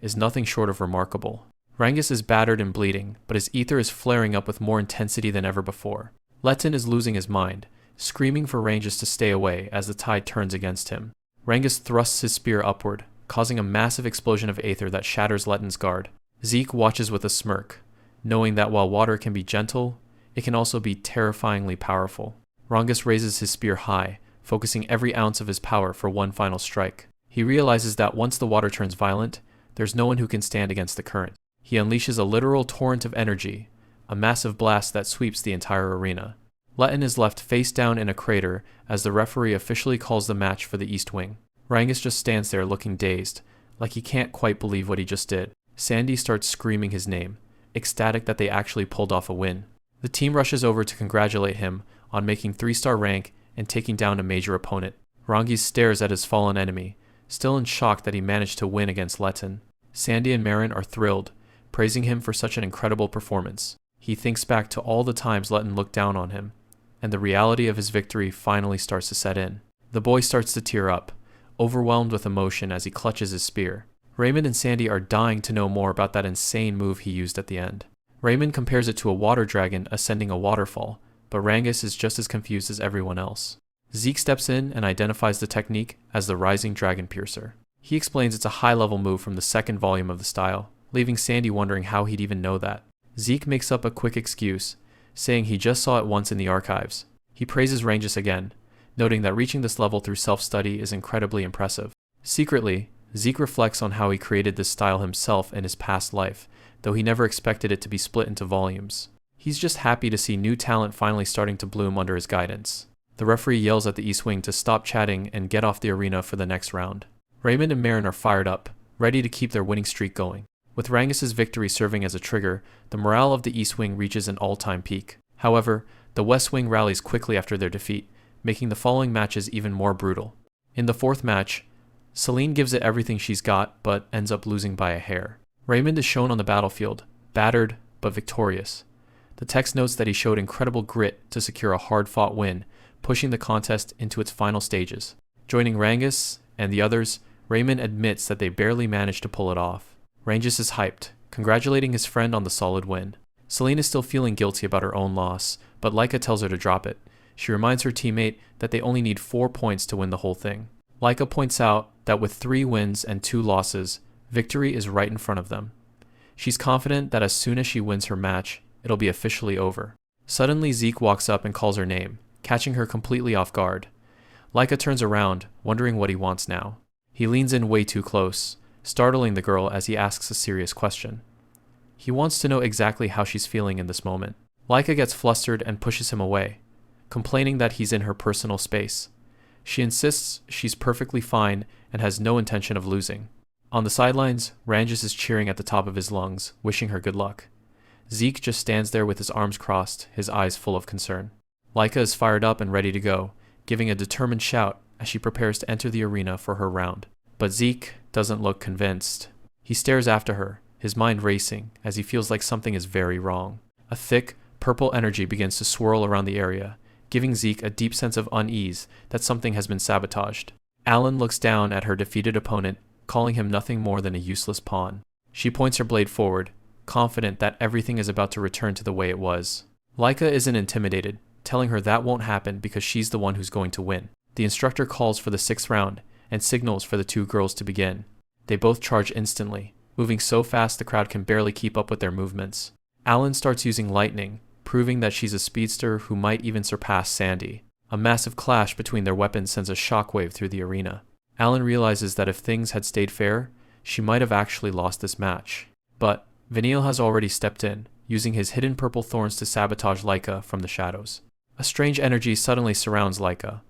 is nothing short of remarkable. Rangas is battered and bleeding, but his ether is flaring up with more intensity than ever before. Letin is losing his mind, screaming for Rangas to stay away as the tide turns against him. Rangas thrusts his spear upward, causing a massive explosion of aether that shatters Letin's guard. Zeke watches with a smirk, knowing that while water can be gentle, it can also be terrifyingly powerful. Rangas raises his spear high, focusing every ounce of his power for one final strike. He realizes that once the water turns violent, there's no one who can stand against the current. He unleashes a literal torrent of energy, a massive blast that sweeps the entire arena. Letin is left face down in a crater as the referee officially calls the match for the East Wing. Rangas just stands there looking dazed, like he can't quite believe what he just did. Sandy starts screaming his name, ecstatic that they actually pulled off a win. The team rushes over to congratulate him on making 3-star rank and taking down a major opponent. Rangas stares at his fallen enemy, still in shock that he managed to win against Letin. Sandy and Marin are thrilled, praising him for such an incredible performance. He thinks back to all the times Letin looked down on him, and the reality of his victory finally starts to set in. The boy starts to tear up, overwhelmed with emotion as he clutches his spear. Raymond and Sandy are dying to know more about that insane move he used at the end. Raymond compares it to a water dragon ascending a waterfall, but Rangas is just as confused as everyone else. Zeke steps in and identifies the technique as the Rising Dragon Piercer. He explains it's a high-level move from the second volume of the style, leaving Sandy wondering how he'd even know that. Zeke makes up a quick excuse, saying he just saw it once in the archives. He praises Rangas again, noting that reaching this level through self-study is incredibly impressive. Secretly, Zeke reflects on how he created this style himself in his past life, though he never expected it to be split into volumes. He's just happy to see new talent finally starting to bloom under his guidance. The referee yells at the East Wing to stop chatting and get off the arena for the next round. Raymond and Marin are fired up, ready to keep their winning streak going. With Rangas' victory serving as a trigger, the morale of the East Wing reaches an all-time peak. However, the West Wing rallies quickly after their defeat, making the following matches even more brutal. In the fourth match, Celine gives it everything she's got, but ends up losing by a hair. Raymond is shown on the battlefield, battered but victorious. The text notes that he showed incredible grit to secure a hard-fought win, pushing the contest into its final stages. Joining Rangas and the others, Raymond admits that they barely managed to pull it off. Rangas is hyped, congratulating his friend on the solid win. Celine is still feeling guilty about her own loss, but Laika tells her to drop it. She reminds her teammate that they only need 4 points to win the whole thing. Laika points out that with 3 wins and 2 losses, victory is right in front of them. She's confident that as soon as she wins her match, it'll be officially over. Suddenly, Zeke walks up and calls her name, catching her completely off guard. Laika turns around, wondering what he wants now. He leans in way too close, startling the girl as he asks a serious question. He wants to know exactly how she's feeling in this moment. Laika gets flustered and pushes him away, complaining that he's in her personal space. She insists she's perfectly fine and has no intention of losing. On the sidelines, Rangas is cheering at the top of his lungs, wishing her good luck. Zeke just stands there with his arms crossed, his eyes full of concern. Laika is fired up and ready to go, giving a determined shout as she prepares to enter the arena for her round. But Zeke doesn't look convinced. He stares after her, his mind racing as he feels like something is very wrong. A thick, purple energy begins to swirl around the area, giving Zeke a deep sense of unease that something has been sabotaged. Alan looks down at her defeated opponent, calling him nothing more than a useless pawn. She points her blade forward, confident that everything is about to return to the way it was. Laika isn't intimidated, telling her that won't happen because she's the one who's going to win. The instructor calls for the 6th round and signals for the two girls to begin. They both charge instantly, moving so fast the crowd can barely keep up with their movements. Alan starts using lightning, proving that she's a speedster who might even surpass Sandy. A massive clash between their weapons sends a shockwave through the arena. Alan realizes that if things had stayed fair, she might have actually lost this match. But Vanille has already stepped in, using his hidden purple thorns to sabotage Laika from the shadows. A strange energy suddenly surrounds Laika,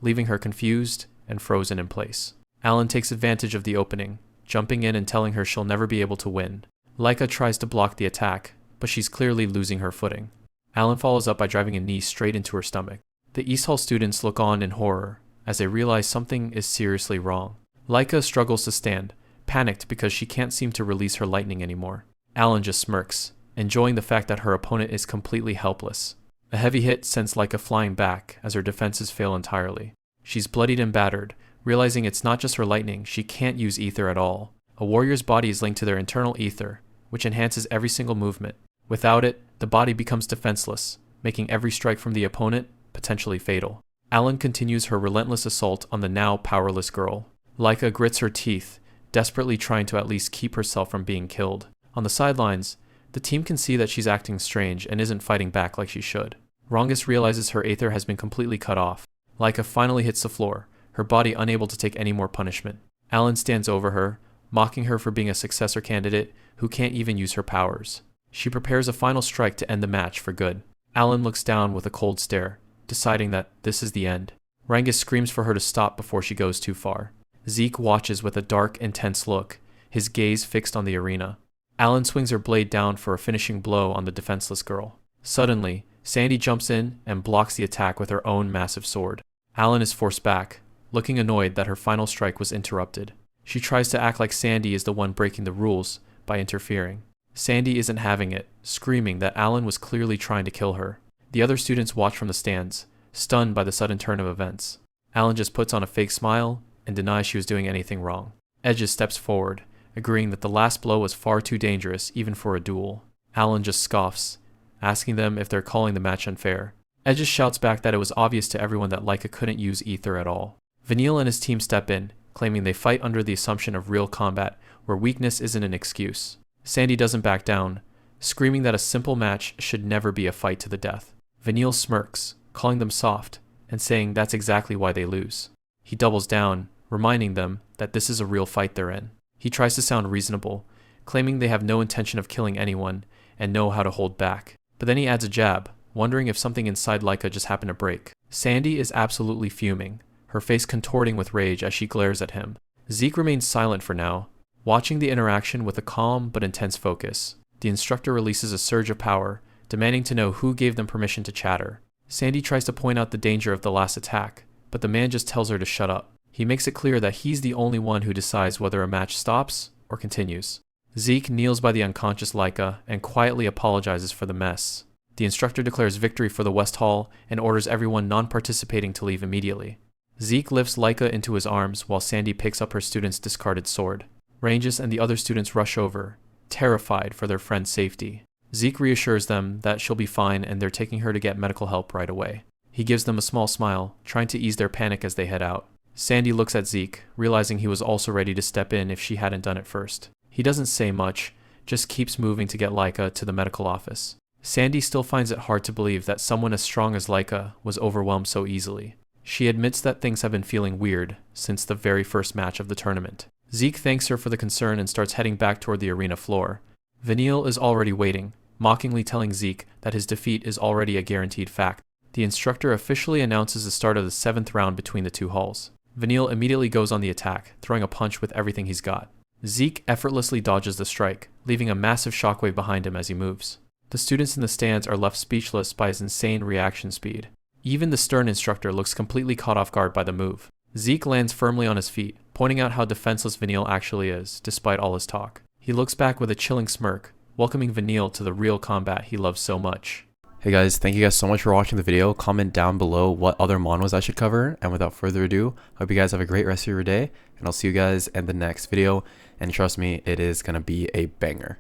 leaving her confused and frozen in place. Alan takes advantage of the opening, jumping in and telling her she'll never be able to win. Laika tries to block the attack, but she's clearly losing her footing. Alan follows up by driving a knee straight into her stomach. The East Hall students look on in horror as they realize something is seriously wrong. Laika struggles to stand, panicked because she can't seem to release her lightning anymore. Alan just smirks, enjoying the fact that her opponent is completely helpless. A heavy hit sends Laika flying back as her defenses fail entirely. She's bloodied and battered, realizing it's not just her lightning, she can't use ether at all. A warrior's body is linked to their internal ether, which enhances every single movement. Without it, the body becomes defenseless, making every strike from the opponent potentially fatal. Alan continues her relentless assault on the now powerless girl. Laika grits her teeth, desperately trying to at least keep herself from being killed. On the sidelines, the team can see that she's acting strange and isn't fighting back like she should. Rangas realizes her aether has been completely cut off. Laika finally hits the floor, her body unable to take any more punishment. Alan stands over her, mocking her for being a successor candidate who can't even use her powers. She prepares a final strike to end the match for good. Alan looks down with a cold stare, deciding that this is the end. Rangas screams for her to stop before she goes too far. Zeke watches with a dark, intense look, his gaze fixed on the arena. Alan swings her blade down for a finishing blow on the defenseless girl. Suddenly, Sandy jumps in and blocks the attack with her own massive sword. Alan is forced back, looking annoyed that her final strike was interrupted. She tries to act like Sandy is the one breaking the rules by interfering. Sandy isn't having it, screaming that Alan was clearly trying to kill her. The other students watch from the stands, stunned by the sudden turn of events. Alan just puts on a fake smile and denies she was doing anything wrong. Edges steps forward, agreeing that the last blow was far too dangerous even for a duel. Alan just scoffs, asking them if they're calling the match unfair. Edges shouts back that it was obvious to everyone that Laika couldn't use ether at all. Vanille and his team step in, claiming they fight under the assumption of real combat, where weakness isn't an excuse. Sandy doesn't back down, screaming that a simple match should never be a fight to the death. Vanille smirks, calling them soft, and saying that's exactly why they lose. He doubles down, reminding them that this is a real fight they're in. He tries to sound reasonable, claiming they have no intention of killing anyone and know how to hold back. But then he adds a jab, wondering if something inside Laika just happened to break. Sandy is absolutely fuming, her face contorting with rage as she glares at him. Zeke remains silent for now, watching the interaction with a calm but intense focus. The instructor releases a surge of power, demanding to know who gave them permission to chatter. Sandy tries to point out the danger of the last attack, but the man just tells her to shut up. He makes it clear that he's the only one who decides whether a match stops or continues. Zeke kneels by the unconscious Laika and quietly apologizes for the mess. The instructor declares victory for the West Hall and orders everyone non-participating to leave immediately. Zeke lifts Laika into his arms while Sandy picks up her student's discarded sword. Rangas and the other students rush over, terrified for their friend's safety. Zeke reassures them that she'll be fine and they're taking her to get medical help right away. He gives them a small smile, trying to ease their panic as they head out. Sandy looks at Zeke, realizing he was also ready to step in if she hadn't done it first. He doesn't say much, just keeps moving to get Laika to the medical office. Sandy still finds it hard to believe that someone as strong as Laika was overwhelmed so easily. She admits that things have been feeling weird since the very first match of the tournament. Zeke thanks her for the concern and starts heading back toward the arena floor. Vanille is already waiting, mockingly telling Zeke that his defeat is already a guaranteed fact. The instructor officially announces the start of the 7th round between the two halls. Vanille immediately goes on the attack, throwing a punch with everything he's got. Zeke effortlessly dodges the strike, leaving a massive shockwave behind him as he moves. The students in the stands are left speechless by his insane reaction speed. Even the stern instructor looks completely caught off guard by the move. Zeke lands firmly on his feet, pointing out how defenseless Vanille actually is, despite all his talk. He looks back with a chilling smirk, welcoming Vanille to the real combat he loves so much. Hey guys, thank you guys so much for watching the video. Comment down below what other manhwas I should cover. And without further ado, hope you guys have a great rest of your day. And I'll see you guys in the next video. And trust me, it is going to be a banger.